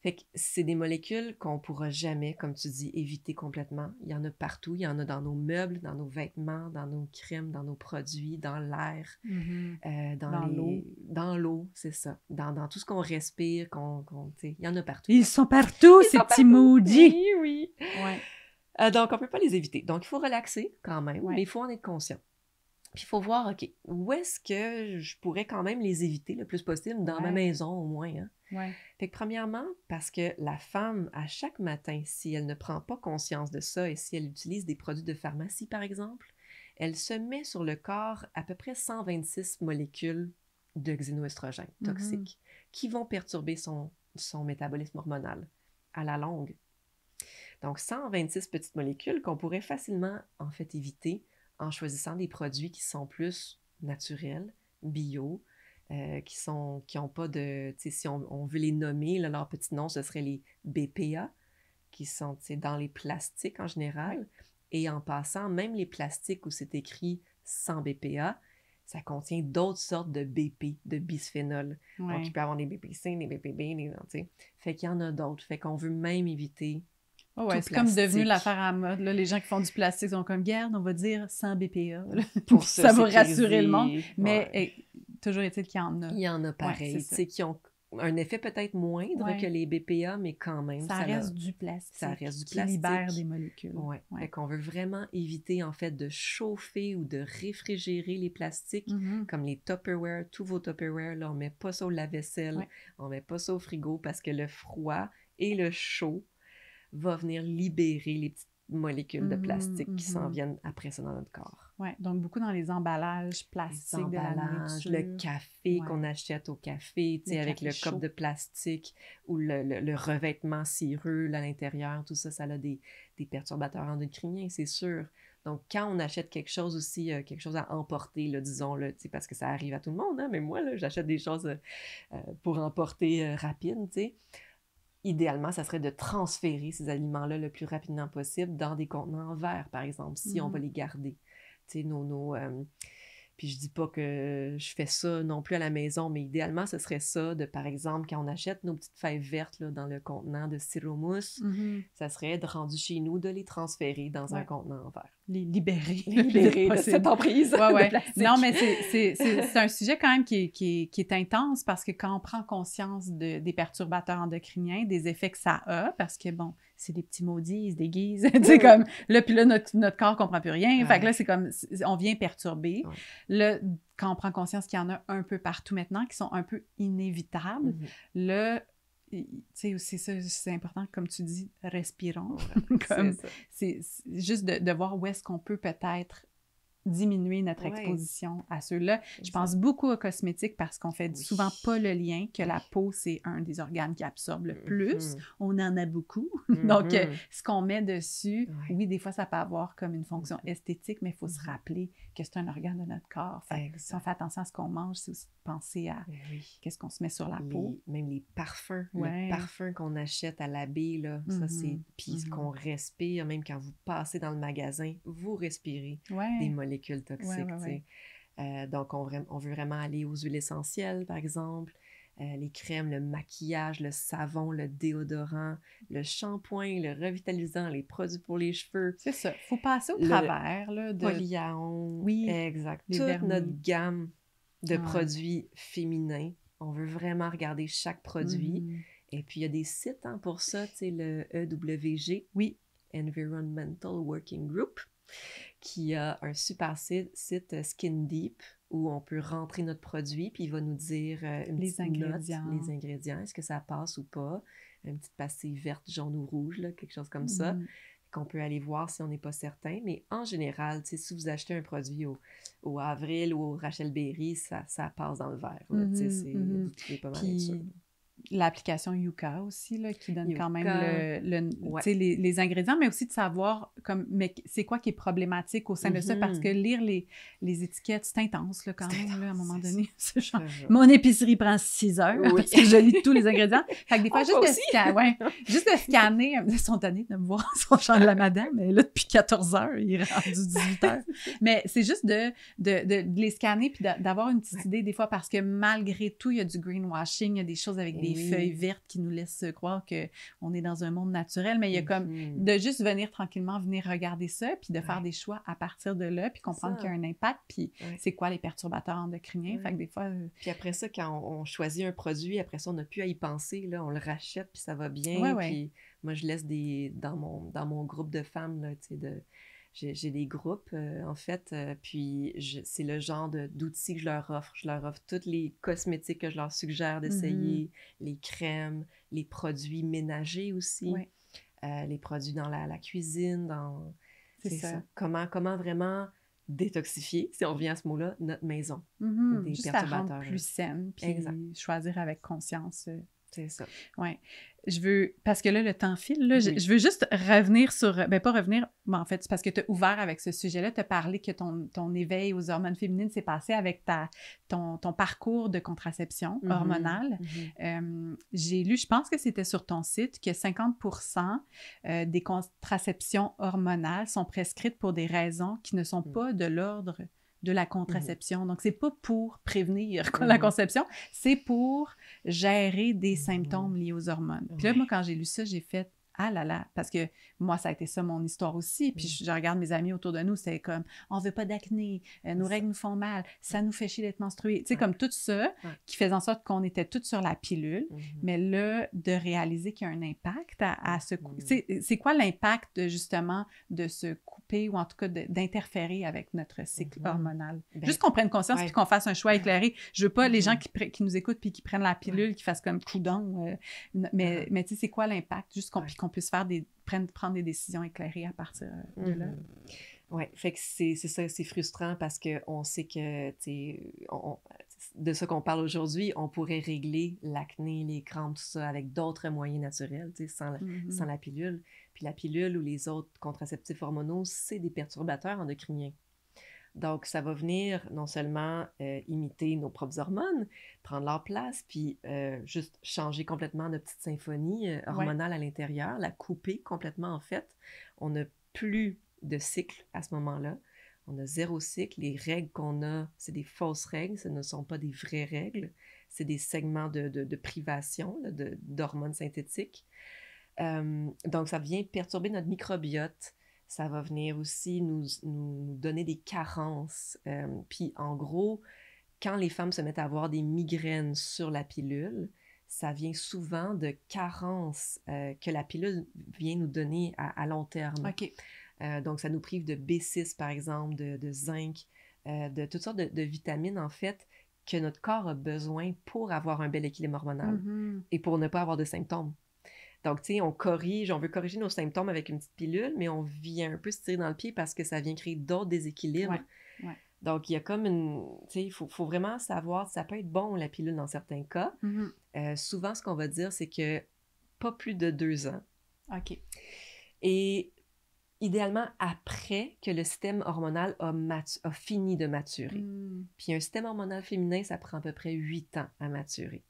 Fait que c'est des molécules qu'on ne pourra jamais, comme tu dis, éviter complètement. Il y en a partout. Il y en a dans nos meubles, dans nos vêtements, dans nos crèmes, dans nos produits, dans l'air, Dans l'eau. dans l'eau, c'est ça. Dans tout ce qu'on respire, tu sais, il y en a partout. Ils sont partout, ces petits maudits! Oui, oui. Ouais. Donc, on ne peut pas les éviter. Donc, il faut relaxer quand même, Ouais. mais il faut en être conscient. Puis, il faut voir, OK, où est-ce que je pourrais quand même les éviter le plus possible dans ma maison, au moins, hein? Ouais. Fait que premièrement, parce que la femme, à chaque matin, si elle ne prend pas conscience de ça et si elle utilise des produits de pharmacie, par exemple, elle se met sur le corps à peu près 126 molécules de xénoestrogènes toxiques qui vont perturber son métabolisme hormonal à la longue. Donc, 126 petites molécules qu'on pourrait facilement, en fait, éviter en choisissant des produits qui sont plus naturels, bio, qui n'ont pas de... Tu sais, si on veut les nommer, là, leur petit nom, ce serait les BPA, qui sont dans les plastiques en général. Ouais. Et en passant, même les plastiques où c'est écrit sans BPA, ça contient d'autres sortes de BP, de bisphénol. Ouais. Donc, il peut y avoir des BPC, des BPB, tu sais. Fait qu'il y en a d'autres. Fait qu'on veut même éviter... Oh ouais, c'est comme devenu l'affaire à mode. Là, les gens qui font du plastique sont comme, garde, on va dire sans BPA. Pour ça va rassurer le monde. Mais toujours est-il qu'il y en a. Il y en a pareil, tu sais, qui ont un effet peut-être moindre que les BPA, mais quand même. Ça reste du plastique. Ça reste du qui plastique. libère des molécules. Ouais. Fait qu'on veut vraiment éviter, en fait, de chauffer ou de réfrigérer les plastiques, comme les Tupperware, tous vos Tupperware, là, on met pas ça au lave-vaisselle, on met pas ça au frigo parce que le froid et le chaud va venir libérer les petites molécules de plastique qui s'en viennent après ça dans notre corps. Oui, donc beaucoup dans les emballages plastiques de la nourriture. Le café qu'on achète au café, tu sais, avec le cop de plastique ou le revêtement cireux à l'intérieur, tout ça, ça a des perturbateurs endocriniens, c'est sûr. Donc, quand on achète quelque chose aussi, quelque chose à emporter, là, disons-le, parce que ça arrive à tout le monde, hein, mais moi, là, j'achète des choses pour emporter rapide, tu sais. Idéalement, ça serait de transférer ces aliments-là le plus rapidement possible dans des contenants en verre, par exemple, si on va les garder. Tu sais, puis je dis pas que je fais ça non plus à la maison, mais idéalement, ce serait ça, de, par exemple, quand on achète nos petites fèves vertes là, dans le contenant de sirop mousse, ça serait de rendu chez nous de les transférer dans un contenant en verre. Les libérer. Les libérer de cette emprise de plastique. Non, mais c'est un sujet quand même qui est intense parce que quand on prend conscience des perturbateurs endocriniens, des effets que ça a, parce que bon, c'est des petits maudits, ils se déguisent, tu sais, comme, là, puis là, notre corps comprend plus rien, fait que là, c'est comme, on vient perturber. Là, quand on prend conscience qu'il y en a un peu partout maintenant, qui sont un peu inévitables, là, tu sais, c'est important, comme tu dis, respirons. Comme, c'est juste de voir où est-ce qu'on peut peut-être diminuer notre exposition à ceux-là. Je pense beaucoup aux cosmétiques parce qu'on fait souvent pas le lien que la peau, c'est un des organes qui absorbe le plus. On en a beaucoup. Donc, ce qu'on met dessus, oui, des fois, ça peut avoir comme une fonction esthétique, mais il faut se rappeler que c'est un organe de notre corps. Fait, si on fait attention à ce qu'on mange, c'est aussi de penser à qu'est-ce qu'on se met sur la peau. Même les parfums. Le parfum qu'on achète à l'abbé, là, ça, c'est... Puis qu'on respire, même quand vous passez dans le magasin, vous respirez des molécules toxiques. Donc, on veut vraiment aller aux huiles essentielles, par exemple, les crèmes, le maquillage, le savon, le déodorant, le shampoing, le revitalisant, les produits pour les cheveux. C'est ça. Il faut passer au travers. Là, de Polyaon. Oui. Exact. Toute notre gamme de produits féminins. On veut vraiment regarder chaque produit. Et puis, il y a des sites pour ça, tu sais, le EWG. Oui. Environmental Working Group, qui a un super site Skin Deep où on peut rentrer notre produit puis il va nous dire les ingrédients, est-ce que ça passe ou pas, une petite pastille verte, jaune ou rouge, là, quelque chose comme ça, qu'on peut aller voir si on n'est pas certain. Mais en général, si vous achetez un produit au Avril ou au Rachel Berry, ça passe dans le verre. Là, c'est pas mal sûr. l'application Yuka aussi, là, qui donne quand même Ouais. tu sais, les ingrédients, mais aussi de savoir mais c'est quoi qui est problématique au sein de ça, parce que lire les étiquettes, c'est intense, là, quand même, là, à un moment donné. C'est genre, mon épicerie prend 6 heures parce que je lis tous les ingrédients. Fait que des fois, juste de scanner, ils sont donnés de me voir son champ de la madame, elle est là depuis 14 heures, il est rendu 18 heures. Mais c'est juste de les scanner puis d'avoir une petite idée des fois, parce que malgré tout, il y a du greenwashing, il y a des choses avec des feuilles vertes qui nous laissent croire qu'on est dans un monde naturel, mais il y a comme de juste venir tranquillement, venir regarder ça, puis de faire des choix à partir de là, puis comprendre qu'il y a un impact, puis c'est quoi les perturbateurs endocriniens. Fait que des fois... Puis après ça, quand on choisit un produit, après ça, on n'a plus à y penser, là, on le rachète, puis ça va bien, puis moi, je laisse dans mon groupe de femmes, là, tu sais, j'ai des groupes, en fait, puis c'est le genre d'outils que je leur offre. Je leur offre tous les cosmétiques que je leur suggère d'essayer, les crèmes, les produits ménagers aussi, les produits dans la cuisine, c'est ça. Comment vraiment détoxifier, si on revient à ce mot-là, notre maison. Des juste perturbateurs. À rendre plus saine, puis choisir avec conscience. C'est ça. Oui. Parce que là, le temps file, là, je veux juste revenir sur... pas revenir, mais en fait, c'est parce que tu as ouvert avec ce sujet-là, tu as parlé que ton éveil aux hormones féminines s'est passé avec ton parcours de contraception hormonale. J'ai lu, je pense que c'était sur ton site, que 50% des contraceptions hormonales sont prescrites pour des raisons qui ne sont pas de l'ordre de la contraception. Donc, c'est pas pour prévenir la conception, c'est pour gérer des symptômes liés aux hormones. Puis là, moi, quand j'ai lu ça, j'ai fait « Ah là là! » Parce que moi, ça a été ça mon histoire aussi. Puis je regarde mes amis autour de nous, c'est comme « On veut pas d'acné, nos règles nous font mal, ça nous fait chier d'être menstruées. » Tu sais, comme tout ça qui faisait en sorte qu'on était toutes sur la pilule. Mais là, de réaliser qu'il y a un impact à se couper. C'est quoi l'impact, justement, de se couper ou en tout cas d'interférer avec notre cycle hormonal? Juste qu'on prenne conscience puis qu'on fasse un choix éclairé. Je veux pas les gens qui nous écoutent puis qui prennent la pilule, qui fassent comme coudon. Mais tu sais, c'est quoi l'impact? Juste qu'on puisse prendre des décisions éclairées à partir de là. Oui, fait que c'est ça, c'est frustrant parce qu'on sait que, tu sais, de ce qu'on parle aujourd'hui, on pourrait régler l'acné, les crampes, tout ça, avec d'autres moyens naturels, tu sais, sans la pilule. Puis la pilule ou les autres contraceptifs hormonaux, c'est des perturbateurs endocriniens. Donc, ça va venir non seulement imiter nos propres hormones, prendre leur place, puis juste changer complètement notre petite symphonie hormonale à l'intérieur, la couper complètement en fait. On n'a plus de cycle à ce moment-là. On a 0 cycle. Les règles qu'on a, c'est des fausses règles, ce ne sont pas des vraies règles. C'est des segments de privation là, d'hormones synthétiques. Donc, ça vient perturber notre microbiote. Ça va venir aussi nous donner des carences. Puis, en gros, quand les femmes se mettent à avoir des migraines sur la pilule, ça vient souvent de carences que la pilule vient nous donner à long terme. OK. Donc, ça nous prive de B6, par exemple, de zinc, de toutes sortes de vitamines, en fait, que notre corps a besoin pour avoir un bel équilibre hormonal et pour ne pas avoir de symptômes. Donc, tu sais, on veut corriger nos symptômes avec une petite pilule, mais on vient un peu se tirer dans le pied parce que ça vient créer d'autres déséquilibres. Ouais. Donc, il y a comme tu sais, il faut vraiment savoir, ça peut être bon, la pilule, dans certains cas. Souvent, ce qu'on va dire, c'est que pas plus de 2 ans. OK. Et idéalement, après que le système hormonal a fini de maturer. Puis un système hormonal féminin, ça prend à peu près 8 ans à maturer.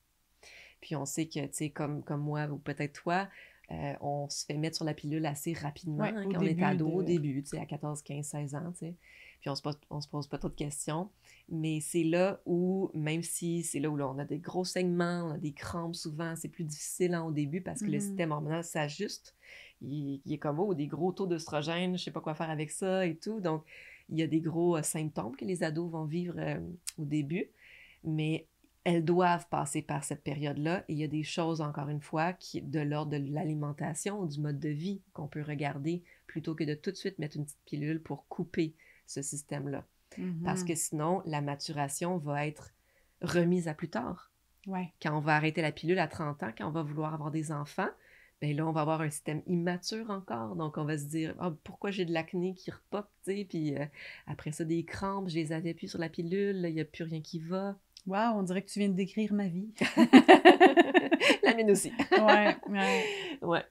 Puis on sait que, tu sais, comme moi ou peut-être toi, on se fait mettre sur la pilule assez rapidement quand on est ado, au début, tu sais, à 14, 15, 16 ans, tu sais. Puis on se pose pas trop de questions. Mais c'est là où, même si c'est là où on a des gros saignements, on a des crampes souvent, c'est plus difficile au début parce que le système hormonal s'ajuste. Il est comme, des gros taux d'œstrogène, je sais pas quoi faire avec ça et tout. Donc, il y a des gros symptômes que les ados vont vivre au début. Mais elles doivent passer par cette période-là et il y a des choses, encore une fois, qui est de l'ordre de l'alimentation ou du mode de vie qu'on peut regarder plutôt que de tout de suite mettre une petite pilule pour couper ce système-là. Parce que sinon, la maturation va être remise à plus tard. Quand on va arrêter la pilule à 30 ans, quand on va vouloir avoir des enfants, bien là, on va avoir un système immature encore. Donc, on va se dire, pourquoi j'ai de l'acné qui repop, tu sais, puis après ça, des crampes, je les avais plus sur la pilule, il n'y a plus rien qui va. Wow, on dirait que tu viens de décrire ma vie. La mienne aussi. Ouais, ouais. Ouais.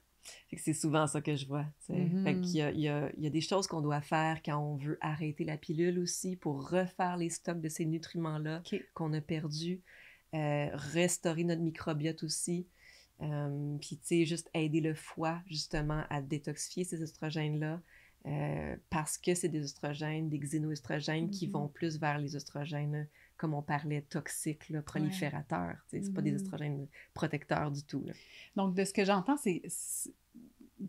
Fait que c'est souvent ça que je vois. Fait qu'il y a des choses qu'on doit faire quand on veut arrêter la pilule aussi pour refaire les stocks de ces nutriments-là OK. qu'on a perdus. Restaurer notre microbiote aussi. Puis, tu sais, juste aider le foie, justement, à détoxifier ces oestrogènes-là. Parce que c'est des oestrogènes, des xénoestrogènes qui vont plus vers les oestrogènes, comme on parlait, toxiques, là, proliférateurs. Ouais. C'est pas des oestrogènes protecteurs du tout. Là. Donc, de ce que j'entends,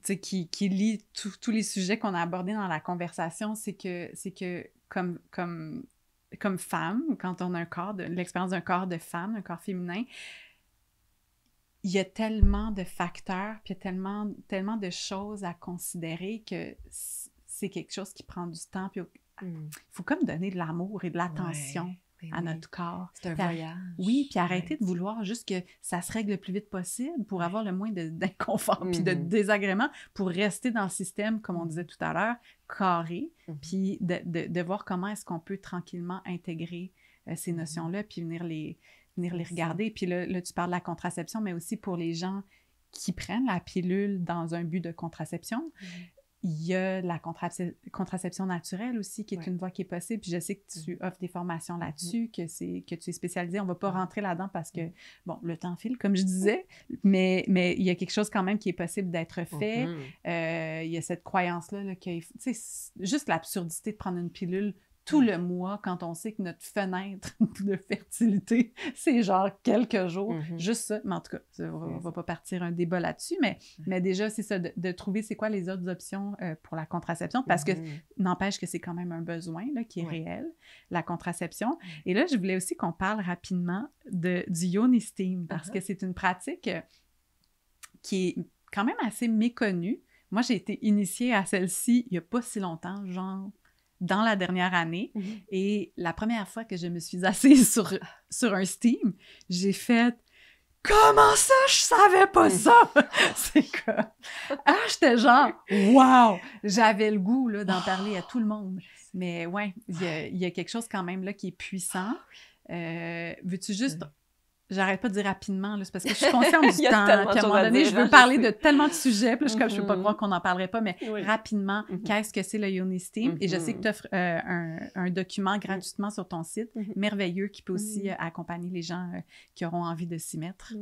qui lie tous les sujets qu'on a abordés dans la conversation, c'est que comme femme, quand on a l'expérience d'un corps de femme, un corps féminin, il y a tellement de facteurs, puis il y a tellement de choses à considérer que c'est quelque chose qui prend du temps, puis il faut comme donner de l'amour et de l'attention à notre corps. C'est un voyage. Oui, puis arrêter de vouloir juste que ça se règle le plus vite possible pour avoir le moins d'inconfort puis de désagréments, pour rester dans le système, comme on disait tout à l'heure, carré, puis de voir comment est-ce qu'on peut tranquillement intégrer ces notions-là, puis venir les regarder. Puis là, tu parles de la contraception, mais aussi pour les gens qui prennent la pilule dans un but de contraception. Il y a la contraception naturelle aussi, qui est une voie qui est possible. Puis je sais que tu offres des formations là-dessus, que tu es spécialisée. On ne va pas rentrer là-dedans parce que, bon, le temps file, comme je disais, mais il y a quelque chose quand même qui est possible d'être fait. Il y a cette croyance-là, là, tu sais, juste l'absurdité de prendre une pilule tout le mois, quand on sait que notre fenêtre de fertilité, c'est genre quelques jours, juste ça. Mais en tout cas, on va pas partir un débat là-dessus, mais déjà, c'est ça, de trouver c'est quoi les autres options pour la contraception, parce que n'empêche que c'est quand même un besoin là, qui est réel, la contraception. Et là, je voulais aussi qu'on parle rapidement du Yoni Steam, parce que c'est une pratique qui est quand même assez méconnue. Moi, j'ai été initiée à celle-ci il n'y a pas si longtemps, genre dans la dernière année. Et la première fois que je me suis assise sur un Steam, j'ai fait « Comment ça, je savais pas ça? » C'est que... j'étais genre « Wow! » J'avais le goût là, d'en parler à tout le monde. Mais ouais, il y a quelque chose quand même là qui est puissant. Veux-tu juste... J'arrête pas de dire rapidement, là, c'est parce que je suis consciente du temps. Puis à un moment donné, je veux parler de tellement de sujets. Puis là, je peux pas croire qu'on n'en parlerait pas, mais rapidement, qu'est-ce que c'est le Yoni Steam? Et je sais que tu offres un document gratuitement sur ton site, merveilleux, qui peut aussi accompagner les gens qui auront envie de s'y mettre.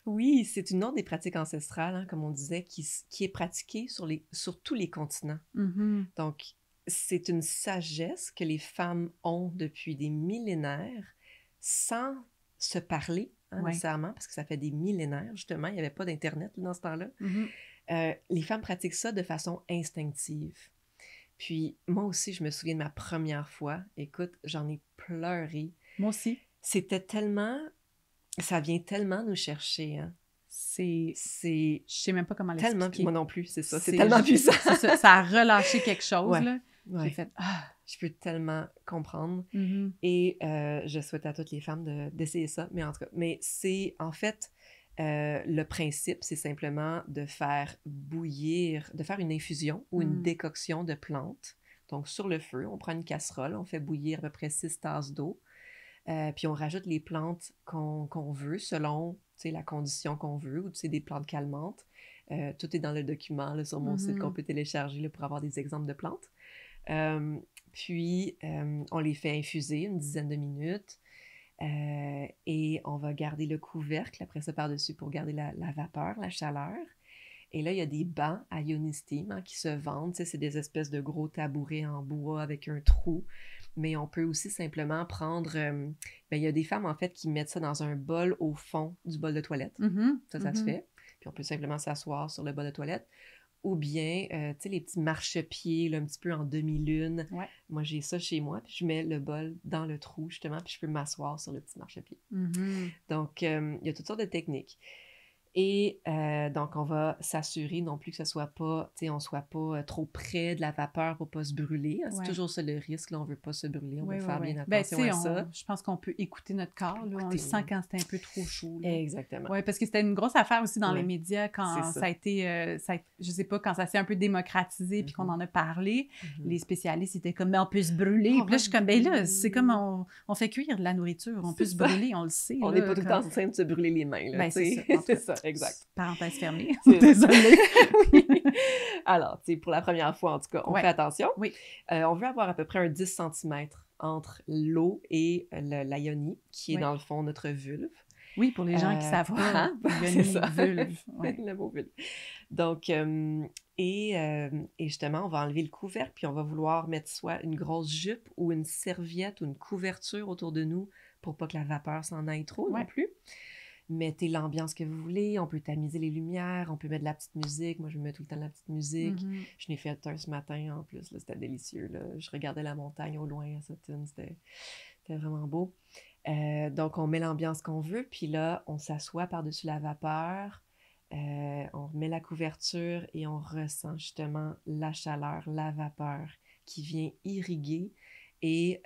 Oui, c'est une autre des pratiques ancestrales, hein, comme on disait, qui est pratiquée sur tous les continents. Donc, c'est une sagesse que les femmes ont depuis des millénaires sans se parler, nécessairement, parce que ça fait des millénaires, justement, il n'y avait pas d'Internet dans ce temps-là. Les femmes pratiquent ça de façon instinctive. Puis, moi aussi, je me souviens de ma première fois. Écoute, j'en ai pleuré. Moi aussi. C'était tellement... Ça vient tellement nous chercher, hein. Je sais même pas comment l'expliquer. Tellement, moi non plus, c'est ça. C'est tellement puissant. Ça a relâché quelque chose, là. J'ai fait je peux tellement comprendre. Et je souhaite à toutes les femmes d'essayer ça. Mais en tout cas, c'est en fait le principe, c'est simplement de faire bouillir, de faire une infusion ou une décoction de plantes. Donc sur le feu, on prend une casserole, on fait bouillir à peu près 6 tasses d'eau. Puis on rajoute les plantes qu'on veut selon la condition qu'on veut, ou des plantes calmantes. Tout est dans le document là, sur mon site qu'on peut télécharger là, pour avoir des exemples de plantes. Puis, on les fait infuser une dizaine de minutes et on va garder le couvercle après ça par-dessus pour garder la vapeur, la chaleur. Et là, il y a des bancs à Yoni Steam qui se vendent. C'est des espèces de gros tabourets en bois avec un trou. Mais on peut aussi simplement prendre... il y a des femmes, en fait, qui mettent ça dans un bol au fond du bol de toilette. Ça se fait. Puis on peut simplement s'asseoir sur le bol de toilette. Ou bien, tu sais, les petits marchepieds, là, un petit peu en demi-lune. Moi, j'ai ça chez moi, puis je mets le bol dans le trou, justement, puis je peux m'asseoir sur le petit marchepied. Donc, il y a toutes sortes de techniques. Et donc, on va s'assurer non plus que ce soit pas, tu sais, on soit pas trop près de la vapeur pour pas se brûler. C'est Ouais. toujours ça le risque, là, on veut pas se brûler, on Oui, veut oui, faire oui. bien Ben, attention tu sais, à ça. je pense qu'on peut écouter notre corps, là. On le Écoutez, sent quand c'est un peu trop chaud, là. exactement. Oui, parce que c'était une grosse affaire aussi dans les Ouais, médias c'est quand ça. ça a été, je sais pas, quand ça s'est un peu démocratisé puis qu'on en a parlé, les spécialistes étaient comme, mais on peut se brûler. On Puis là, va je se suis comme, ben là, c'est comme brûler. on fait cuire de la nourriture, on peut C'est se ça. brûler, on le sait, On n'est là. pas tout le temps en train de se brûler les mains, là, Ben, tu c'est sais. ça, en tout C'est cas. ça, exact. Parenthèse fermée. C'est- Désolée. Oui. Alors, tu sais, pour la première fois, en tout cas, on Ouais. fait attention. Oui. On veut avoir à peu près un 10 cm entre l'eau et la yoni, qui est Ouais. dans le fond notre vulve. Oui, pour les gens qui savent pas, Hein? C'est yoni, ça. vulve. Ouais. Le mot vulve. Donc, et justement, on va enlever le couvercle, puis on va vouloir mettre soit une grosse jupe ou une serviette ou une couverture autour de nous pour pas que la vapeur s'en aille trop non Ouais. plus. Mettez l'ambiance que vous voulez, on peut tamiser les lumières, on peut mettre de la petite musique. Moi, je mets tout le temps de la petite musique. Mhm. Je n'ai fait un ce matin en plus, là, c'était délicieux. Là. Je regardais la montagne au loin à Sutton, c'était vraiment beau. Donc, on met l'ambiance qu'on veut, puis là, on s'assoit par-dessus la vapeur, on remet la couverture et on ressent justement la chaleur, la vapeur qui vient irriguer et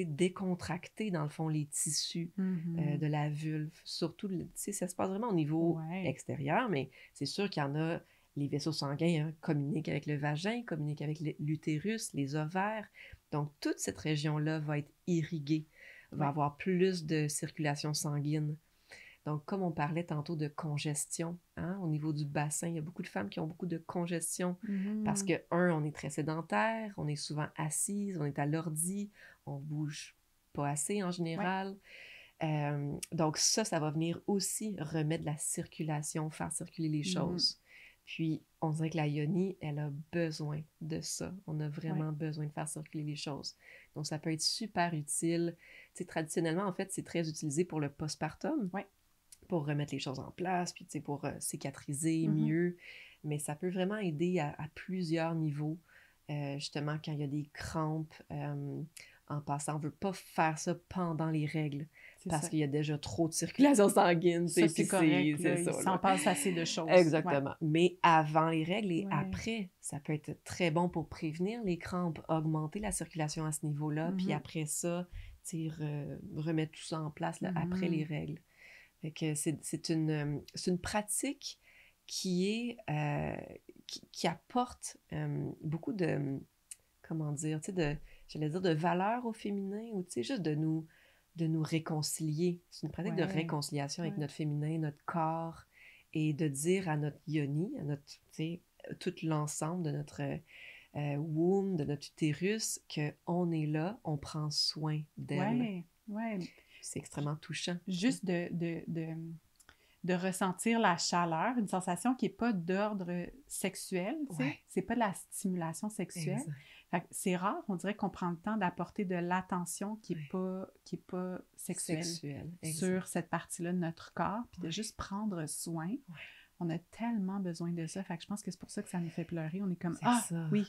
décontracter, dans le fond, les tissus Mhm. de la vulve. Surtout, ça se passe vraiment au niveau Ouais. extérieur, mais c'est sûr qu'il y en a, les vaisseaux sanguins communiquent avec le vagin, communiquent avec l'utérus, les ovaires. Donc, toute cette région-là va être irriguée, va Ouais. avoir plus de circulation sanguine. Donc, comme on parlait tantôt de congestion, au niveau du bassin, il y a beaucoup de femmes qui ont beaucoup de congestion parce Mhm. que, on est très sédentaire, on est souvent assise, on est à l'ordi, on bouge pas assez en général. Donc ça va venir aussi remettre la circulation, faire circuler les choses. Puis, on dirait que la yoni, elle a besoin de ça. On a vraiment besoin de faire circuler les choses. Donc, ça peut être super utile. Tu sais, traditionnellement, en fait, c'est très utilisé pour le postpartum. Ouais. Pour remettre les choses en place, puis pour cicatriser Mhm. mieux. Mais ça peut vraiment aider à plusieurs niveaux. Justement, quand il y a des crampes, en passant, on ne veut pas faire ça pendant les règles C'est parce ça. qu'il y a déjà trop de circulation sanguine. Ça, c'est correct. C'est Là, ça, il s'en là. passe assez de choses. Exactement. Mais avant les règles et Ouais. après, ça peut être très bon pour prévenir les crampes, augmenter la circulation à ce niveau-là. Puis après ça, remettre tout ça en place là, après les règles. Fait que c'est une pratique qui est qui apporte beaucoup de, comment dire, tu sais, j'allais dire de valeur au féminin ou tu sais, juste de nous réconcilier. C'est une pratique de réconciliation avec notre féminin, notre corps, et de dire à notre yoni, à notre, tu sais, tout l'ensemble de notre womb, de notre utérus, qu'on est là, on prend soin d'elle. Ouais. C'est extrêmement touchant. Juste de ressentir la chaleur, une sensation qui n'est pas d'ordre sexuel, tu sais. Ouais. C'est pas de la stimulation sexuelle. Fait que c'est rare, on dirait qu'on prend le temps d'apporter de l'attention qui n'est pas sexuelle sur cette partie-là de notre corps, puis de juste prendre soin. On a tellement besoin de ça. Fait que je pense que c'est pour ça que ça nous fait pleurer. On est comme, ça. Oui.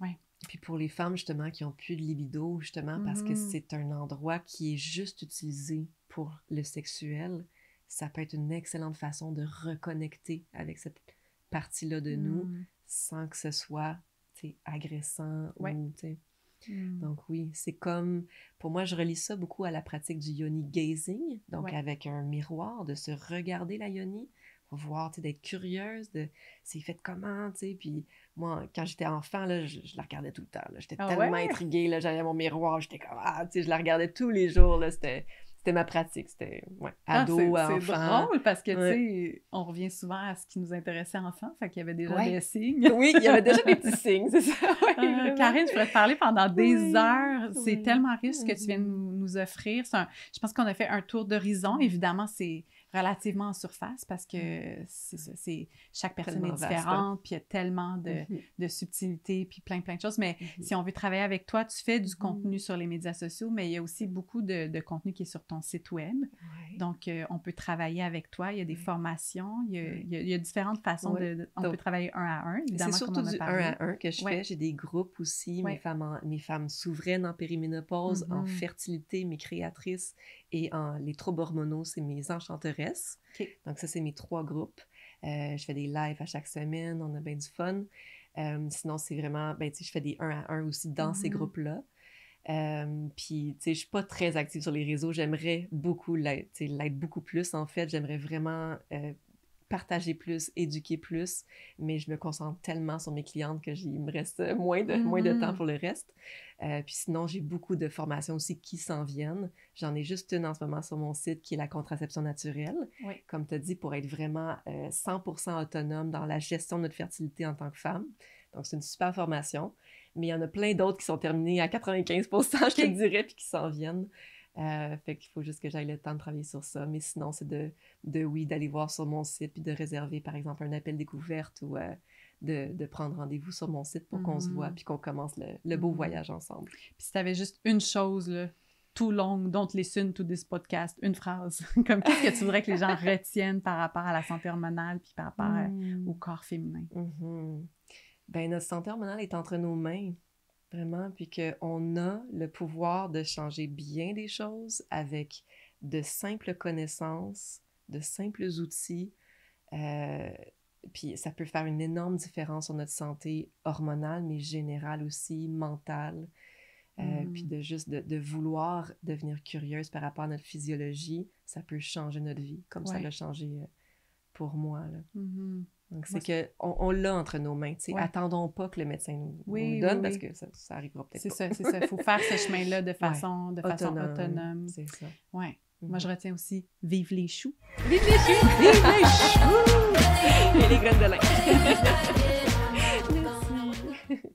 Ouais. Puis pour les femmes, justement, qui n'ont plus de libido, justement, parce que c'est un endroit qui est juste utilisé pour le sexuel, ça peut être une excellente façon de reconnecter avec cette partie-là de nous sans que ce soit, tu sais, agressant ou, tu sais. Donc oui, c'est comme, pour moi, je relie ça beaucoup à la pratique du yoni gazing, donc avec un miroir, de se regarder la yoni, pour voir, tu sais, d'être curieuse de c'est fait comment, tu sais, puis moi, quand j'étais enfant, là, je la regardais tout le temps, là, j'étais tellement intriguée, là, j'avais mon miroir, j'étais comme, tu sais, je la regardais tous les jours, là, c'était ma pratique, c'était, ado, enfant. C'est drôle parce que, tu sais, on revient souvent à ce qui nous intéressait enfant, fait qu'il y avait déjà des signes. Oui, il y avait déjà des petits signes, c'est ça. Karine, je pourrais te parler pendant des heures. C'est tellement riche ce que tu viens de nous offrir. Je pense qu'on a fait un tour d'horizon. Évidemment, c'est relativement en surface parce que chaque personne est différente, puis il y a tellement de subtilité, puis plein de choses. Mais si on veut travailler avec toi, tu fais du contenu sur les médias sociaux, mais il y a aussi beaucoup de contenu qui est sur ton site web. Donc, on peut travailler avec toi. Il y a des formations. Il y a différentes façons on peut travailler un à un, évidemment, c'est surtout du 1 à 1 que je fais. J'ai des groupes aussi, mes femmes souveraines en périménopause, en fertilité, mes créatrices, et les troubles hormonaux, c'est mes enchanteresses. Donc ça, c'est mes 3 groupes. Je fais des lives à chaque semaine, on a bien du fun. Sinon, c'est vraiment, je fais des 1 à 1 aussi dans ces groupes-là. Puis, tu sais, je suis pas très active sur les réseaux. J'aimerais beaucoup l'être beaucoup plus, en fait. J'aimerais vraiment partager plus, éduquer plus, mais je me concentre tellement sur mes clientes qu'il me reste moins de temps pour le reste. Puis sinon, j'ai beaucoup de formations aussi qui s'en viennent. J'en ai juste une en ce moment sur mon site qui est la contraception naturelle. Comme tu as dit, pour être vraiment 100% autonome dans la gestion de notre fertilité en tant que femme. Donc, c'est une super formation. Mais il y en a plein d'autres qui sont terminées à 95%, je te dirais, puis qui s'en viennent. Fait qu'il faut juste que j'aille le temps de travailler sur ça. Mais sinon, c'est d'aller voir sur mon site, puis de réserver, par exemple, un appel découverte ou de prendre rendez-vous sur mon site pour qu'on se voit, puis qu'on commence le beau voyage ensemble. Puis si tu avais juste une chose, là, too long, don't listen to this podcast, une phrase, comme qu'est-ce que tu voudrais que les gens retiennent par rapport à la santé hormonale, puis par rapport au corps féminin? Ben, notre santé hormonale est entre nos mains, vraiment, puis qu'on a le pouvoir de changer bien des choses avec de simples connaissances, de simples outils, puis ça peut faire une énorme différence sur notre santé hormonale, mais générale aussi, mentale, puis de vouloir devenir curieuse par rapport à notre physiologie, ça peut changer notre vie, comme ça l'a changé pour moi, là. Donc, c'est qu'on l'a entre nos mains. Attendons pas que le médecin nous donne, parce que ça arrivera peut-être pas. C'est ça. Il faut faire ce chemin-là de façon autonome. C'est ça. Ouais. Moi, je retiens aussi « Vive les choux! » Vive les choux! Vive les choux! Et les graines de lin. Merci.